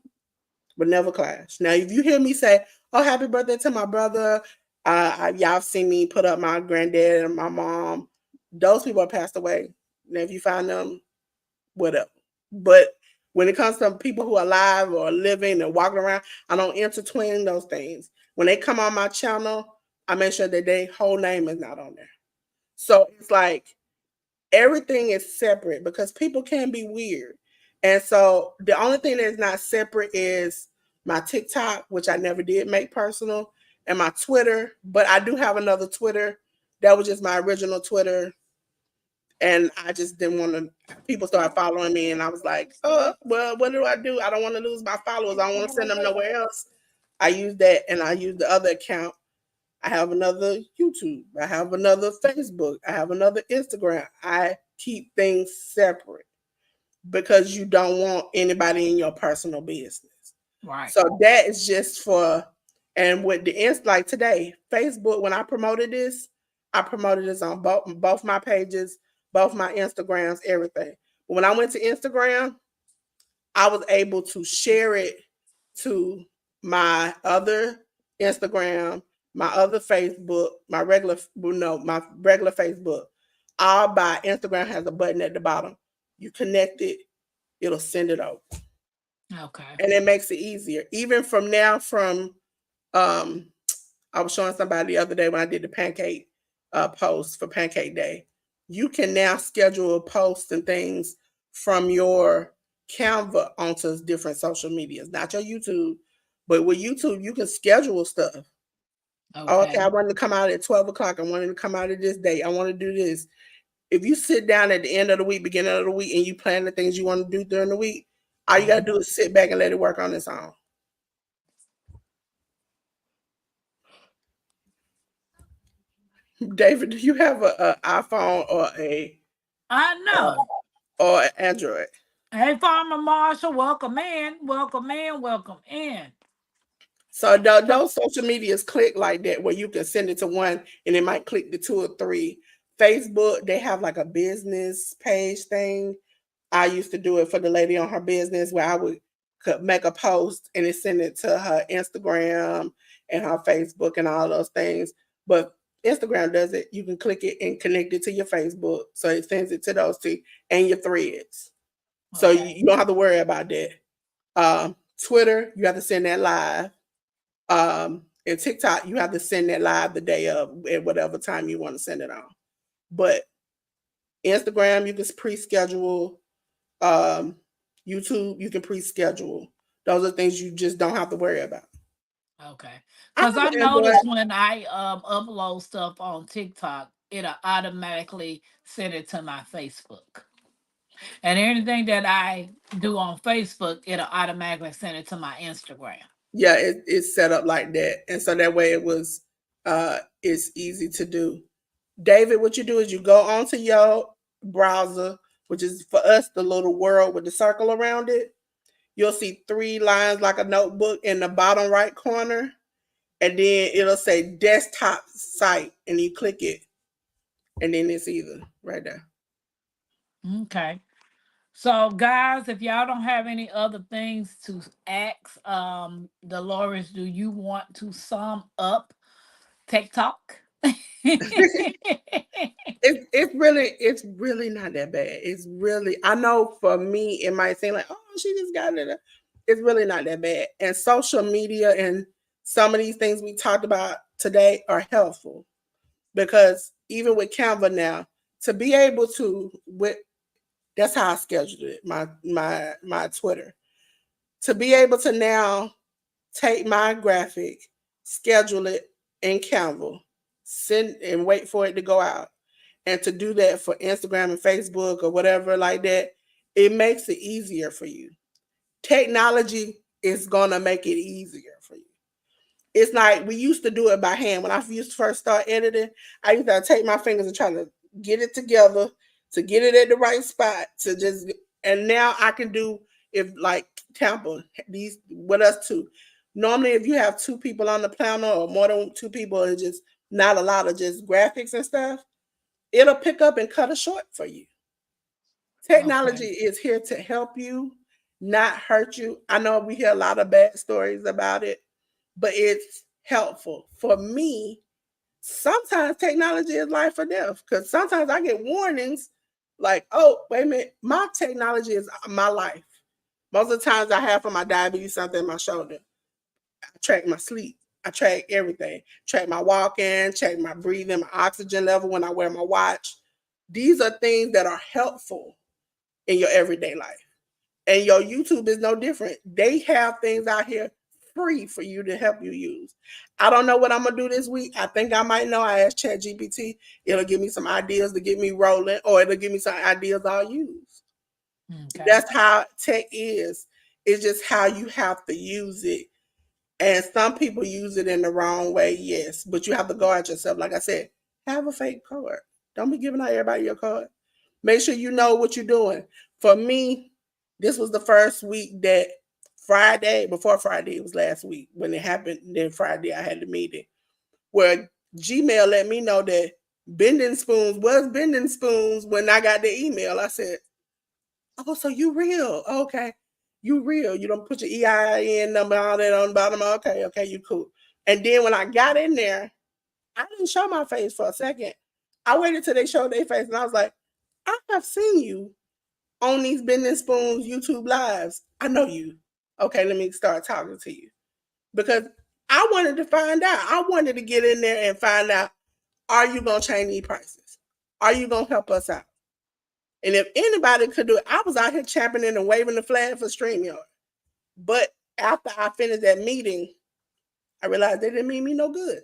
would never clash. Now, if you hear me say, "Oh, happy birthday to my brother," y'all seen me put up my granddad and my mom. Those people are passed away. Now, if you find them, whatever. But when it comes to people who are alive or living and walking around, I don't intertwine those things. When they come on my channel, I make sure that their whole name is not on there. So it's like everything is separate because people can be weird. And so the only thing that's not separate is my TikTok, which I never did make personal, and my Twitter. But I do have another Twitter. That was just my original Twitter, and I just didn't want to. People started following me, and I was like, "Oh, well, what do I do? I don't want to lose my followers. I don't want to send them nowhere else." I use that, and I use the other account. I have another YouTube. I have another Facebook. I have another Instagram. I keep things separate because you don't want anybody in your personal business. Right. So that is just for, and with the like today, Facebook. When I promoted this on both my pages, both my Instagrams, everything. But when I went to Instagram, I was able to share it to my other Instagram, my other Facebook, my regular Facebook. All by Instagram has a button at the bottom. You connect it, it'll send it over, Okay. and it makes it easier. Even from now, um, I was showing somebody the other day when I did the pancake post for Pancake Day. You can now schedule posts and things from your Canva onto different social medias, not your YouTube, but with YouTube you can schedule stuff. Oh, okay, Okay. I wanted to come out at 12 o'clock. I wanted to come out at this date. I want to do this. If you sit down at the end of the week, beginning of the week, and you plan the things you want to do during the week, all you gotta Mhm. do is sit back and let it work on its own. David, do you have a iPhone I uh, know. or an Android? Hey, Farmer Marshall, welcome in. Welcome in. Welcome in. So So, those social medias click like that, where you can send it to one, and it might click to two or three. Facebook, they have like a business page thing. I used to do it for the lady on her business, where I would could make a post and it send it to her Instagram and her Facebook and all those things. But Instagram does it. You can click it and connect it to your Facebook, so it sends it to those two and your threads. So okay. you don't have to worry about that. Twitter, you have to send that live. And TikTok, you have to send that live the day of at whatever time you want to send it on. But Instagram, you can pre-schedule. Um, YouTube, you can pre-schedule. Those are things you just don't have to worry about. Okay. I Cause have I an Android. noticed when I upload stuff on TikTok, it'll automatically send it to my Facebook. And anything that I do on Facebook, it'll automatically send it to my Instagram. Yeah, it's set up like that, and so that way it's easy to do. David, what you do is you go onto your browser, which is for us the little world with the circle around it. You'll see three lines like a notebook in the bottom right corner, and then it'll say desktop site, and you click it, and then it's either right there. Okay. So guys, if y'all don't have any other things to ask, Dolores, do you want to sum up TikTok? It's really not that bad. It's really, I know for me it might seem like, oh, she just got it. It's really not that bad. And social media and some of these things we talked about today are helpful because even with Canva now, to be able to with that's how I scheduled it, my Twitter. To be able to now take my graphic, schedule it in Canva, send and wait for it to go out. And to do that for Instagram and Facebook or whatever like that, it makes it easier for you. Technology is gonna make it easier for you. It's like we used to do it by hand. When I used to first start editing, I used to take my fingers and try to get it together, to get it at the right spot, to just and now I can do if like Tampa, these with us too. Normally if you have two people on the planner or more than two people, it's just not a lot of just graphics and stuff, it'll pick up and cut it short for you. Technology Okay. is here to help you, not hurt you. I know we hear a lot of bad stories about it, but it's helpful. For me, sometimes technology is life or death because sometimes I get warnings like, oh, wait a minute, my technology is my life. Most of the times I have for my diabetes something in my shoulder. I track my sleep. I track everything. Track my walking, check my breathing, my oxygen level when I wear my watch. These are things that are helpful in your everyday life. And your YouTube is no different. They have things out here free for you to help you use. I don't know what I'm gonna do this week. I think I might know. I asked ChatGPT. It'll give me some ideas to get me rolling, or it'll give me some ideas I'll use. Okay. That's how tech is. It's just how you have to use it. And some people use it in the wrong way, yes. But you have to guard yourself. Like I said, have a fake card. Don't be giving out everybody your card. Make sure you know what you're doing. For me, this was the first week that Friday, before Friday, it was last week when it happened. Then Friday, I had the meeting where Gmail let me know that Bending Spoons was Bending Spoons when I got the email. I said, oh, so you real. Okay. You real. You don't put your EIN number, all that on the bottom. Okay, okay, you cool. And then when I got in there, I didn't show my face for a second. I waited till they showed their face and I was like, I have seen you on these Bending Spoons YouTube lives. I know you. Okay, let me start talking to you. Because I wanted to find out. I wanted to get in there and find out, are you gonna change these prices? Are you gonna help us out? And if anybody could do it, I was out here championing and waving the flag for StreamYard. But after I finished that meeting, I realized they didn't mean me no good.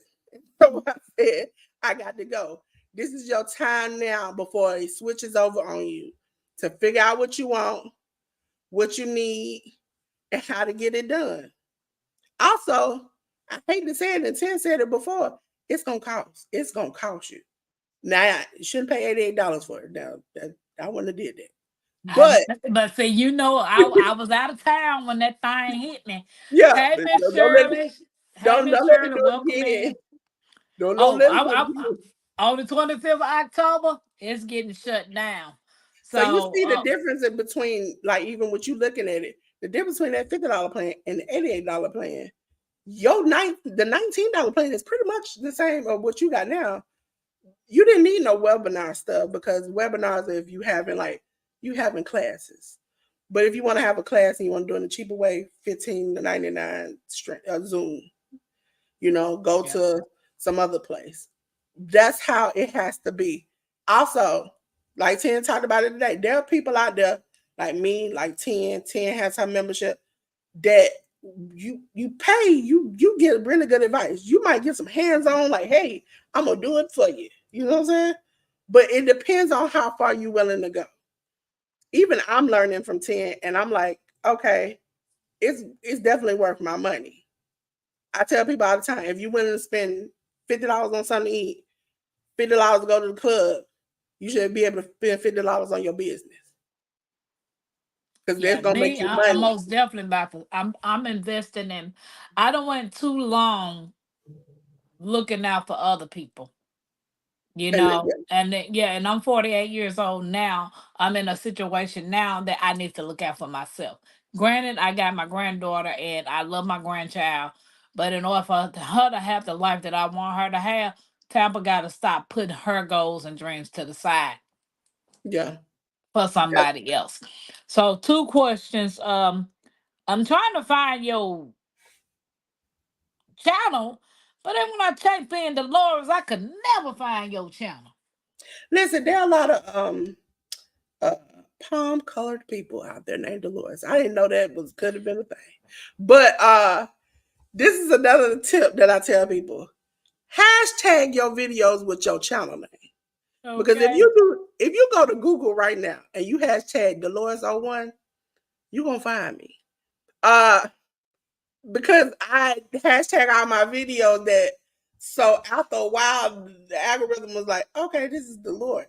So I said, I got to go. This is your time now before it switches over on you to figure out what you want, what you need, and how to get it done. Also, I hate to say it, and Tim said it before, it's gonna cost. It's gonna cost you. Now you shouldn't pay $88 for it. Now that I wouldn't have did that. I, But but see, I was out of town when that thing hit me. yeah, Hey, but Miss don't let Shirley. Hey, don't Miss don't let it Shirley, do welcome it again. in. Don't Oh, let it do it again. on the 25th of October, it's getting shut down. So you So, see the difference in between, like even with you looking at it, the difference between that $50 plan and the $88 plan. The $19 plan is pretty much the same of what you got now. You didn't need no webinar stuff because webinars, if you having like you having classes. But if you want to have a class and you want to do it in a cheaper way, 15 to 99 Zoom, go yeah. to some other place. That's how it has to be. Also, like 10 talked about it today, there are people out there like me, like 10 has her membership that you pay, you get really good advice. You might get some hands on, like, hey, I'm gonna do it for you. You know what I'm saying? But it depends on how far you willing to go. Even I'm learning from 10, and I'm like, okay, it's definitely worth my money. I tell people all the time, if you willing to spend $50 on something to eat, $50 to go to the club, you should be able to spend $50 on your business because that's Yeah, gonna make me, you I'm money. most definitely about to. I'm investing in. I don't went too long looking out for other people. And And yeah, and I'm 48 years old now. I'm in a situation now that I need to look out for myself. Granted, I got my granddaughter and I love my grandchild, but in order for her to have the life that I want her to have, Tampa got to stop putting her goals and dreams to the side yeah, for yeah. somebody else. So, two questions. I'm trying to find your channel, but then when I type in Dolores, I could never find your channel. Listen, there are a lot of uh, palm colored people out there named Delores. I didn't know that was could have been a thing. But this is another tip that I tell people. Hashtag your videos with your channel name. Because Okay. if you go to Google right now and you hashtag Delores01, you're gonna find me. Uh because I hashtag all my videos that so after a while the algorithm was like, okay, this is Delores.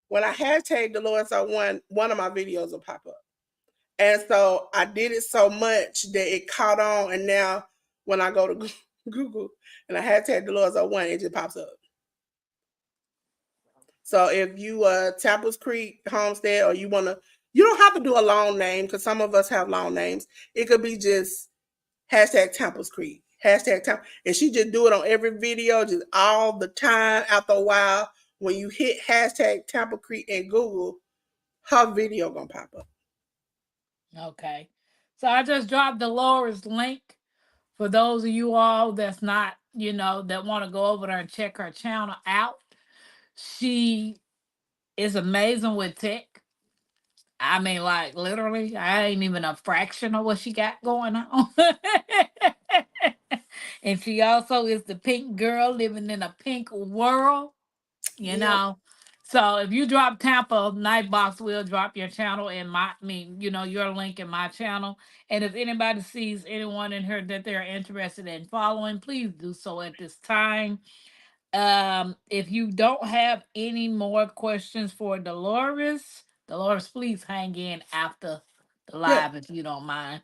When I hashtag Delores on one of my videos will pop up. And so I did it so much that it caught on, and now when I go to Google and I hashtag Delores on one, it just pops up. So if you Tappers Creek Homestead, or you don't have to do a long name because some of us have long names. It could be just hashtag Tappers Creek, hashtag Tampa, and she just do it on every video, just all the time. After a while, when you hit hashtag Tampa Creek in Google, her video gonna pop up. Okay. So I just dropped Dolores' link for those of you all that's not, that want to go over there and check her channel out. She is amazing with tech. I mean, like literally, I ain't even a fraction of what she got going on. And she also is the pink girl living in a pink world, you Yep. know. So if you drop Tampa, Nightbox will drop your channel in your link in my channel. And if anybody sees anyone in here that they're interested in following, please do so at this time. If you don't have any more questions for Dolores, please hang in after the Yep. live if you don't mind.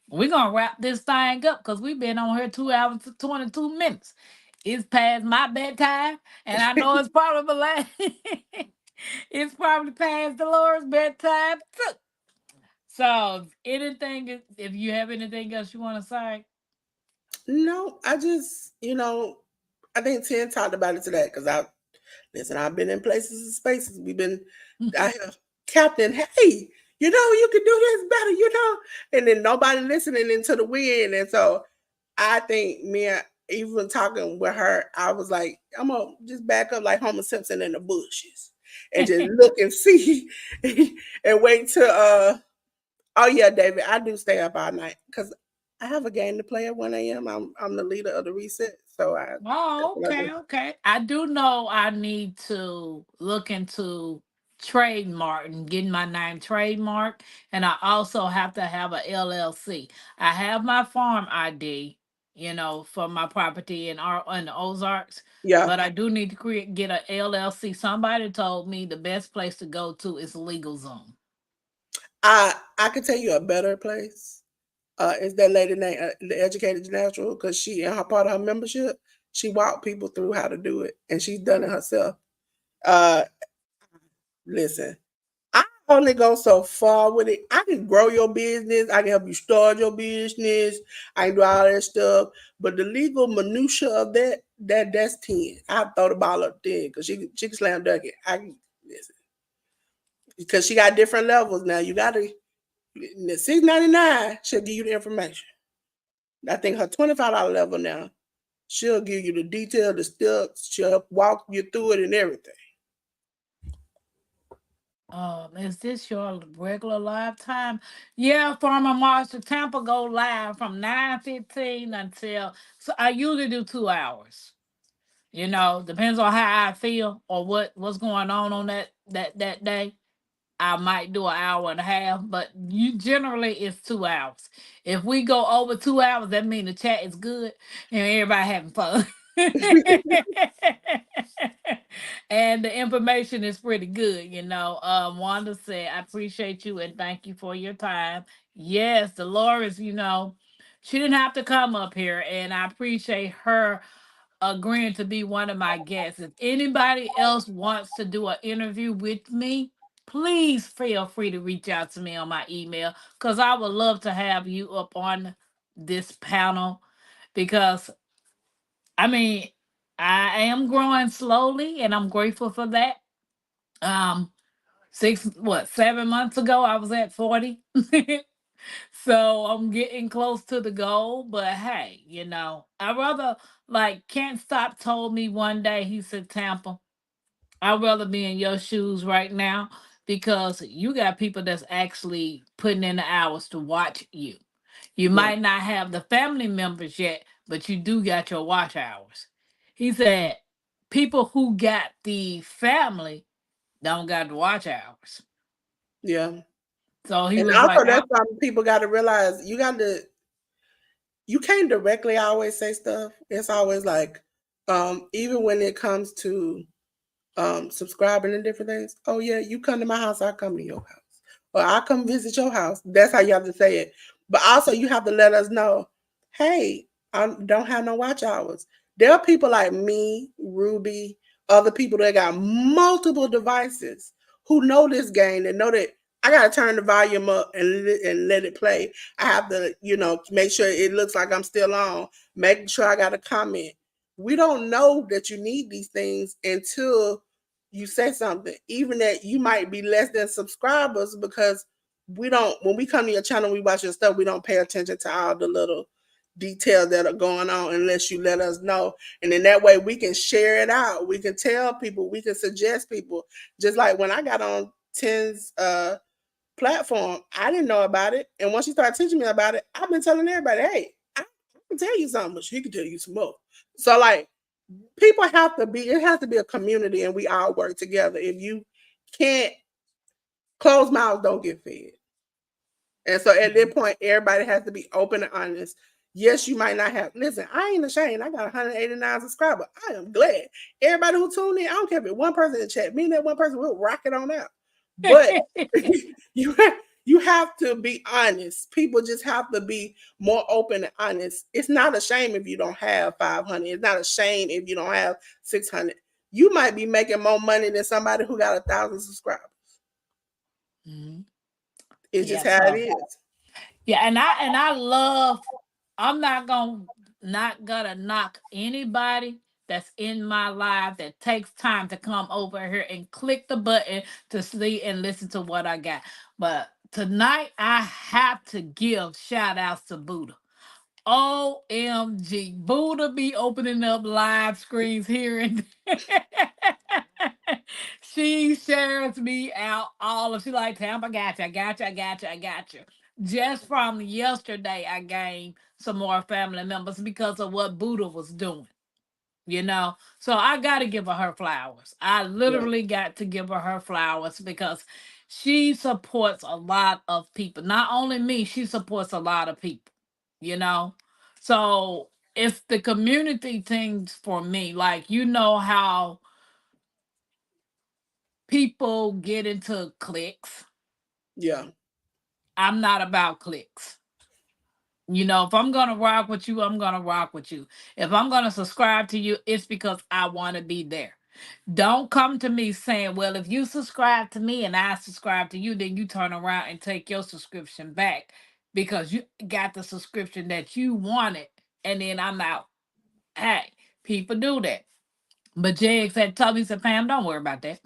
We're gonna wrap this thing up because we've been on here 2 hours and 22 minutes. It's past my bedtime, and I know it's probably it's probably past Dolores' bedtime too. So, if you have anything else you want to say, No, I just, I think 10 talked about it today because listen, I've been in places and spaces. I have Captain, hey, you can do this better, and then nobody listening into the wind. And so I think even talking with her, I was like, I'm going to just back up like Homer Simpson in the bushes and just look and see and wait till, oh yeah, David, I do stay up all night because I have a game to play at 1 a.m. I'm the leader of the reset, so that's oh, what I do. okay, okay. I do know I need to look into trademark and getting my name trademark, and I also have to have a LLC. I have my farm ID, for my property in the Ozarks, Yeah, but I do need to get a LLC. Somebody told me the best place to go to is LegalZoom. I could tell you a better place. Is that lady named the Educated Natural because she in her part of her membership, she walked people through how to do it, and she's done it herself. Uh, Listen, I only go so far with it. I can grow your business. I can help you start your business. I can do all that stuff. But the legal minutia of that's 10. I throw the ball up 10 because she can slam dunk it. I can listen because she got different levels now. You gotta $6.99. She'll give you the information. I think her $25 level now. She'll give you the detail, the steps. She'll walk you through it and everything. Is this your regular live time? Yeah, Farmer Marshall Tampa go live from 9:15 until, so I usually do 2 hours. You know, depends on how I feel or what's going on that day. I might do an hour and a half, but you generally it's 2 hours. If we go over 2 hours, that means the chat is good and everybody having fun. And the information is pretty good, you know. Wanda said, I appreciate you and thank you for your time. Yes, Dolores, you know, she didn't have to come up here, and I appreciate her agreeing to be one of my guests. If anybody else wants to do an interview with me, please feel free to reach out to me on my email because I would love to have you up on this panel because I mean I am growing slowly and I'm grateful for that. Um 7 months ago I was at 40. So I'm getting close to the goal, but hey, you know, I rather like Can't Stop told me one day, he said, Tampa, I'd rather be in your shoes right now because you got people that's actually putting in the hours to watch you. You Yeah, might not have the family members yet, but you do got your watch hours. He said, people who got the family don't got the watch hours. yeah. So he And was like, also that's something people got to realize. You can't directly always say stuff. It's always like, even when it comes to subscribing and different things. Oh yeah, you come to my house, I come to your house, or I come visit your house. That's how you have to say it. But also, you have to let us know, hey, I don't have no watch hours. There are people like me, Ruby, other people that got multiple devices who know this game and know that I gotta turn the volume up and let it play. I have to, make sure it looks like I'm still on. Making sure I got a comment. We don't know that you need these things until you say something, even that you might be less than subscribers because we don't when we come to your channel, we watch your stuff, we don't pay attention to all the little details that are going on unless you let us know. And then that way we can share it out. We can tell people, we can suggest people. Just like when I got on Ten's platform, I didn't know about it. And once she started teaching me about it, I've been telling everybody, hey, I can tell you something, but she can tell you some more. So like people have to be it has to be a community and we all work together. If you can't close mouths don't get fed. And so at that point, everybody has to be open and honest. Yes, you might not have. Listen, I ain't ashamed. I got 189 subscribers. I am glad. Everybody who tuned in, I don't care if it's one person in the chat. Me and that one person will rock it on out. But you you have to be honest. People just have to be more open and honest. It's not a shame if you don't have 500. It's not a shame if you don't have 600. You might be making more money than somebody who got 1,000 subscribers. Mhm. It's just Yeah, how it so is. yeah, and I love. I'm not gonna knock anybody that's in my life that takes time to come over here and click the button to see and listen to what I got. But tonight I have to give shout outs to Buddha. OMG. Buddha be opening up live screens here and she shares me out all of she like Tampa, I got you, I got you, I got you, I got you. Just from yesterday I gained some more family members because of what Buddha was doing, you know. So I got to give her flowers. I Yeah, literally got to give her flowers because she supports a lot of people. Not only me, she supports a lot of people, you know. So it's the community things for me. Like, you know how people get into clicks. yeah, I'm not about clicks. You know, if I'm gonna rock with you, I'm gonna rock with you. If I'm gonna subscribe to you, it's because I want to be there. Don't come to me saying, well, if you subscribe to me and I subscribe to you, then you turn around and take your subscription back because you got the subscription that you wanted and then I'm out. Hey, people do that. But Jay said, Tubby said, Pam, don't worry about that.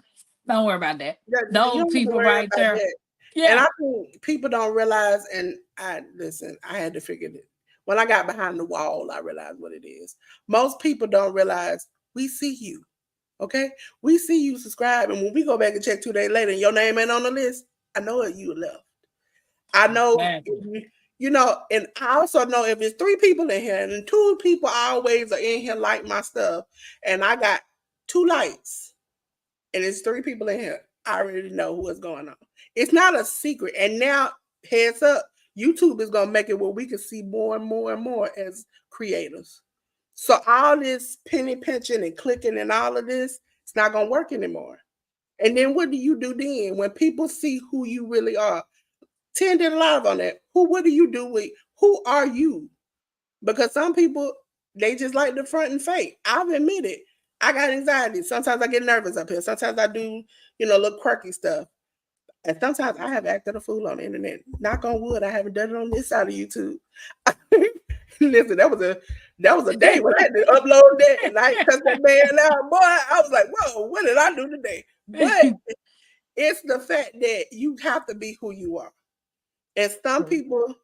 Don't worry about that. yeah. You Those don't have to people worry right about there. that. And Yeah. I think people don't realize. And I listen. I had to figure it. When I got behind the wall, I realized what it is. Most people don't realize we see you. Okay, we see you subscribe, and when we go back and check 2 days later, and your name ain't on the list, I know it. You left. I know, Exactly. and I also know if it's 3 people in here, and 2 people always are in here like my stuff, and I got 2 likes, and it's 3 people in here, I already know what's going on. It's not a secret. And now, heads up, YouTube is gonna make it where we can see more and more and more as creators. So all this penny pinching and clicking and all of this, it's not gonna work anymore. And then what do you do then when people see who you really are? 10 did a live on that. What do you do with who are you? Because some people they just like the front and fake. I've admitted I got anxiety. Sometimes I get nervous up here. Sometimes I do, little quirky stuff. And sometimes I have acted a fool on the internet. Knock on wood, I haven't done it on this side of YouTube. Listen, that was a day when I had to upload that and I cussed that man out. Boy, I was like, whoa, what did I do today? But it's the fact that you have to be who you are. And some True. people,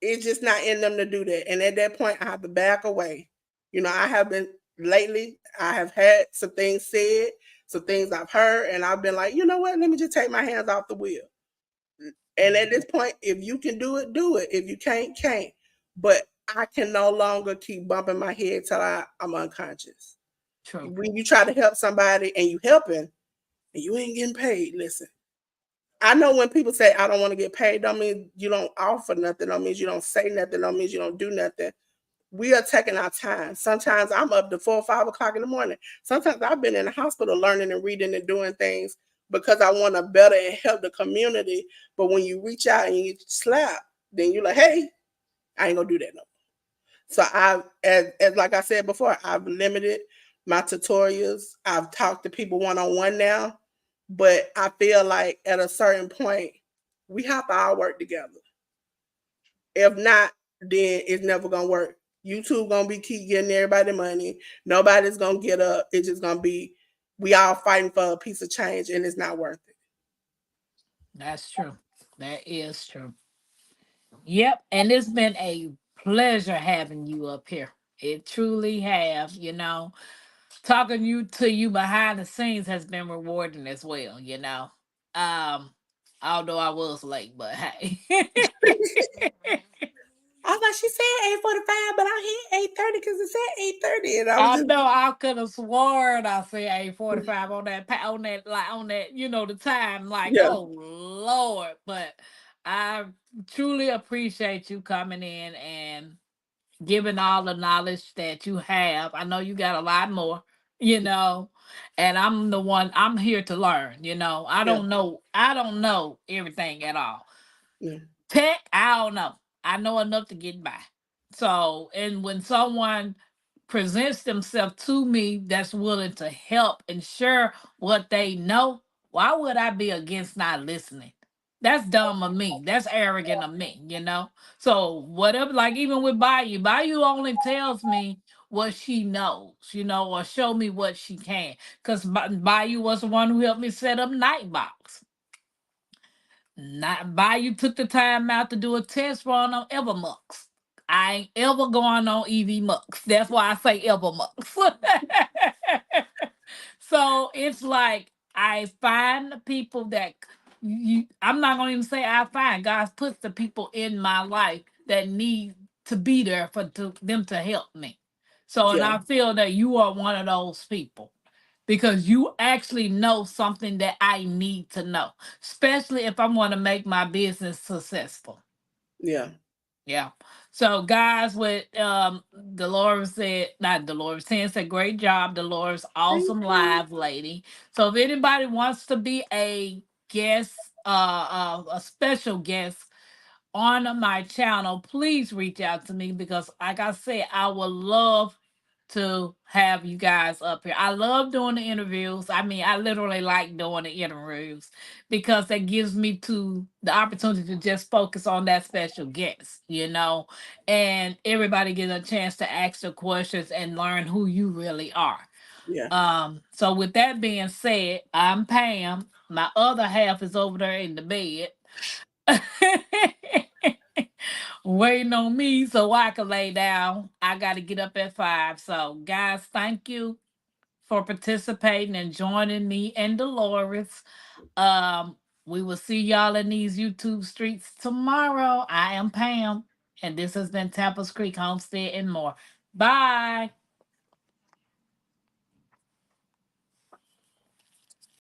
it's just not in them to do that. And at that point, I have to back away. I have been lately, I have had some things said, some things I've heard, and I've been like, you know what? Let me just take my hands off the wheel. And at this point, if you can do it, do it. If you can't, can't. But I can no longer keep bumping my head till I'm unconscious. True. When you try to help somebody and you helping and you ain't getting paid, listen. I know when people say I don't want to get paid, don't mean you don't offer nothing, don't mean you don't say nothing, don't mean you don't do nothing. We are taking our time. Sometimes I'm up to 4 or 5 o'clock in the morning. Sometimes I've been in the hospital learning and reading and doing things because I want to better and help the community. But when you reach out and you slap, then you're like, hey, I ain't gonna do that no more. So as like I said before, I've limited my tutorials. I've talked to people one-on-one now, but I feel like at a certain point, we have to all work together. If not, then it's never gonna work. YouTube gonna be keep getting everybody money. Nobody's gonna get up. It's just gonna be we all fighting for a piece of change, and it's not worth it. That's true. That is true. Yep. And it's been a pleasure having you up here. It truly have, talking you behind the scenes has been rewarding as well. Um, although I was late, but hey. I was like, she said 8:45, but I hit 8:30 because it said 8:30, and I was I just know I could have sworn I said 8:45 on that on that like on that the time like yeah, oh Lord, but I truly appreciate you coming in and giving all the knowledge that you have. I know you got a lot more, you know, and I'm here to learn, yeah, I don't know everything at all. yeah, Tech, I don't know. I know enough to get by. So, and when someone presents themselves to me that's willing to help and share what they know, why would I be against not listening? That's dumb of me. That's arrogant of me. So whatever, like even with Bayou only tells me what she knows, or show me what she can. Because Bayou was the one who helped me set up Nightbox. Not Bayou took the time out to do a test run on Evermux. I ain't ever going on EV Mux. That's why I say Evermux. So it's like I find the people that I'm not gonna even say I find. God puts the people in my life that need to be there for them to help me. So and yeah, I feel that you are one of those people because you actually know something that I need to know, especially if I want to make my business successful. yeah. Yeah. So guys, with Delores said, not Delores, saying said great job, Delores, Thank awesome you. live lady. So if anybody wants to be a guest, a special guest on my channel, please reach out to me because, like I said, I would love to have you guys up here. I love doing the interviews. I mean, I literally like doing the interviews because that gives me to the opportunity to just focus on that special guest, and everybody gets a chance to ask the questions and learn who you really are. Yeah. So with that being said, I'm Pam. My other half is over there in the bed. Waiting on me so I can lay down. I got to get up at 5. So, guys, thank you for participating and joining me and Dolores. Um, we will see y'all in these YouTube streets tomorrow. I am Pam, and this has been Tappers Creek Homestead and more. Bye.